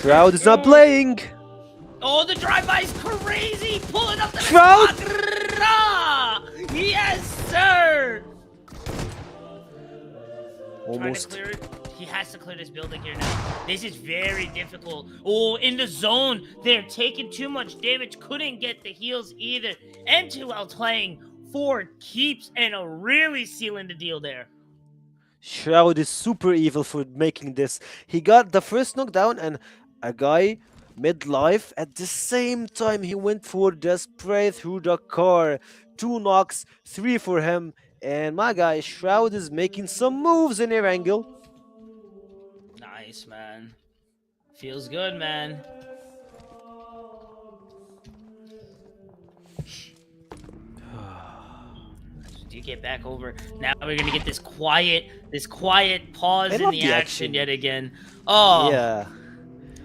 Shroud is not playing. Oh, the drive-by's crazy. Pulling up the Shroud! spot. Yes, sir. Trying to Almost. clear it. He has to clear this building here now. This is very difficult. Oh, in the zone. They're taking too much damage. Couldn't get the heals either. N2L playing 4 keeps and really sealing the deal there. Shroud is super evil for making this. He got the first knockdown and a guy mid-life. At the same time, he went for the spray through the car. 2 knocks, 3 for him. And my guy, Shroud, is making some moves in air angle. Nice, man. Feels good, man. Do you get back over? Now we're gonna get this quiet pause I in love the the action action. yet again. Oh, Yeah.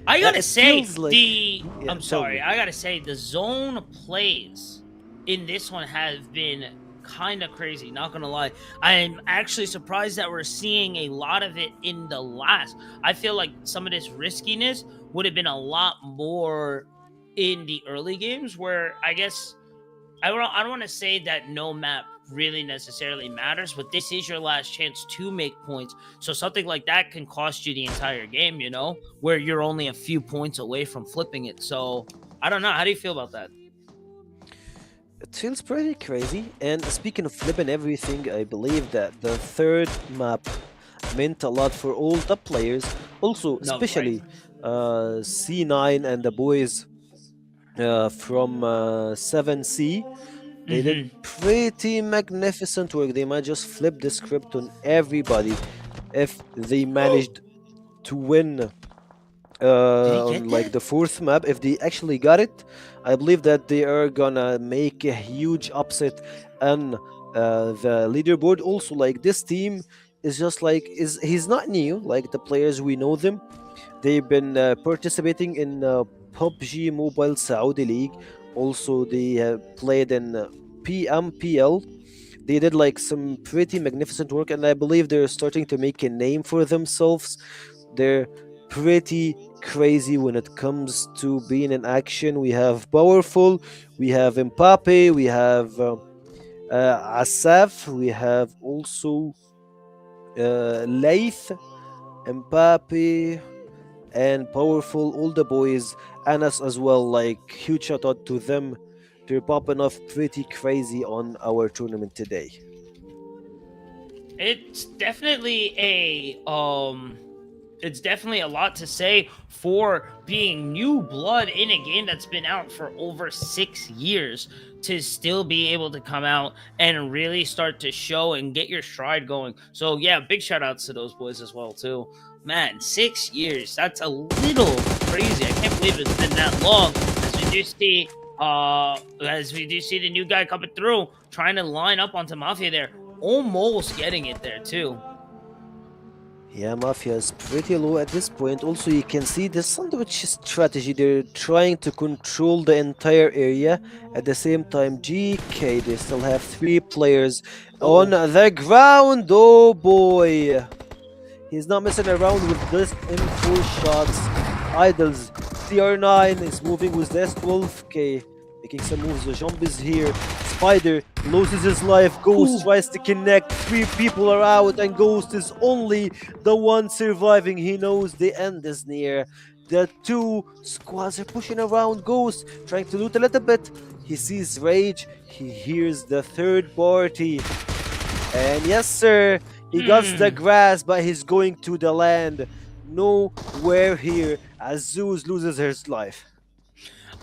I gotta it say feels like- the. Yeah, I'm tell sorry. me. I gotta say the zone plays in this one have been kind of crazy. Not gonna lie. I'm actually surprised that we're seeing a lot of it in the last. I feel like some of this riskiness would have been a lot more in the early games, where I guess I don't want to say that no map really necessarily matters, but this is your last chance to make points. So something like that can cost you the entire game, where you're only a few points away from flipping it. So I don't know. How do you feel about that? It feels pretty crazy. And speaking of flipping everything, I believe that the third map meant a lot for all the players. Also, No, especially C9 and the boys from 7C. They did pretty magnificent work. They might just flip the script on everybody if they managed to win on like the 4th map. If they actually got it, I believe that they are gonna make a huge upset on the leaderboard. Also, like this team is just like he's not new. Like the players, we know them. They've been participating in PUBG Mobile Saudi League. Also, they played in PMPL. They did like some pretty magnificent work, and I believe they're starting to make a name for themselves. They're pretty crazy when it comes to being in action. We have Powerful, we have Mbappe, we have Asaf, we have also Laith, Mbappe, and Powerful, all the boys, Anas as well. Like, huge shout out to them. They're popping off pretty crazy on our tournament today. It's definitely it's definitely a lot to say for being new blood in a game that's been out for over 6 years, to still be able to come out and really start to show and get your stride going. So yeah, big shout outs to those boys as well too. Man, 6 years, that's a little crazy. I can't believe it's been that long. As we do see the new guy coming through, trying to line up onto Mafia there, almost getting it there too. Yeah, Mafia is pretty low at this point. Also, you can see the sandwich strategy. They're trying to control the entire area. At the same time, GK, they still have 3 players on the ground. Oh boy. He's not messing around with this M4 shots. Idols. CR9 is moving with the S12. Okay, making some moves. The jump is here. Spider loses his life. Ghost tries to connect. 3 people are out, and Ghost is only the one surviving. He knows the end is near. The 2 squads are pushing around Ghost, trying to loot a little bit. He sees Rage. He hears the third party. And yes, sir, he got the grass, but he's going to the land. Nowhere here as Zeus loses his life.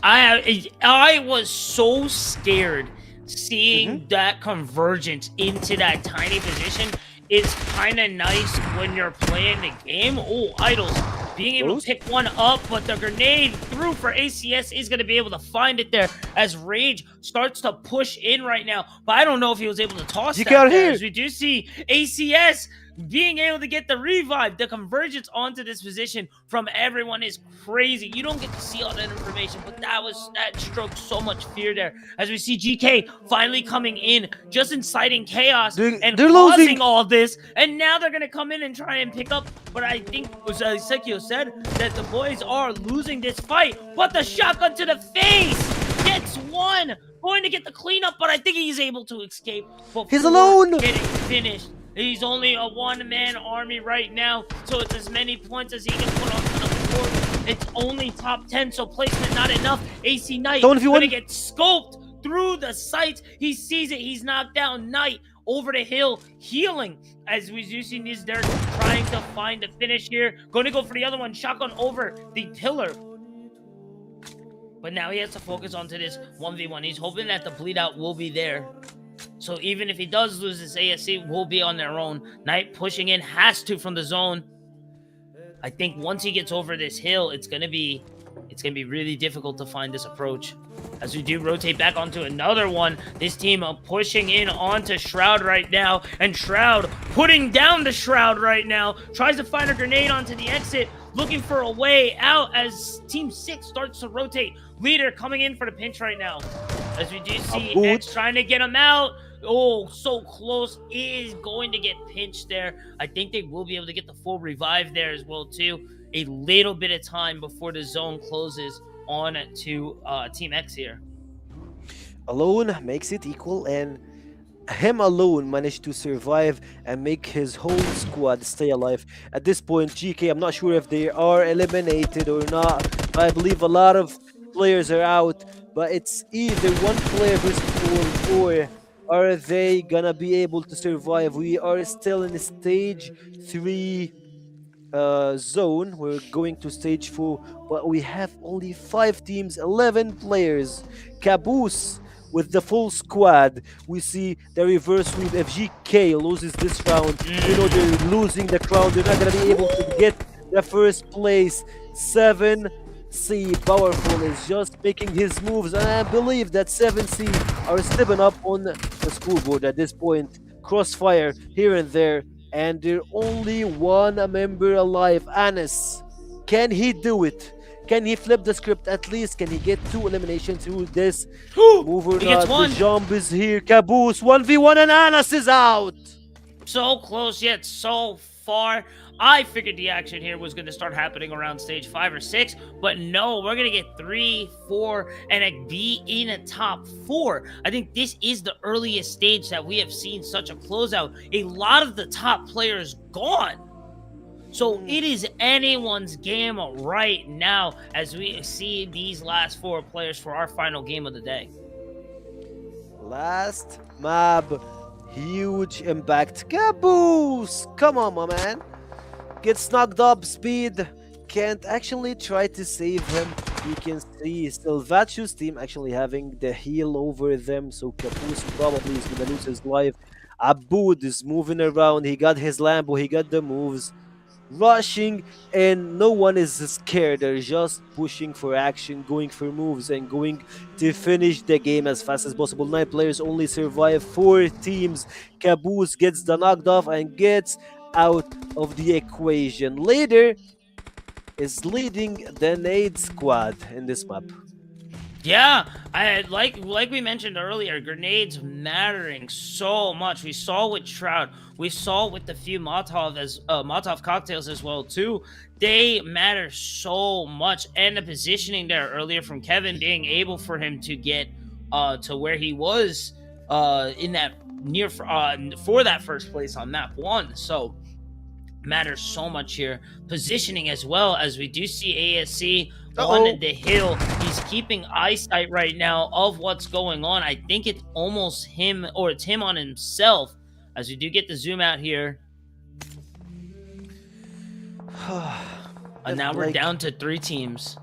I was so scared seeing that convergence into that tiny position. It's kind of nice when you're playing the game. Oh, Idols being able to pick one up, but the grenade through for ACS is going to be able to find it there as Rage starts to push in right now. But I don't know if he was able to toss that there, as we do see ACS being able to get the revive. The convergence onto this position from everyone is crazy. You don't get to see all that information, but that stroked so much fear there. As we see GK finally coming in, just inciting chaos and causing all this. And now they're going to come in and try and pick up. But I think, as Sekio said, that the boys are losing this fight. But the shotgun to the face gets one. Going to get the cleanup, but I think he's able to escape. He's alone. Getting finished. He's only a one-man army right now, so it's as many points as he can put onto the board. It's only top 10, so placement not enough. AC Knight gonna get scoped through the sights. He sees it. He's knocked down. Knight over the hill, healing. As we do see these, they're trying to find the finish here. Going to go for the other one. Shotgun over the pillar. But now he has to focus onto this 1v1. He's hoping that the bleed out will be there. So even if he does lose this, ASC will be on their own. Knight pushing in, has to from the zone. I think once he gets over this hill, it's gonna be really difficult to find this approach. As we do rotate back onto another one, this team pushing in onto Shroud right now, and Shroud putting down the Shroud right now. Tries to find a grenade onto the exit, looking for a way out as Team 6 starts to rotate. Leader coming in for the pinch right now. As we do see X trying to get him out. Oh, so close. Is going to get pinched there. I think they will be able to get the full revive there as well, too. A little bit of time before the zone closes on to Team X here. Alone makes it equal, and him alone managed to survive and make his whole squad stay alive. At this point, GK, I'm not sure if they are eliminated or not. I believe a lot of players are out, but it's either one player versus 4, or are they gonna be able to survive? We are still in stage 3 zone. We're going to stage 4, but we have only 5 teams, 11 players. Caboose with the full squad. We see the reverse sweep. If GK loses this round, you know they're losing the crown. They're not gonna be able to get the first place. 7C Powerful is just making his moves, and I believe that 7C are stepping up on the scoreboard at this point. Crossfire here and there, and they're only one member alive. Anis, can he do it? Can he flip the script at least? Can he get 2 eliminations through this? Move or not, the jump is here. Caboose 1v1, and Anis is out. So close yet so far. I figured the action here was going to start happening around stage 5 or 6, but no, we're going to get 3, 4, and a be in a top 4. I think this is the earliest stage that we have seen such a closeout. A lot of the top players gone. So it is anyone's game right now as we see these last 4 players for our final game of the day. Last map, huge impact. Caboose! Come on, my man. Gets knocked up, speed. Can't actually try to save him. You can see Silvacho's team actually having the heal over them, so Caboose probably is gonna lose his life. Aboud is moving around. He got his Lambo, he got the moves. Rushing, and no one is scared. They're just pushing for action, going for moves, and going to finish the game as fast as possible. 9 players only survive 4 teams. Caboose gets the knocked off and gets out of the equation. Later is leading the Nade squad in this map. Yeah, I like we mentioned earlier, grenades mattering so much. We saw with Shroud, we saw with the few Molotov cocktails as well too. They matter so much, and the positioning there earlier from Kevin, being able for him to get to where he was in that near for that first place on map 1. So matters so much here. Positioning as well, as we do see ASC on the hill. He's keeping eyesight right now of what's going on. I think it's almost him, or it's him on himself, as we do get the zoom out here. And now we're down to 3 teams.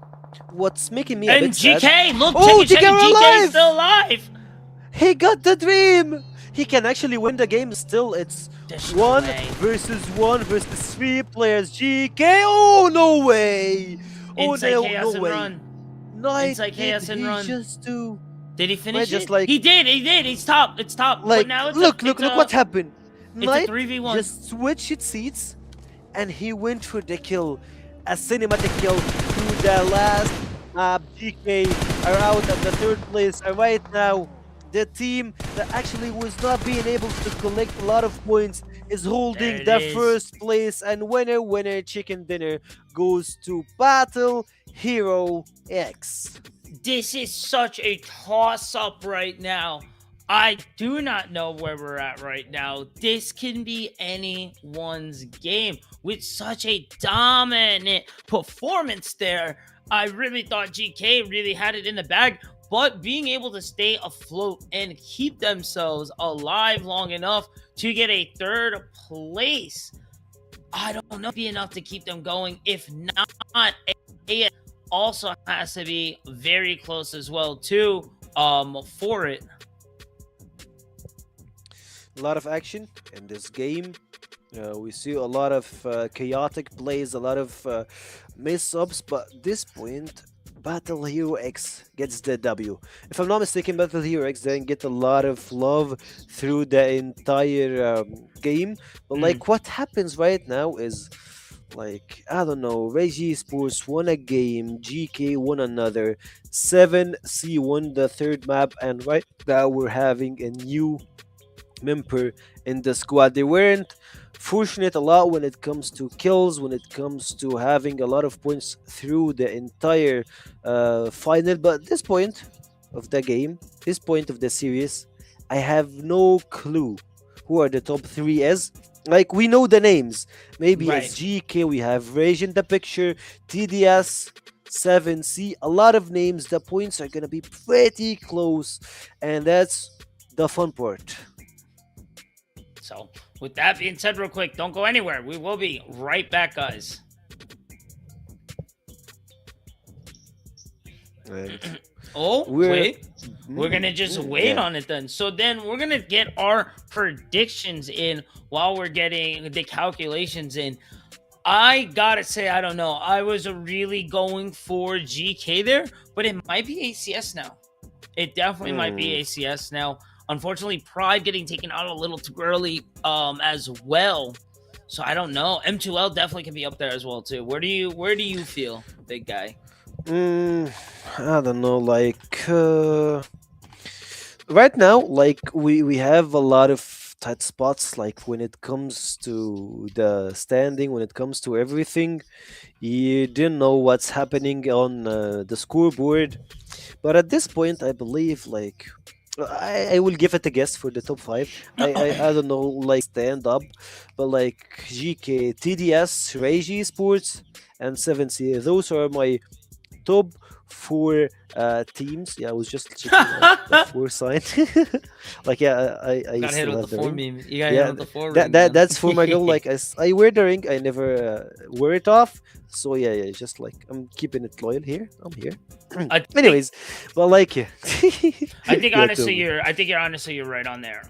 What's making me a and bit GK, sad, look, oh, check it, GK alive! GK's still alive. He got the dream! He can actually win the game still. It's 1 versus 1 versus 3 players. GK, oh no way! Oh Inside no, chaos no and way. run. Night Inside chaos and run. Just do. Did he finish just it? like- He did. It's top. It's top. Like, but now it's look what happened. It's a Knight 3v1. just switched seats, and he went for the kill. A cinematic kill to the last map. GK are out at the 3rd place. And right now, the team that actually was not being able to collect a lot of points is holding There it the is. 1st place. And winner chicken dinner goes to Battle Hero X. This is such a toss-up right now. I do not know where we're at right now. This can be anyone's game with such a dominant performance there. I really thought GK really had it in the bag, but being able to stay afloat and keep themselves alive long enough to get a 3rd place, I don't know, be enough to keep them going. If not, it also has to be very close as well too for it. A lot of action in this game. We see a lot of chaotic plays, a lot of mess-ups, but at this point, Battle Hero X gets the W. If I'm not mistaken, Battle Hero X didn't get a lot of love through the entire game, but like what happens right now is, like, I don't know, Reggie Sports won a game, GK won another, 7C won the 3rd map, and right now we're having a new member in the squad. They weren't fortunate a lot when it comes to kills, when it comes to having a lot of points through the entire final, but at this point of the game, this point of the series, I have no clue who are the top 3 is. Like, we know the names. Maybe Right. it's GK, we have Rage in the picture, TDS, 7C, a lot of names. The points are gonna be pretty close, and that's the fun part. So, with that being said, real quick, don't go anywhere. We will be right back, guys. And Oh, We're- we're gonna just wait yeah. on it then. So then we're gonna get our predictions in while we're getting the calculations in. I gotta say, I don't know. I was really going for GK there, but it might be ACS now. It definitely might be ACS now. Unfortunately, Pride getting taken out a little too early as well. So I don't know. M2L definitely can be up there as well too. Where do you feel, big guy? I don't know, like right now, like we have a lot of tight spots, like when it comes to the standing, when it comes to everything. You didn't know what's happening on the scoreboard. But at this point, I believe like I will give it a guess for the top five. I don't know like stand up, but like GK, TDS, Reiji Sports, and 7C. Those are my top four teams. Yeah, I was just checking out the four sign. Like yeah, I Got hit still with have the the four ring. meme. You got hit Yeah, with the four that ring, that man. that's for my goal. Like I wear the ring, I never wear it off. So yeah, yeah, just like I'm keeping it loyal here. I'm here. I think, Anyways, but like yeah, I think yeah, honestly totally. you're honestly you're right on there.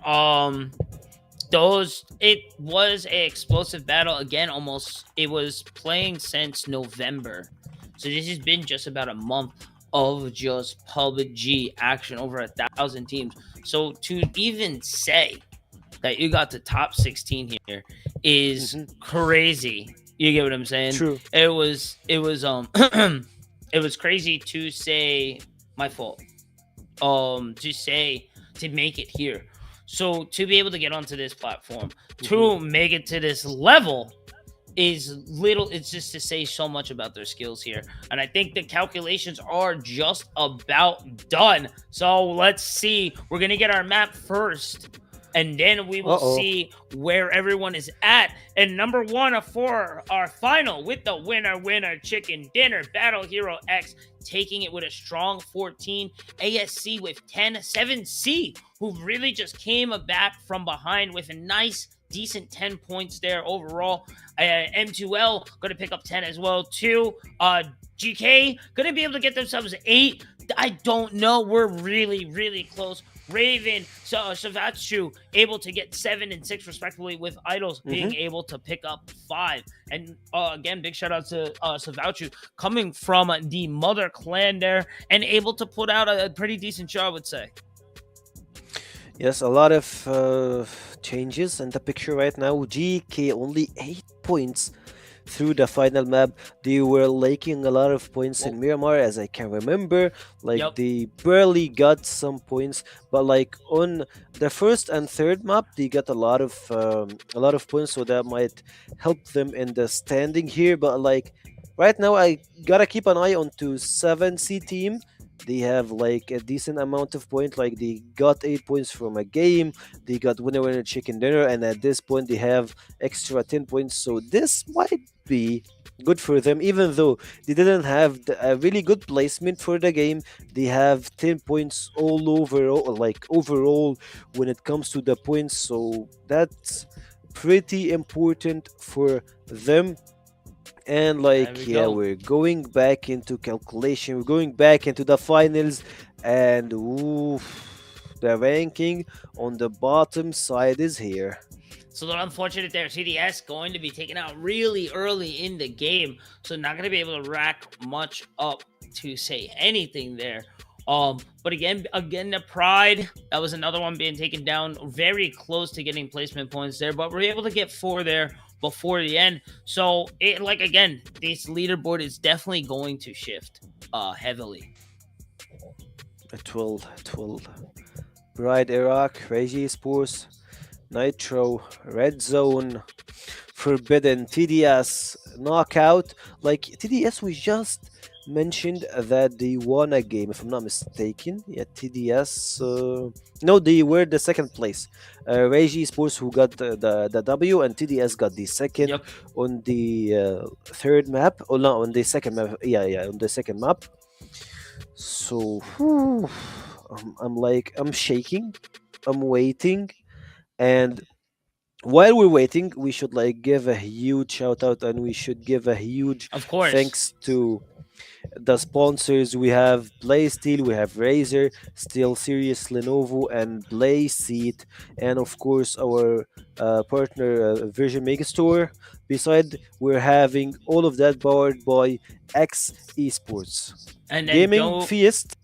Those it was a explosive battle again. Almost it was playing since November, so this has been just about a month of just PUBG action, over 1,000 teams. So to even say that you got the top 16 here is Hmm. crazy. You get what I'm saying? True. It was it was crazy to say, my fault. To say, to make it here. So to be able to get onto this platform, to make it to this level is little, it's just to say so much about their skills here. And I think the calculations are just about done. So let's see. We're gonna get our map first, and then we will Uh-oh. see where everyone is at. And number one for our final, with the winner chicken dinner, Battle Hero X taking it with a strong 14, ASC with 10, 7C, who really just came back from behind with a nice decent 10 points there overall. M2L going to pick up 10 as well too. GK going to be able to get themselves 8. I don't know. We're really close. Raven, Savatsu able to get 7 and 6 respectively, with Idols being able to pick up 5. And again, big shout out to Savatsu coming from the Mother Clan there and able to put out a pretty decent show, I would say. Yes, a lot of changes in the picture right now. GK only 8 points through the final map. They were lacking a lot of points in Miramar, as I can remember. Like they barely got some points, but like on the first and third map, they got a lot of points, so that might help them in the standing here. But like right now, I gotta keep an eye on to 7C team. They have like a decent amount of points. Like they got 8 points from a game. They got winner chicken dinner, and at this point they have extra 10 points. So this might be good for them, even though they didn't have a really good placement for the game. They have 10 points all overall, like overall when it comes to the points. So that's pretty important for them. And like yeah, we're going back into calculation, we're going back into the finals, and ooh, the ranking on the bottom side is here. So they're unfortunate there. CDS going to be taken out really early in the game, so not going to be able to rack much up to say anything there. But again, the Pride, that was another one being taken down, very close to getting placement points there, but we're able to get 4 there before the end. So it, like, again, this leaderboard is definitely going to shift heavily. It will. Pride Iraq, Reiji Sports, Nitro, Red Zone, Forbidden, TDS, Knockout. Like TDS, we just mentioned that they won a game, if I'm not mistaken. Yeah, TDS. No, they were the second place. Reiji Sports, who got the W, and TDS got the second on the third map. Oh no, on the second map. Yeah, on the second map. So I'm shaking. I'm waiting, and while we're waiting, we should like give a huge shout out, and we should give a huge Of course. thanks to the sponsors. We have PlaySteel, we have Razer, Steel Series, Lenovo, and Seat, and of course our partner Virgin Megastore. Beside, we're having all of that powered by X Esports. And Gaming Fiesta.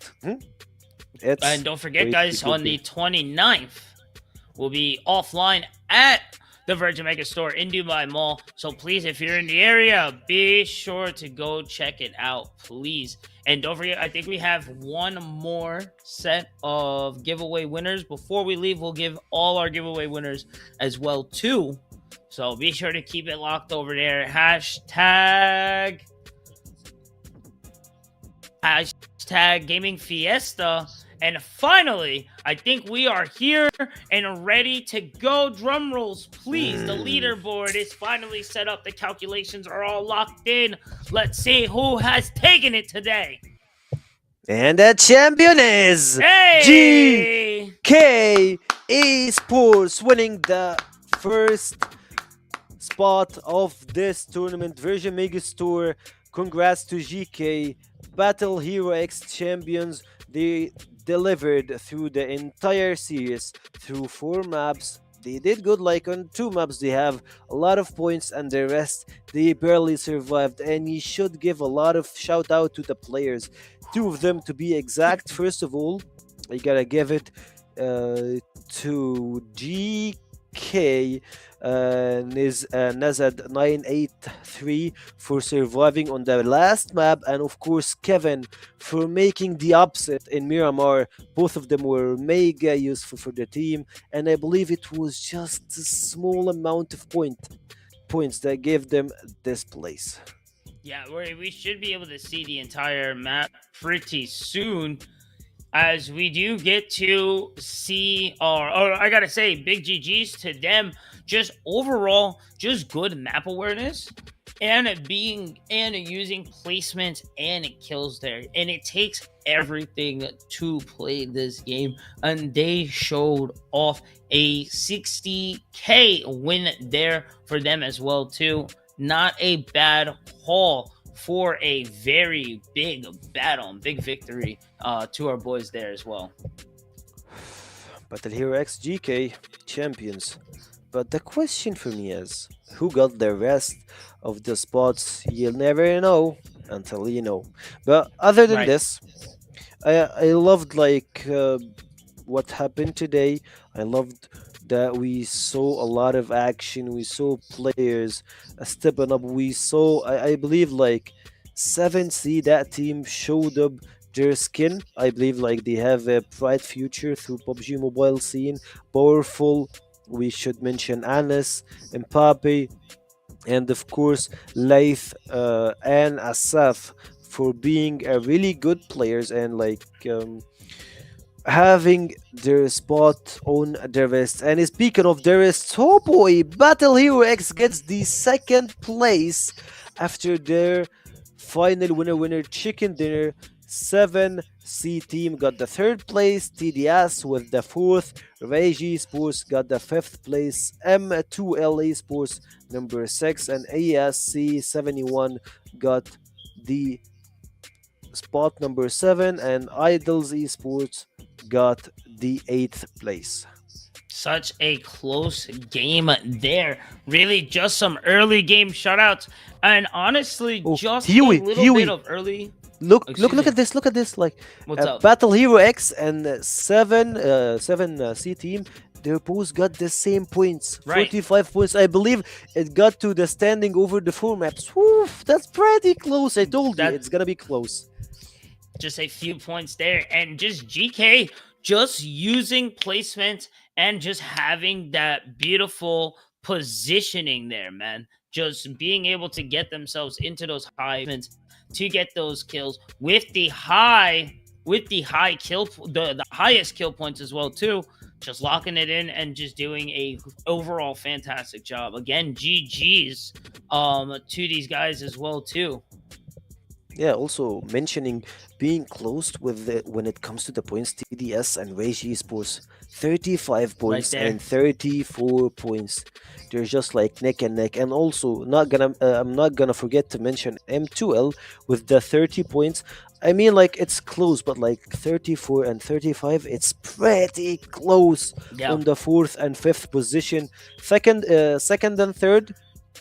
And don't forget, guys, on the 29th, we'll be offline at the Virgin Megastore in Dubai Mall. So please, if you're in the area, be sure to go check it out, please. And don't forget, I think we have one more set of giveaway winners. Before we leave, we'll give all our giveaway winners as well too. So be sure to keep it locked over there. Hashtag Gaming Fiesta. And finally, I think we are here and ready to go. Drum rolls, please. The leaderboard is finally set up. The calculations are all locked in. Let's see who has taken it today. And the champion is Hey! GK Esports, winning the first spot of this tournament, Virgin Megastore. Congrats to GK, Battle Hero X champions. They delivered through the entire series through 4 maps. They did good, like on 2 maps they have a lot of points, and the rest they barely survived. And you should give a lot of shout out to the players, 2 of them to be exact. First of all, I gotta give it to GK Nazad 983 for surviving on the last map, and of course Kevin for making the upset in Miramar. Both of them were mega useful for the team, and I believe it was just a small amount of points that gave them this place. Yeah, we should be able to see the entire map pretty soon, as we do get to see, or I gotta say, big GGs to them. Just overall, just good map awareness and using placements and kills there. And it takes everything to play this game. And they showed off a 60K win there for them as well too. Not a bad haul for a very big battle and big victory to our boys there as well. Battle Hero X GK champions. But the question for me is, who got the rest of the spots? You'll never know until you know. But other than this, I loved what happened today. I loved that we saw a lot of action. We saw players stepping up. We saw, I believe, 7C, that team showed up their skin. I believe they have a bright future through PUBG Mobile scene. Powerful. We should mention Anas, Mbappe, and of course Laith and Asaf for being a really good players, and having their spot on the rest. And speaking of the rest, oh boy, Battle Hero X gets the 2nd place after their final winner chicken dinner. 7C team got the 3rd place, TDS with the 4th, Regi Sports got the 5th place, M2L Esports number 6, and ASC 71 got the spot number 7, and Idols Esports got the 8th place. Such a close game there. Really, just some early game shutouts, and honestly, just Huey, a little bit of early. Look Excuse at me. this. Look at this. What's up? Battle Hero X and 7C team, they both got the same points. Right. 45 points. I believe it got to the standing over the 4 maps. Woo, that's pretty close. I told you it's gonna be close. Just a few points there, and just GK just using placement and just having that beautiful positioning there, man. Just being able to get themselves into those high events to get those kills with the highest kill points as well too. Just locking it in and just doing a overall fantastic job. Again, GG's to these guys as well too. Yeah, also mentioning being close with when it comes to the points, TDS and Regi Sports, 35 points there. and 34 points. They're just neck and neck. And also, I'm not gonna forget to mention M2L with the 30 points. I mean, it's close, but 34 and 35, it's pretty close on the 4th and 5th position. Second and third,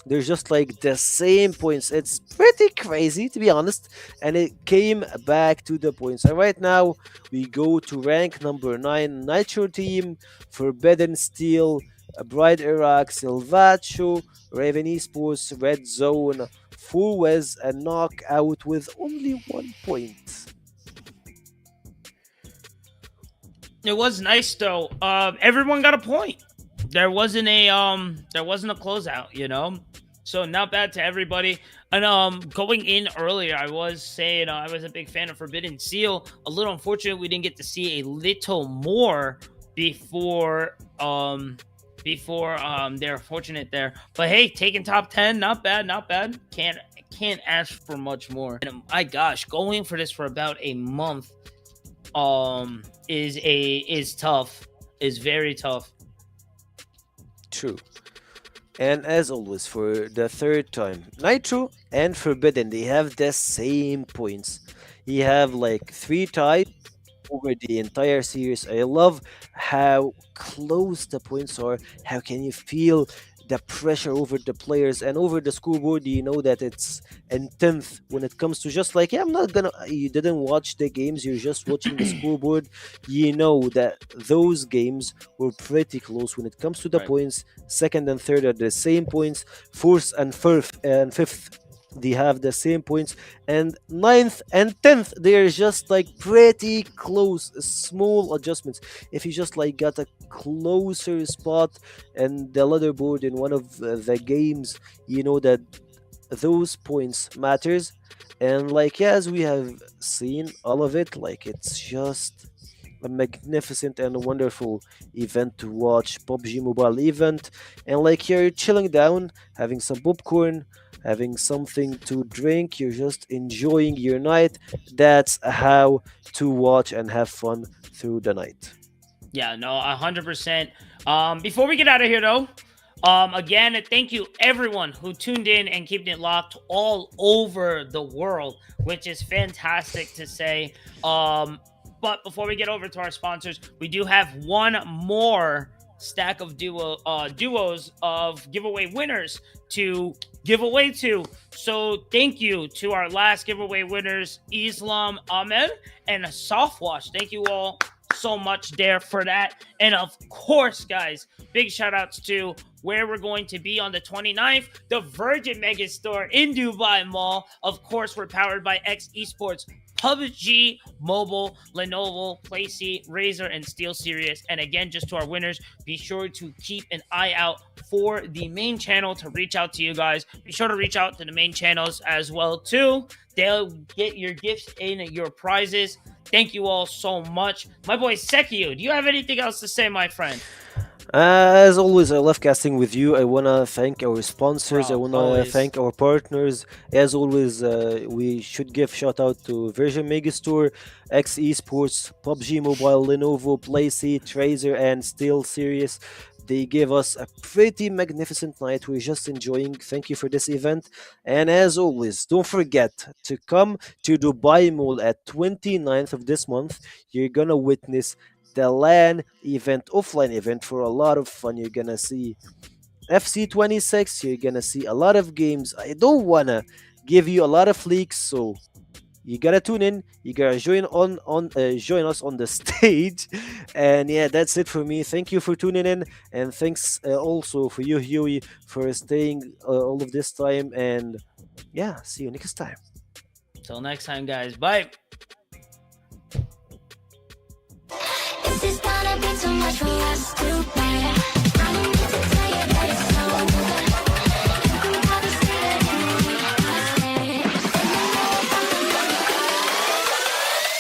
they're just the same points. It's pretty crazy, to be honest, and it came back to the points. And right now we go to rank number 9, Nitro team, Forbidden Steel, Bright Iraq, Silvacho, Raven Esports, Red Zone, Full Wiz, and Knockout with only 1 point. It was nice though. Everyone got a point. There wasn't a closeout, So not bad to everybody. And going in earlier, I was saying I was a big fan of Forbidden Seal. A little unfortunate we didn't get to see a little more before they're fortunate there. But hey, taking top 10, not bad, not bad. Can't ask for much more. And my gosh, going for this for about a month is tough. Is very tough. True. And as always, for the third time, Nitro and Forbidden, they have the same points. You have like 3 ties over the entire series. I love how close the points are. How can you feel the pressure over the players and over the scoreboard? You know that it's in 10th when it comes to just like, yeah, I'm not gonna, you didn't watch the games, you're just watching the scoreboard. You know that those games were pretty close when it comes to the Right. points. Second and third are the same points. Fourth and fifth, they have the same points, and ninth and 10th they're just like pretty close, small adjustments. If you just like got a closer spot and the leaderboard in one of the games, you know that those points matters. And like, yeah, as we have seen all of it, like it's just a magnificent and wonderful event to watch, PUBG Mobile event. And like, you're chilling down, having some popcorn, having something to drink, you're just enjoying your night. That's how to watch and have fun through the night. Yeah, no, 100%. Before we get out of here, though, again, thank you everyone who tuned in and keeping it locked all over the world, which is fantastic to say. But before we get over to our sponsors, we do have one more stack of duos of giveaway winners to give away to. So thank you to our last giveaway winners, Islam Ahmed and Softwash. Thank you all so much there for that. And of course, guys, big shout outs to where we're going to be on the 29th, the Virgin Megastore in Dubai Mall. Of course, we're powered by X Esports, PUBG Mobile, Lenovo, PlayStation, Razer, and SteelSeries. And again, just to our winners, be sure to keep an eye out for the main channel to reach out to you guys. Be sure to reach out to the main channels as well too. They'll get your gifts and your prizes. Thank you all so much. My boy Sekio, do you have anything else to say, my friend? As always, I love casting with you. I wanna thank our sponsors. I Bro, wanna always. thank our partners. As always, we should give shout out to Virgin Megastore, X Esports, PUBG Mobile, Lenovo, PlayStation, Tracer, and Steel Series. They gave us a pretty magnificent night. We're just enjoying. Thank you for this event. And as always, don't forget to come to Dubai Mall at 29th of this month. You're gonna witness the LAN event, offline event, for a lot of fun. You're gonna see FC26, you're gonna see a lot of games. I don't wanna give you a lot of leaks, so you gotta tune in. You gotta join us on the stage. And yeah, that's it for me. Thank you for tuning in, and thanks also for you, Huey, for staying all of this time. And yeah, see you next time. Till next time, guys. Bye. This is gonna be too much for us to bear. I don't need to tell you that it's over. You can probably see it in me. I say,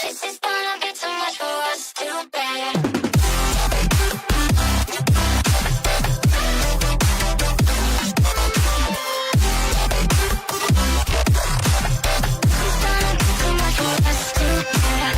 this is gonna be too much for us to bear. This is gonna be too much for us to bear.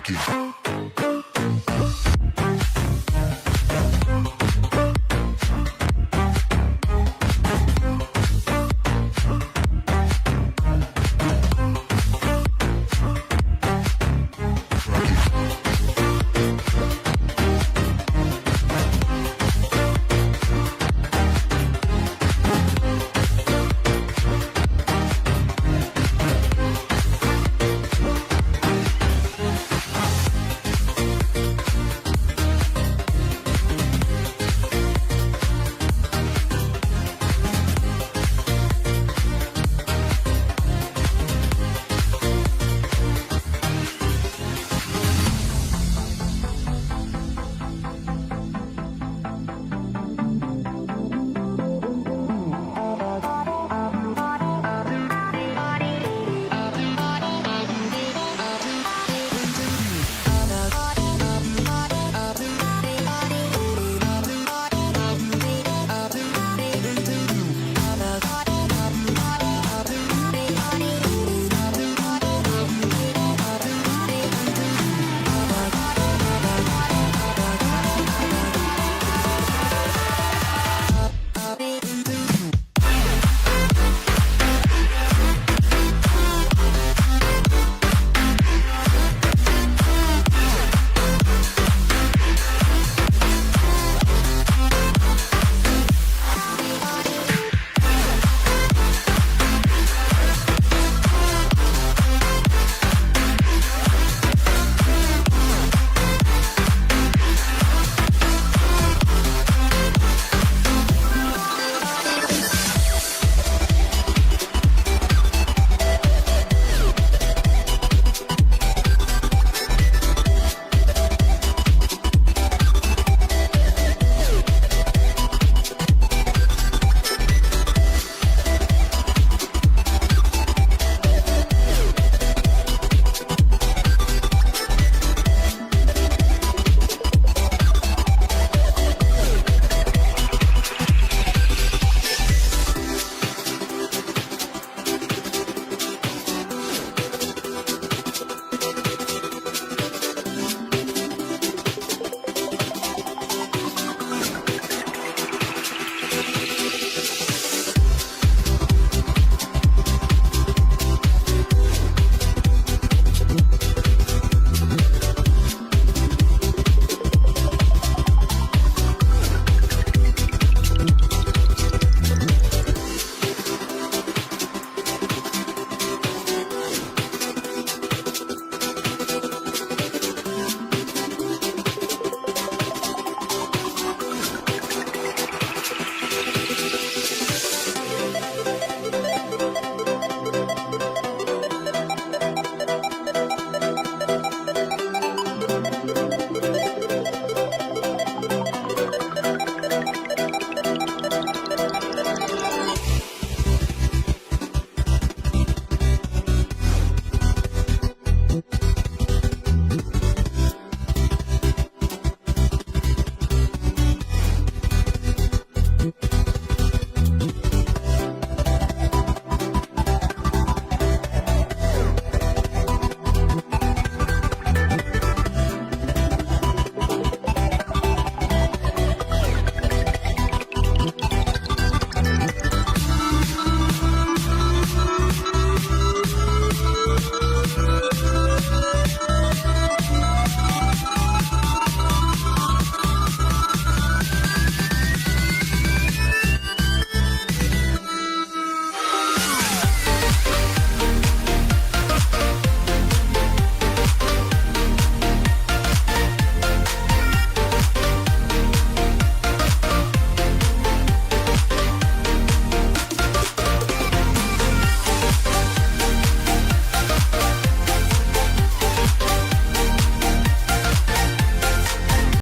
begin.